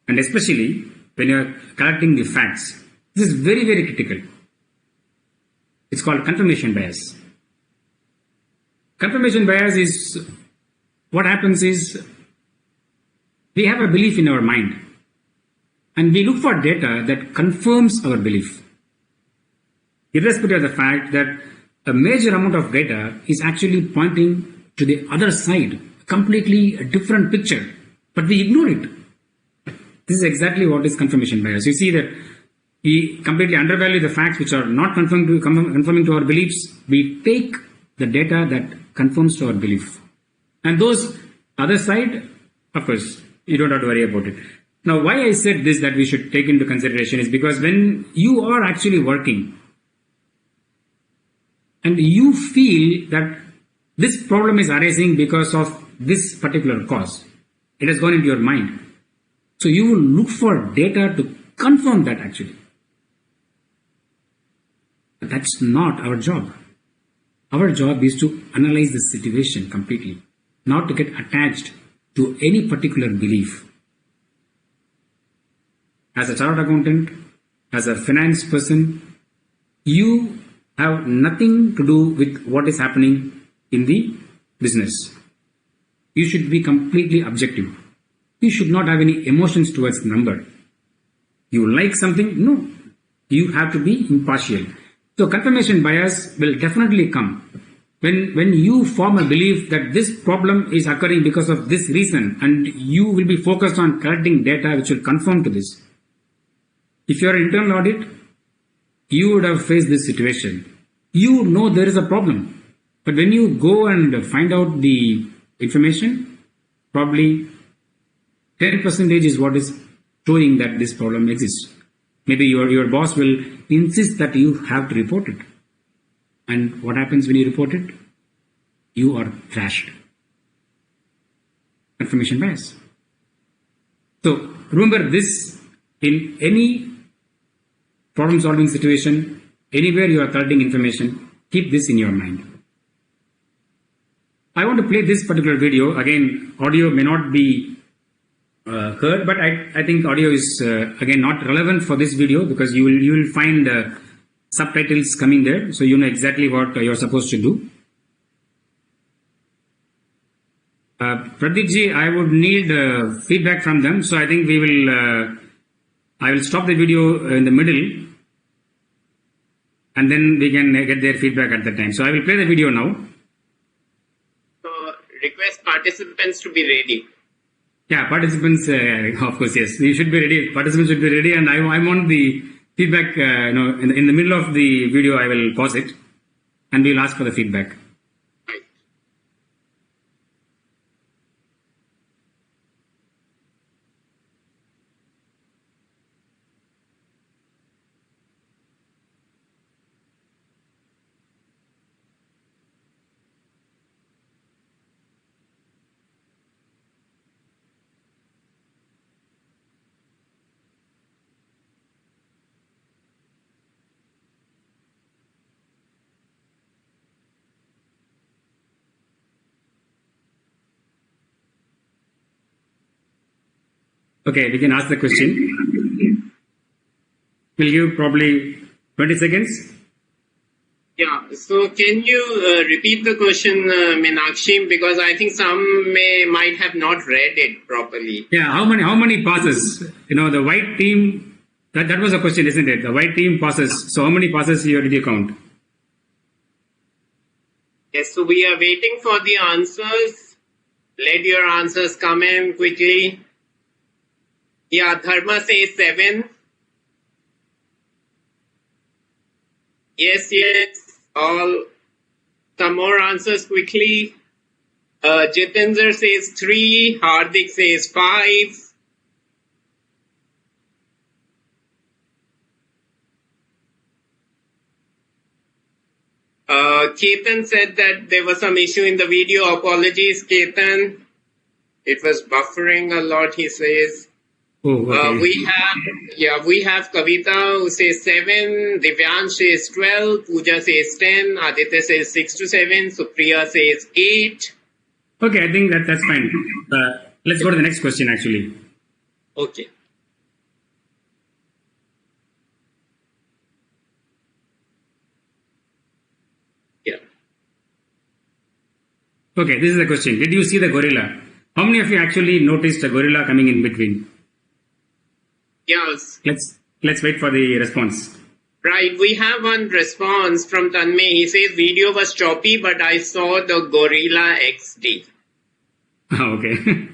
And especially when you are collecting the facts. This is very, very critical. It's called confirmation bias. Confirmation bias is, what happens is, we have a belief in our mind. And we look for data that confirms our belief. Irrespective of the fact that a major amount of data is actually pointing to the other side, completely a different picture, but we ignore it. This is exactly what is confirmation bias. You see that we completely undervalue the facts which are not conforming to our beliefs. We take the data that conforms to our belief. And those other side, of course, you don't have to worry about it. Now, why I said this that we should take into consideration is because when you are actually working and you feel that this problem is arising because of this particular cause, it has gone into your mind. So you will look for data to confirm that actually. But that's not our job. Our job is to analyze the situation completely, not to get attached to any particular belief. As a chartered accountant, as a finance person, you have nothing to do with what is happening in the business. You should be completely objective. You should not have any emotions towards the number. You like something? No. You have to be impartial. So confirmation bias will definitely come when you form a belief that this problem is occurring because of this reason, and you will be focused on collecting data which will confirm to this. If you are an internal audit, you would have faced this situation. You know there is a problem. But when you go and find out the information, probably 10% is what is showing that this problem exists. Maybe your boss will insist that you have to report it. And what happens when you report it? You are trashed. Confirmation bias. So remember this in any problem solving situation, anywhere you are collecting information, keep this in your mind. I want to play this particular video. Again, audio may not be heard, but I think audio is again not relevant for this video because you will find subtitles coming there, so you know exactly what you're supposed to do. Pradeep ji, I would need feedback from them, so I think we will. I will stop the video in the middle, and then we can get their feedback at that time. So I will play the video now. So request participants to be ready. Yeah, participants, of course, yes. You should be ready. Participants should be ready, and I want the feedback. In the middle of the video, I will pause it, and we will ask for the feedback. Okay, we can ask the question. We'll give probably 20 seconds. Yeah, so can you repeat the question, Meenakshi, because I think some might have not read it properly. Yeah, how many passes? The white team, that was a question, isn't it? The white team passes. So how many passes here did you count? Yes, so we are waiting for the answers. Let your answers come in quickly. Yeah, Dharma says 7. Yes. All. Some more answers quickly. Jitendra says 3. Hardik says 5. Ketan said that there was some issue in the video. Apologies, Ketan. It was buffering a lot, he says. Oh, okay. We have Kavita who says 7, Divyansh says 12, Pooja says 10, Aditya says 6 to 7, Supriya says 8. Okay, I think that's fine. Let's go to the next question actually. Okay. Yeah. Okay, this is the question. Did you see the gorilla? How many of you actually noticed a gorilla coming in between? Yes. Let's wait for the response. Right, we have one response from Tanmay. He says video was choppy, but I saw the Gorilla XD. Okay.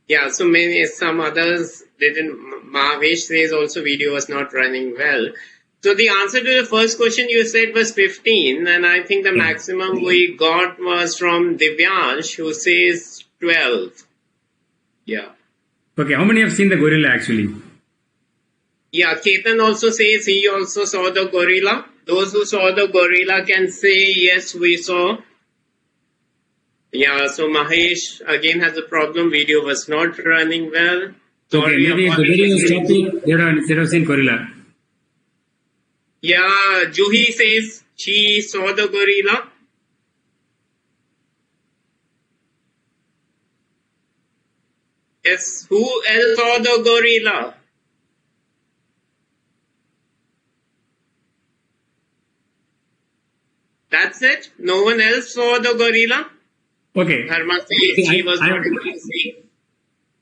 Yeah, so some others didn't. Mahesh says also video was not running well. So the answer to the first question you said was 15, and I think the maximum we got was from Divyansh, who says 12. Yeah. Okay, how many have seen the gorilla actually? Yeah, Ketan also says he also saw the gorilla. Those who saw the gorilla can say, yes, we saw. Yeah, so Mahesh again has a problem. Video was not running well. Sorry, okay, maybe the video is choppy. They have seen gorilla. Yeah, Juhi says she saw the gorilla. Yes, who else saw the gorilla? That's it? No one else saw the gorilla? Okay. Dharma says she was not able to see.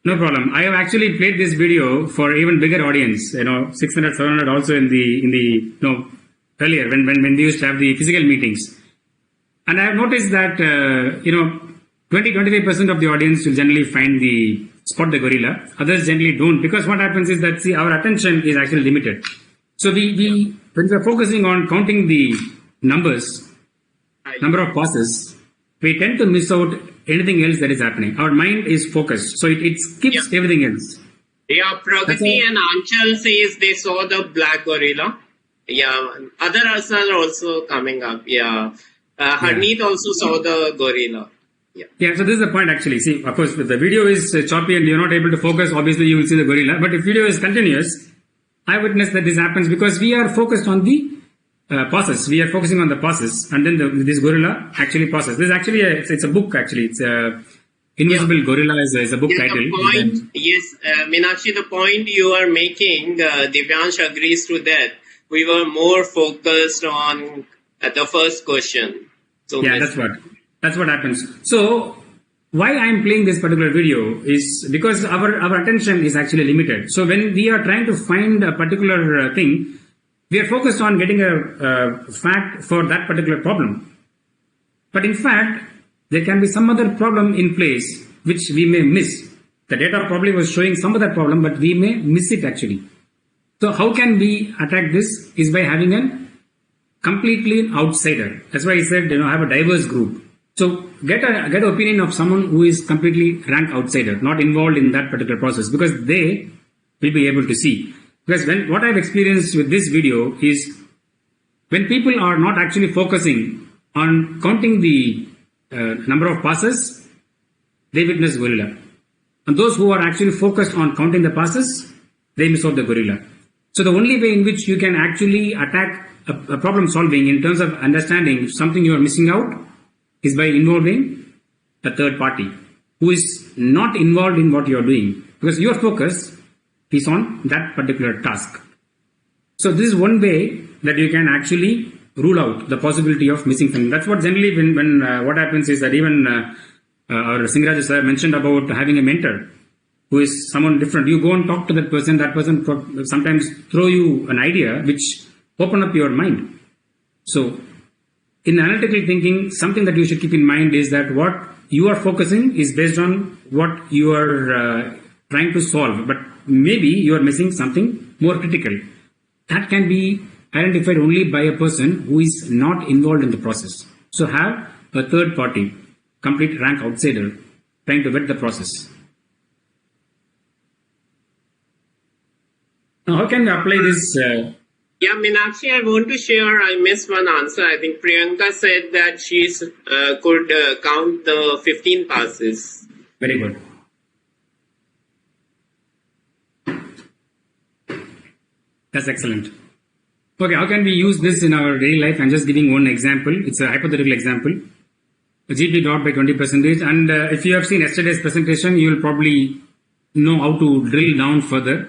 No problem. I have actually played this video for even bigger audience, 600, 700 also in the earlier when we used to have the physical meetings. And I have noticed that, 20-25% of the audience will generally spot the gorilla. Others generally don't, because what happens is that, our attention is actually limited. So when we are focusing on counting the number of passes, we tend to miss out anything else that is happening. Our mind is focused, so it skips everything else. Yeah, Pragati and Anchal says they saw the black gorilla. Yeah, other answers are also coming up. Yeah, Harneet also saw the gorilla. Yeah, so this is the point actually. See, of course, if the video is choppy and you're not able to focus, obviously you will see the gorilla. But if video is continuous, I witness that this happens because we are focused on the passes. We are focusing on the passes, and then this gorilla actually passes. This is actually it's a book actually. It's Invisible Gorilla is a book title. Meenakshi, the point you are making, Divyansh agrees to that. We were more focused on the first question. So yeah, that's what happens. So why I am playing this particular video is because our attention is actually limited. So when we are trying to find a particular thing, we are focused on getting a fact for that particular problem. But in fact, there can be some other problem in place which we may miss. The data probably was showing some other problem, but we may miss it actually. So how can we attack this is by having a completely outsider. That's why I said, have a diverse group. So get an opinion of someone who is completely rank outsider, not involved in that particular process, because they will be able to see. Because what I've experienced with this video is when people are not actually focusing on counting the number of passes, they witness gorilla. And those who are actually focused on counting the passes, they miss out the gorilla. So the only way in which you can actually attack a problem solving in terms of understanding something you are missing out is by involving a third party. who is not involved in what you are doing, because your focus is on that particular task. So this is one way that you can actually rule out the possibility of missing something. That's what generally when what happens is that even our Singaraju sir mentioned about having a mentor who is someone different. You go and talk to that person sometimes throw you an idea which open up your mind. So in analytical thinking, something that you should keep in mind is that what you are focusing is based on what you are trying to solve, but maybe you are missing something more critical. That can be identified only by a person who is not involved in the process. So have a third party, complete rank outsider, trying to vet the process. Now, how can we apply this? Yeah, Meenakshi, I want to share, I missed one answer. I think Priyanka said that she could count the 15 passes. Very good. That's excellent. Okay, how can we use this in our daily life? I'm just giving one example. It's a hypothetical example. The GP dropped by 20%, and if you have seen yesterday's presentation, you will probably know how to drill down further.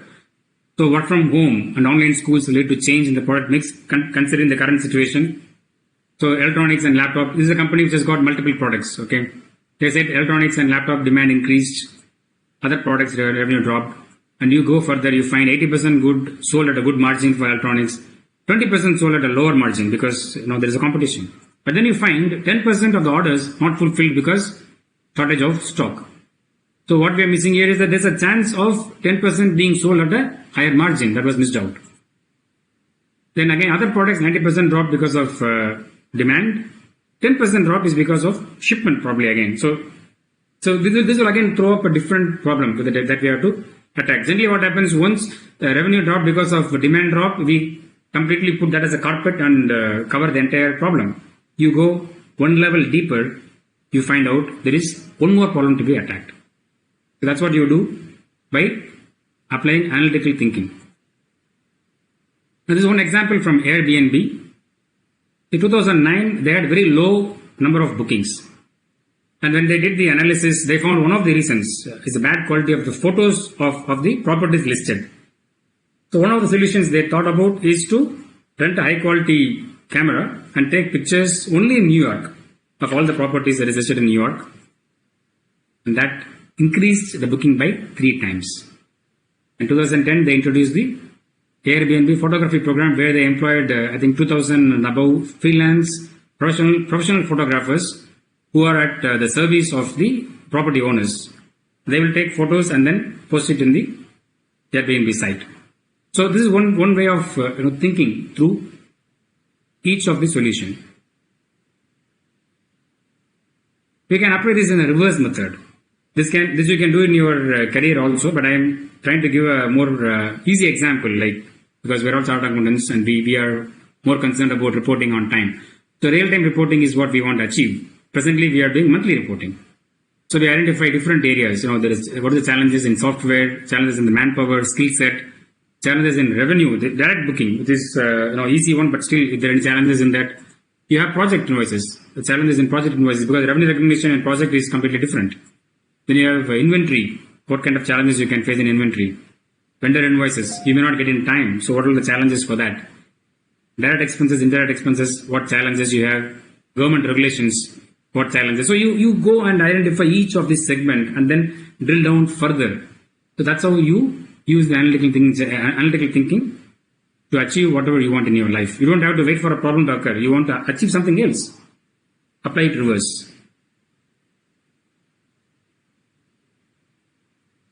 So work from home and online schools relate to change in the product mix, considering the current situation. So electronics and laptop, this is a company which has got multiple products, okay. They said electronics and laptop demand increased, other products revenue dropped, and you go further, you find 80% good sold at a good margin for electronics, 20% sold at a lower margin because there is a competition. But then you find 10% of the orders not fulfilled because shortage of stock. So what we are missing here is that there's a chance of 10% being sold at a higher margin that was missed out. Then again, other products 90% drop because of demand. 10% drop is because of shipment probably again. So this will again throw up a different problem that we have to attack. Generally what happens once the revenue drop because of demand drop, we completely put that as a carpet and cover the entire problem. You go one level deeper, you find out there is one more problem to be attacked. So that's what you do by applying analytical thinking. Now this is one example from Airbnb. In 2009, they had very low number of bookings. And when they did the analysis, they found one of the reasons is the bad quality of the photos of the properties listed. So one of the solutions they thought about is to rent a high quality camera and take pictures only in New York of all the properties that is listed in New York. And that increased the booking by 3 times. In 2010, they introduced the Airbnb photography program where they employed, I think, 2,000 and above freelance professional photographers who are at the service of the property owners. They will take photos and then post it in the Airbnb site. So this is one way of thinking through each of the solution. We can apply this in a reverse method. This you can do in your career also, but I am trying to give a more easy example, because we're all chartered accountants and we are more concerned about reporting on time. So real-time reporting is what we want to achieve. Presently, we are doing monthly reporting. So we identify different areas. There is what are the challenges in software, challenges in the manpower, skill set, challenges in revenue, the direct booking, which is easy one, but still, if there are any challenges in that, you have project invoices. The challenges in project invoices because revenue recognition and project is completely different. Then you have inventory. What kind of challenges you can face in inventory? Vendor invoices. You may not get in time. So what are the challenges for that? Direct expenses, indirect expenses. What challenges you have? Government regulations. What challenges? So you go and identify each of this segment and then drill down further. So that's how you use the analytical thinking to achieve whatever you want in your life. You don't have to wait for a problem to occur. You want to achieve something else. Apply it reverse.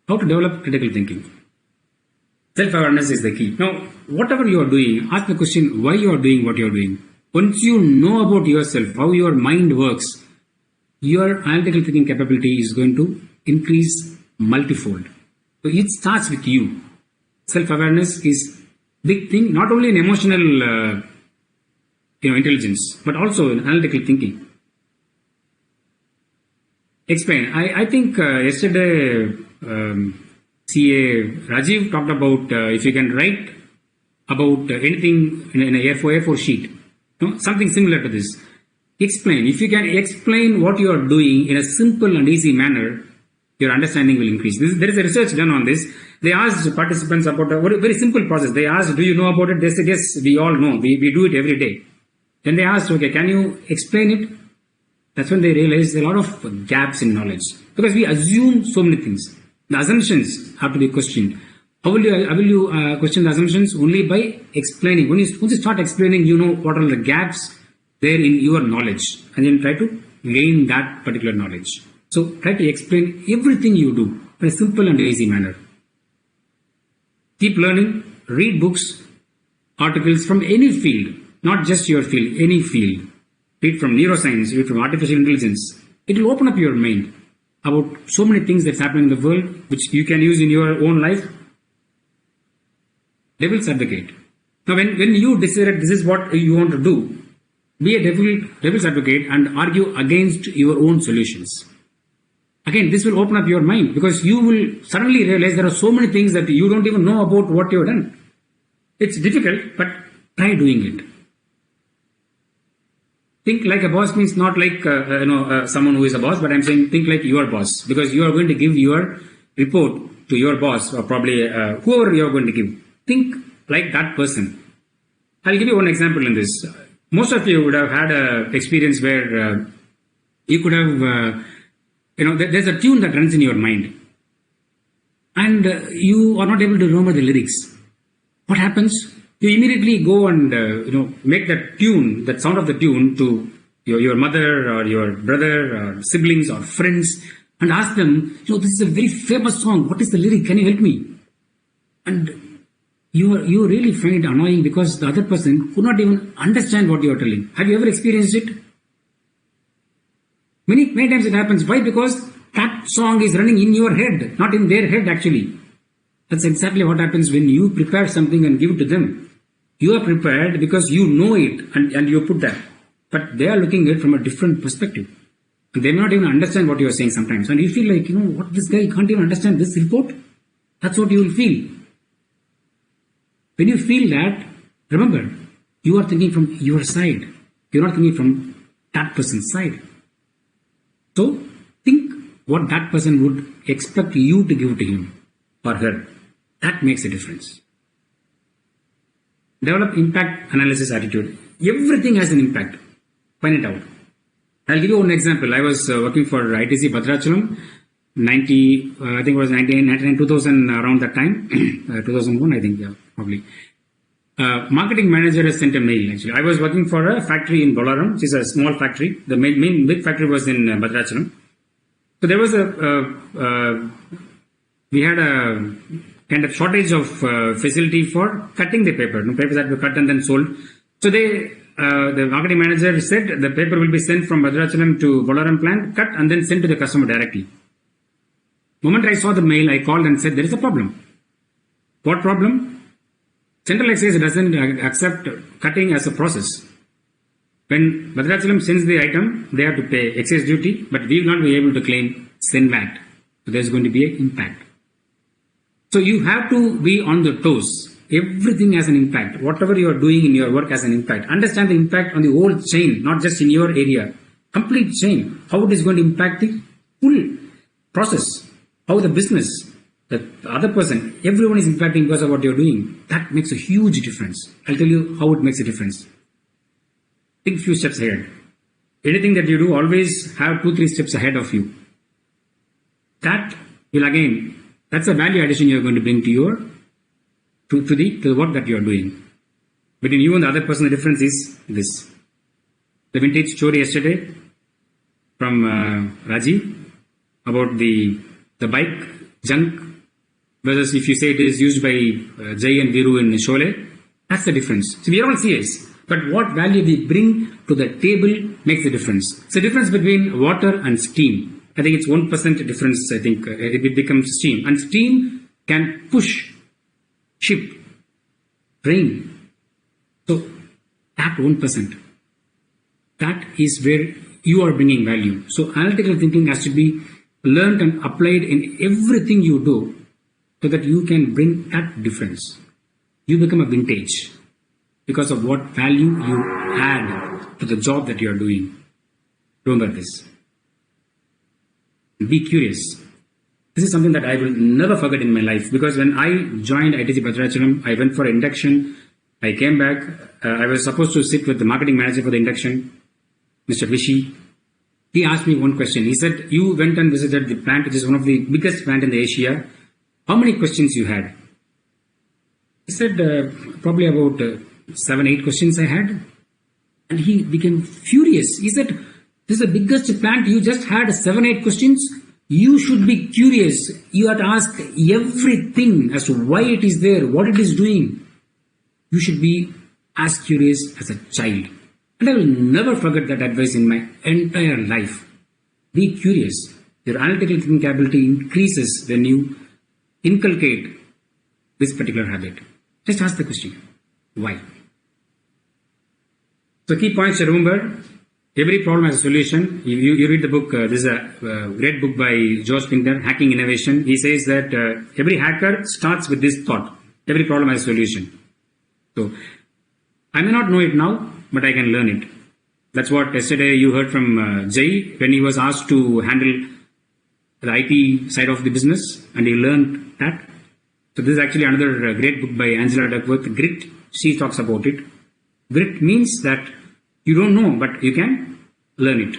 How to develop critical thinking. Self-awareness is the key. Now, whatever you are doing, ask the question why you are doing what you are doing. Once you know about yourself, how your mind works, your analytical thinking capability is going to increase multifold. So it starts with you. Self-awareness is big thing, not only in emotional intelligence, but also in analytical thinking. Explain. I think yesterday CA Raju talked about if you can write about anything in an A4 sheet, something similar to this. Explain. If you can explain what you are doing in a simple and easy manner, your understanding will increase. There is a research done on this. They asked participants about a very simple process. They asked, do you know about it? They said, yes, we all know. We do it every day. Then they asked, okay, can you explain it? That's when they realized a lot of gaps in knowledge. Because we assume so many things. The assumptions have to be questioned. How will you question the assumptions? Only by explaining. Once you start explaining, you know what are the gaps there in your knowledge. And then try to gain that particular knowledge. So try to explain everything you do in a simple and easy manner. Keep learning, read books, articles from any field, not just your field, any field. Read from neuroscience, read from artificial intelligence. It will open up your mind about so many things that's happening in the world, which you can use in your own life. Devil's advocate. Now when you decide this is what you want to do, be a devil's advocate and argue against your own solutions. Again, this will open up your mind because you will suddenly realize there are so many things that you don't even know about what you've done. It's difficult, but try doing it. Think like a boss means not like someone who is a boss, but I'm saying think like your boss, because you are going to give your report to your boss or probably whoever you are going to give. Think like that person. I'll give you one example in this. Most of you would have had an experience where you could have, there's a tune that runs in your mind and you are not able to remember the lyrics. What happens? You immediately go and make that tune, that sound of the tune to your mother or your brother or siblings or friends and ask them, this is a very famous song. What is the lyric? Can you help me? And you really find it annoying because the other person could not even understand what you are telling. Have you ever experienced it? Many times it happens. Why? Because that song is running in your head, not in their head actually. That's exactly what happens when you prepare something and give it to them. You are prepared because you know it and you put that. But they are looking at it from a different perspective. And they may not even understand what you are saying sometimes. And you feel like, what, this guy can't even understand this report? That's what you will feel. When you feel that, remember, you are thinking from your side. You're not thinking from that person's side. So, think what that person would expect you to give to him or her. That makes a difference. Develop impact analysis attitude. Everything has an impact. Find it out. I'll give you one example. I was working for ITC Bhadrachalam, 99, 2000, around that time, 2001, I think, yeah, probably. Marketing manager has sent a mail, actually. I was working for a factory in Bolaram, which is a small factory. The main big factory was in Bhadrachalam. So there was we had a kind of shortage of facility for cutting the paper. Papers that were cut and then sold. So the marketing manager said the paper will be sent from Bhadrachalam to Bolaram plant, cut and then sent to the customer directly. The moment I saw the mail, I called and said, there is a problem. What problem? Central Excise doesn't accept cutting as a process. When Bhadrachalam sends the item, they have to pay excise duty, but we will not be able to claim SENVAT. So there's going to be an impact. So you have to be on the toes. Everything has an impact. Whatever you are doing in your work has an impact. Understand the impact on the whole chain, not just in your area. Complete chain. How it is going to impact the full process. How the business, the other person, everyone is impacting because of what you're doing. That makes a huge difference. I'll tell you how it makes a difference. Think few steps ahead. Anything that you do, always have 2-3 steps ahead of you. That will again, that's a value addition you're going to bring to your to the work that you're doing. Between you and the other person, the difference is this. The vintage story yesterday from Raju about the bike junk versus if you say it is used by Jai and Viru in Sholay, that's the difference. So we are all CS, but what value we bring to the table makes the difference. It's the difference between water and steam. I think it's 1% difference. I think it becomes steam, and steam can push ship, train. So that 1%, that is where you are bringing value. So analytical thinking has to be learned and applied in everything you do so that you can bring that difference. You become a vintage because of what value you add to the job that you are doing. Remember this. Be curious. This is something that I will never forget in my life, because when I joined ITC Bhadrachalam, I went for induction. I came back. I was supposed to sit with the marketing manager for the induction, Mr. Rishi. He asked me one question. He said, you went and visited the plant, which is one of the biggest plant in the Asia. How many questions you had? He said, probably about 7-8 questions I had. And he became furious. He said, this is the biggest plant. You just had 7-8 questions. You should be curious. You have to ask everything as to why it is there, what it is doing. You should be as curious as a child. And I will never forget that advice in my entire life. Be curious. Your analytical thinking capability increases when you inculcate this particular habit. Just ask the question, why? So key points to remember, every problem has a solution. You read the book, this is a great book by Joe Spinner, Hacking Innovation. He says that every hacker starts with this thought, every problem has a solution. So I may not know it now, but I can learn it. That's what yesterday you heard from Jay when he was asked to handle the IT side of the business, and he learned that. So this is actually another great book by Angela Duckworth, Grit. She talks about it. Grit means that you don't know, but you can learn it.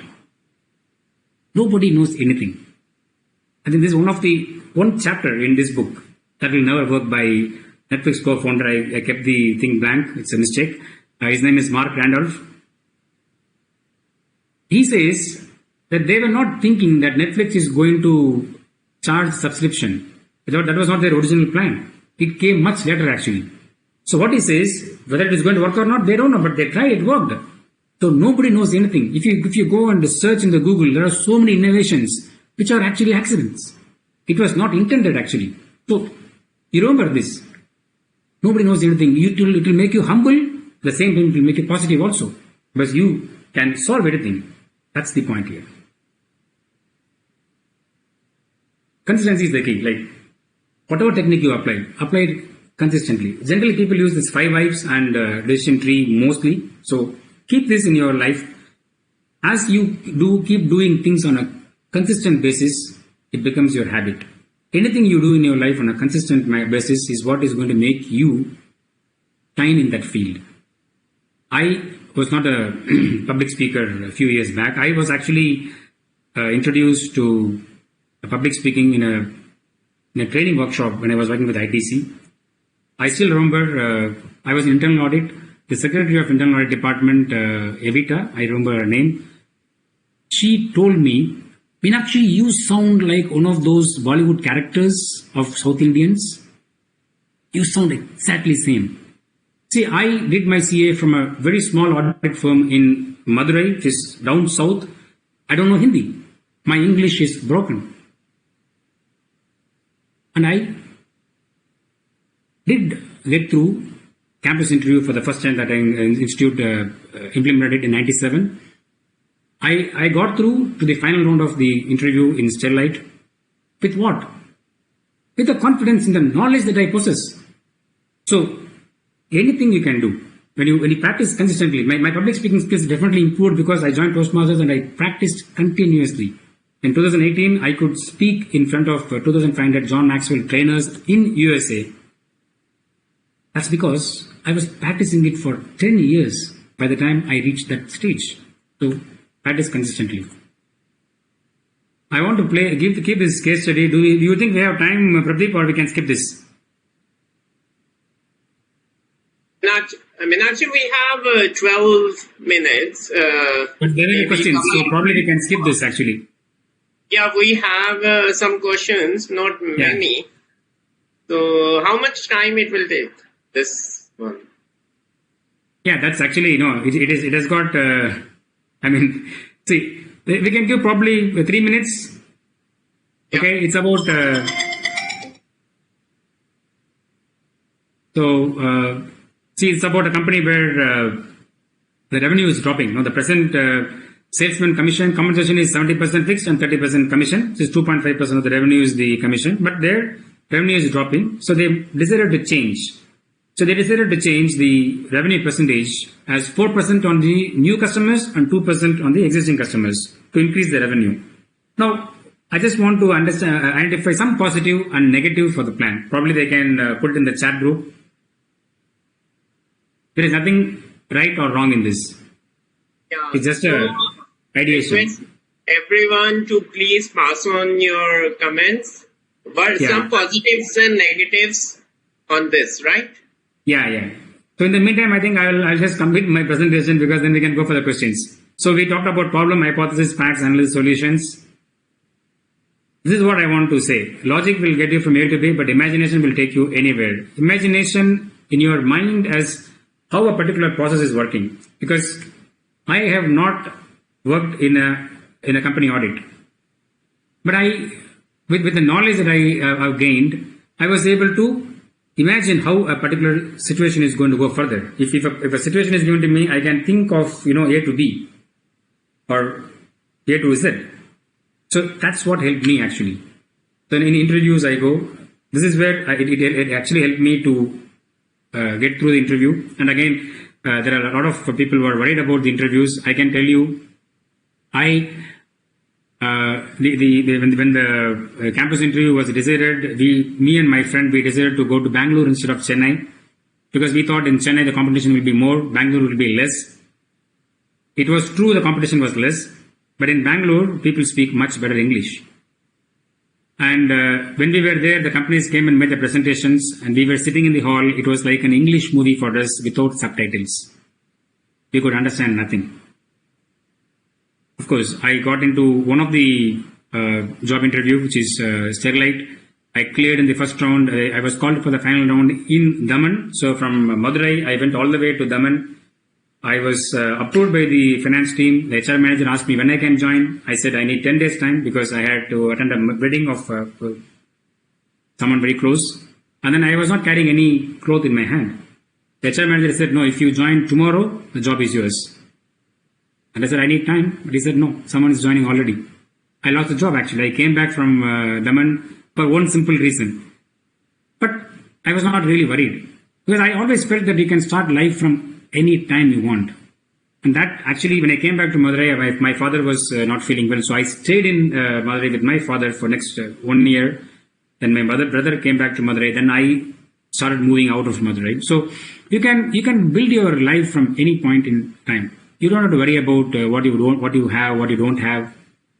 Nobody knows anything. I think this is one chapter in this book that will never work by Netflix co-founder. I kept the thing blank. It's a mistake. His name is Mark Randolph. He says that they were not thinking that Netflix is going to charge subscription. That was not their original plan. It came much later actually. So what he says, whether it is going to work or not, they don't know, but they tried, it worked. So nobody knows anything. If you go and search in the Google, there are so many innovations which are actually accidents. It was not intended actually. So you remember this. Nobody knows anything. It will make you humble. The same thing will make you positive also. Because you can solve anything. That's the point here. Consistency is the key. Like whatever technique you apply it consistently. Generally, people use this 5 I's and decision tree mostly. So keep this in your life. As you keep doing things on a consistent basis, it becomes your habit. Anything you do in your life on a consistent basis is what is going to make you shine in that field. I was not a public speaker a few years back. I was actually introduced to public speaking in a training workshop when I was working with ITC. I still remember I was in internal audit. The secretary of internal audit department, Evita, I remember her name. She told me, Meenakshi, you sound like one of those Bollywood characters of South Indians. You sound exactly same. See, I did my CA from a very small audit firm in Madurai, which is down south. I don't know Hindi. My English is broken. And I did get through campus interview for the first time that institute implemented in 97. I got through to the final round of the interview in Sterlite. With what? With the confidence in the knowledge that I possess. So anything you can do. When you practice consistently, my public speaking skills definitely improved because I joined Toastmasters and I practiced continuously. In 2018, I could speak in front of 2,500 John Maxwell trainers in USA. That's because I was practicing it for 10 years by the time I reached that stage. So practice consistently. I want to keep this case study. Do you think we have time, Pradeep, or we can skip this? Meenakshi, we have 12 minutes. But there are questions, so probably we can skip this actually. Yeah, we have some questions, not many. Yeah. So how much time it will take, this one? Yeah, that's actually, it has got, see, we can give probably 3 minutes. Yeah. Okay, it's about, see, it's about a company where the revenue is dropping. The present salesman commission compensation is 70% fixed and 30% commission. This is 2.5% of the revenue is the commission, but their revenue is dropping. So they decided to change. So they decided to change the revenue percentage as 4% on the new customers and 2% on the existing customers to increase the revenue. Now, I just want to understand, identify some positive and negative for the plan. Probably they can put it in the chat group. There is nothing right or wrong in this. Yeah. It's just a ideation. Request everyone to please pass on your comments. But some positives and negatives on this, right? Yeah. So in the meantime, I think I'll just complete my presentation because then we can go for the questions. So we talked about problem, hypothesis, facts, analysis, solutions. This is what I want to say. Logic will get you from A to B, but imagination will take you anywhere. Imagination in your mind as how a particular process is working. Because I have not worked in a company audit, but with the knowledge that I have gained, I was able to imagine how a particular situation is going to go further. If a situation is given to me, I can think of A to B or A to Z. So that's what helped me actually. So in interviews I go, this is where it actually helped me to get through the interview. And again, there are a lot of people who are worried about the interviews. I can tell you, when the campus interview was decided, me and my friend, we decided to go to Bangalore instead of Chennai because we thought in Chennai the competition will be more, Bangalore will be less. It was true the competition was less, but in Bangalore people speak much better English. And when we were there, the companies came and made the presentations, and we were sitting in the hall. It was like an English movie for us without subtitles. We could understand nothing. Of course, I got into one of the job interview, which is Sterlite. I cleared in the first round. I was called for the final round in Daman. So from Madurai, I went all the way to Daman. I was approved by the finance team. The HR manager asked me when I can join. I said I need 10 days time because I had to attend a wedding of someone very close. And then I was not carrying any cloth in my hand. The HR manager said, no, if you join tomorrow, the job is yours. And I said, I need time. But he said, no, someone is joining already. I lost the job actually. I came back from Daman for one simple reason. But I was not really worried. Because I always felt that you can start life from any time you want. And that actually, when I came back to Madurai, my father was not feeling well. So I stayed in Madurai with my father for next 1 year. Then my brother came back to Madurai. Then I started moving out of Madurai. So you can build your life from any point in time. You don't have to worry about what you have, what you don't have.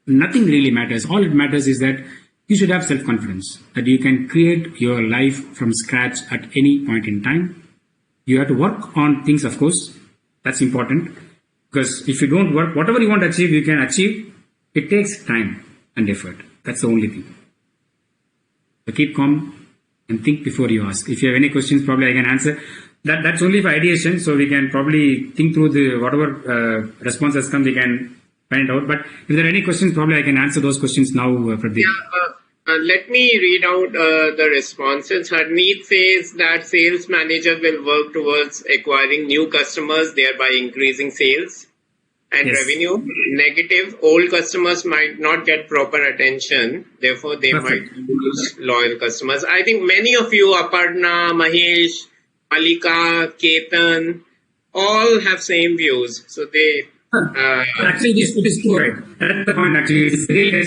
Nothing really matters. All it matters is that you should have self-confidence, that you can create your life from scratch at any point in time. You have to work on things, of course. That's important. Because if you don't work, whatever you want to achieve, you can achieve. It takes time and effort. That's the only thing. So keep calm and think before you ask. If you have any questions, probably I can answer. That's only for ideation. So we can probably think through the whatever responses come, we can find out. But if there are any questions, probably I can answer those questions now, Pradeep. Let me read out the responses. Harneet says that sales manager will work towards acquiring new customers, thereby increasing sales and revenue. Negative, old customers might not get proper attention, therefore they might lose loyal customers. I think many of you, Aparna, Mahesh, Malika, Ketan, all have same views. So they... actually, it is true, right? That's the point, actually. It's really,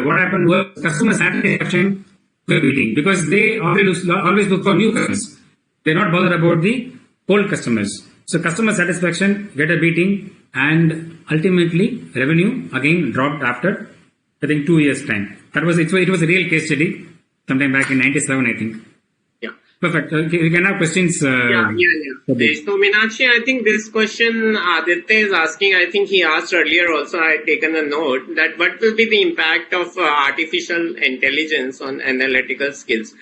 what happened was customer satisfaction beating because they always look for new customers. They're not bothered about the old customers. So customer satisfaction get a beating, and ultimately revenue again dropped after, I think, 2 years time. It was a real case study sometime back in 97, I think. Perfect. We can have questions. So Meenakshi, I think this question Aditya is asking, I think he asked earlier also, I had taken a note, that what will be the impact of artificial intelligence on analytical skills?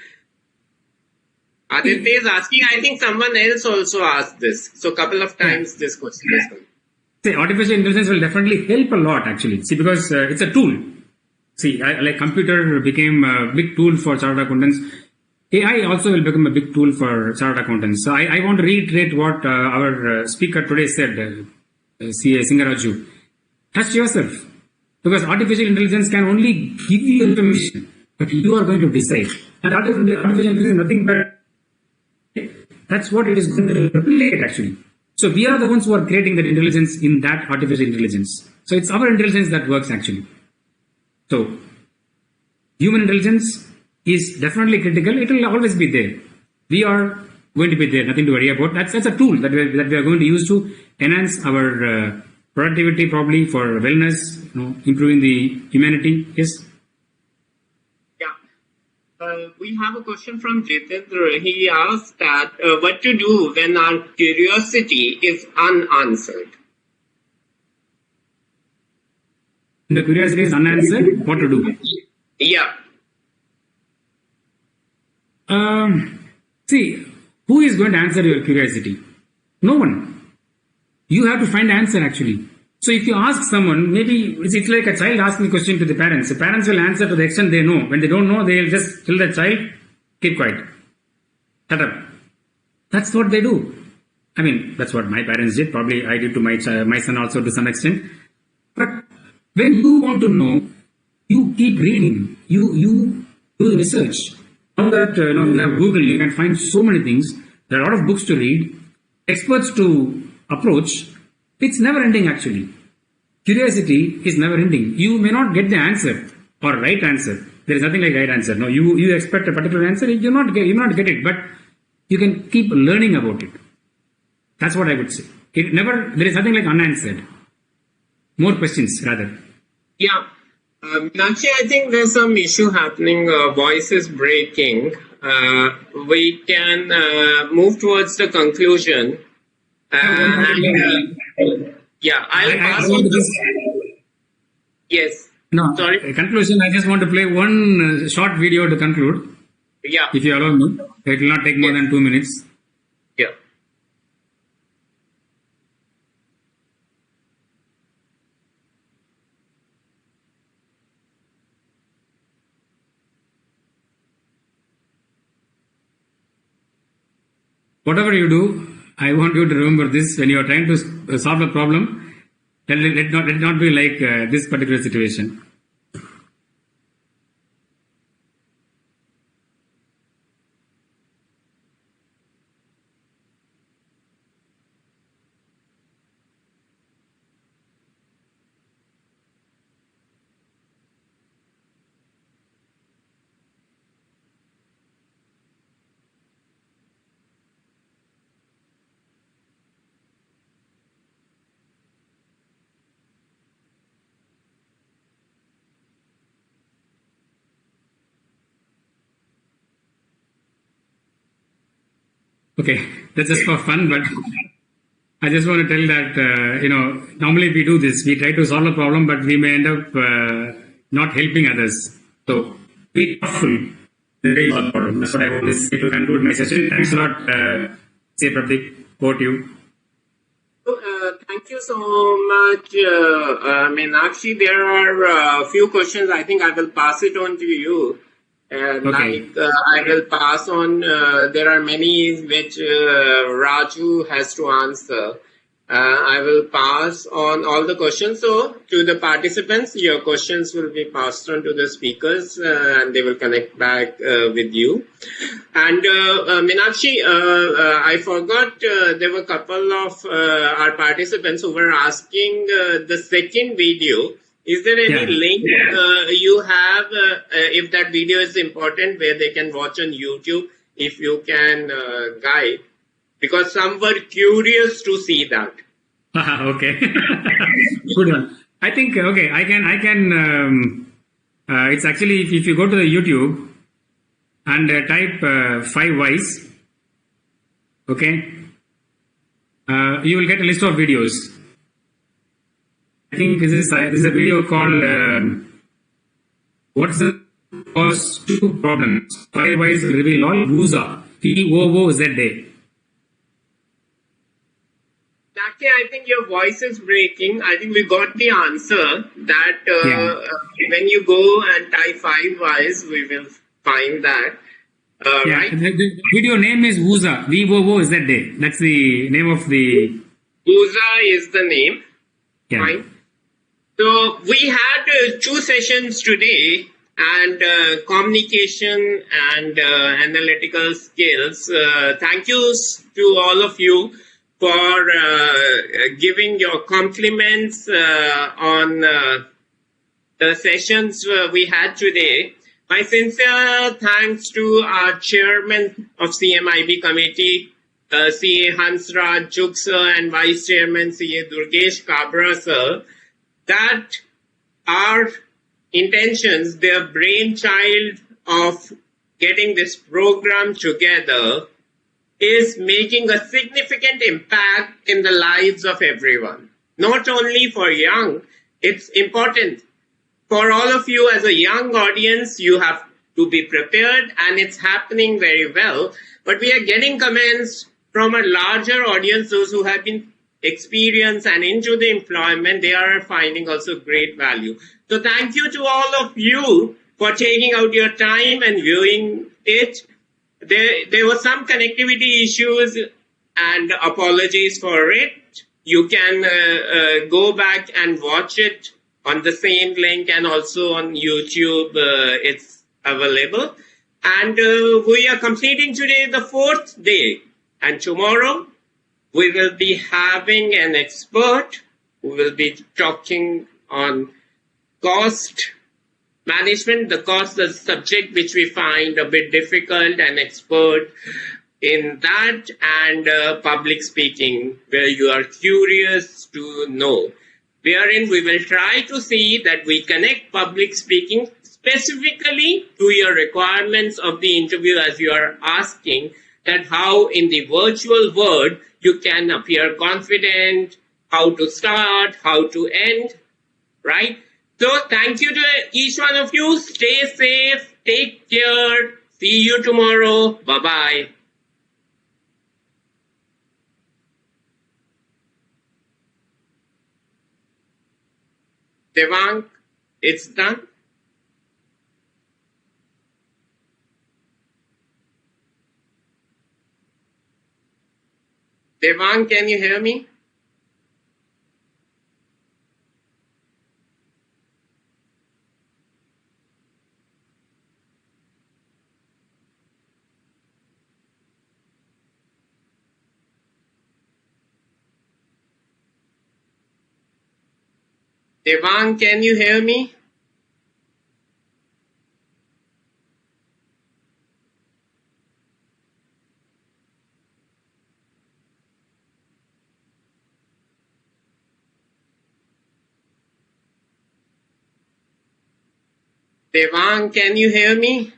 Aditya is asking, I think someone else also asked this. So a couple of times this question has come. See, artificial intelligence will definitely help a lot actually. See, because it's a tool. See, like computer became a big tool for chartered accountants. AI also will become a big tool for chartered accountants. So I want to reiterate what our speaker today said, CA Raju. Trust yourself. Because artificial intelligence can only give you information, but you are going to decide. And artificial intelligence is nothing but that's what it is going to replicate actually. So we are the ones who are creating that intelligence in that artificial intelligence. So it's our intelligence that works actually. So, human intelligence is definitely critical. It will always be there. We are going to be there. Nothing to worry about. That's a tool that we are going to use to enhance our productivity, probably for wellness, improving the humanity. Yes. We have a question from Jitendra. He asked that what to do when our curiosity is unanswered. The curiosity is unanswered. What to do? Yeah. See, who is going to answer your curiosity? No one. You have to find the answer actually. So if you ask someone, maybe it's like a child asking a question to the parents. The parents will answer to the extent they know. When they don't know, they'll just tell the child, keep quiet. Shut up. That's what they do. I mean, that's what my parents did. Probably I did to my son also to some extent. But when you want to know, you keep reading. You do the research. Now that you have Google, you can find so many things. There are a lot of books to read, experts to approach. It's never ending actually. Curiosity is never ending. You may not get the answer or right answer. There is nothing like right answer. No, you expect a particular answer, you will not get it, but you can keep learning about it. That's what I would say. There is nothing like unanswered. More questions rather. Yeah. Meenakshi, I think there's some issue happening. Voice is breaking. We can move towards the conclusion. Yeah, I'll pass on Yes. No, sorry. Conclusion. I just want to play one short video to conclude. Yeah. If you allow me, it will not take more than 2 minutes. Yeah. Whatever you do, I want you to remember this when you are trying to solve a problem. Let it not be like this particular situation. Okay, that's just for fun, but I just want to tell that, normally we do this. We try to solve a problem, but we may end up not helping others. So, be thoughtful. That's what I want to say to conclude my session. Thanks a lot, Pradeep. Over to you. Thank you so much, Meenakshi. There are a few questions. I think I will pass it on to you. Okay. I will pass on. There are many which Raju has to answer. I will pass on all the questions. So, to the participants, your questions will be passed on to the speakers and they will connect back with you. And Meenakshi, I forgot there were a couple of our participants who were asking the second video. Is there any link you have, if that video is important, where they can watch on YouTube, if you can guide? Because some were curious to see that. Okay. Good one. I think, I can, it's actually, if you go to the YouTube and type 5 whys, okay, you will get a list of videos. I think this is a video called What's the Cause to Problems? 5 whys will reveal all. WOOZA. WOOZA. Actually, I think your voice is breaking. I think we got the answer that when you go and type 5 whys, we will find that. Right? The video name is WOOZA. WOOZA. That's the name of the... WOOZA is the name. Yeah. Right? So we had 2 sessions today, and communication and analytical skills. Thank you to all of you for giving your compliments on the sessions we had today. My sincere thanks to our chairman of CMIB committee, CA Hansraj Chugh sir, and vice chairman CA Durgesh Kabra sir, that our intentions, their brainchild of getting this program together, is making a significant impact in the lives of everyone. Not only for young, it's important for all of you as a young audience. You have to be prepared, and it's happening very well. But we are getting comments from a larger audience, those who have been experienced and into the employment. They are finding also great value. So thank you to all of you for taking out your time and viewing it. There were some connectivity issues, and apologies for it. You can go back and watch it on the same link, and also on YouTube it's available. And we are completing today the 4th day, and tomorrow we will be having an expert who will be talking on cost management. The cost is a subject which we find a bit difficult, and expert in that, and public speaking, where you are curious to know. Wherein we will try to see that we connect public speaking specifically to your requirements of the interview, as you are asking that how in the virtual world you can appear confident, how to start, how to end, right? So thank you to each one of you. Stay safe, take care, see you tomorrow, bye-bye. Devang, it's done. Devang, can you hear me? Devang, can you hear me? Devang, can you hear me?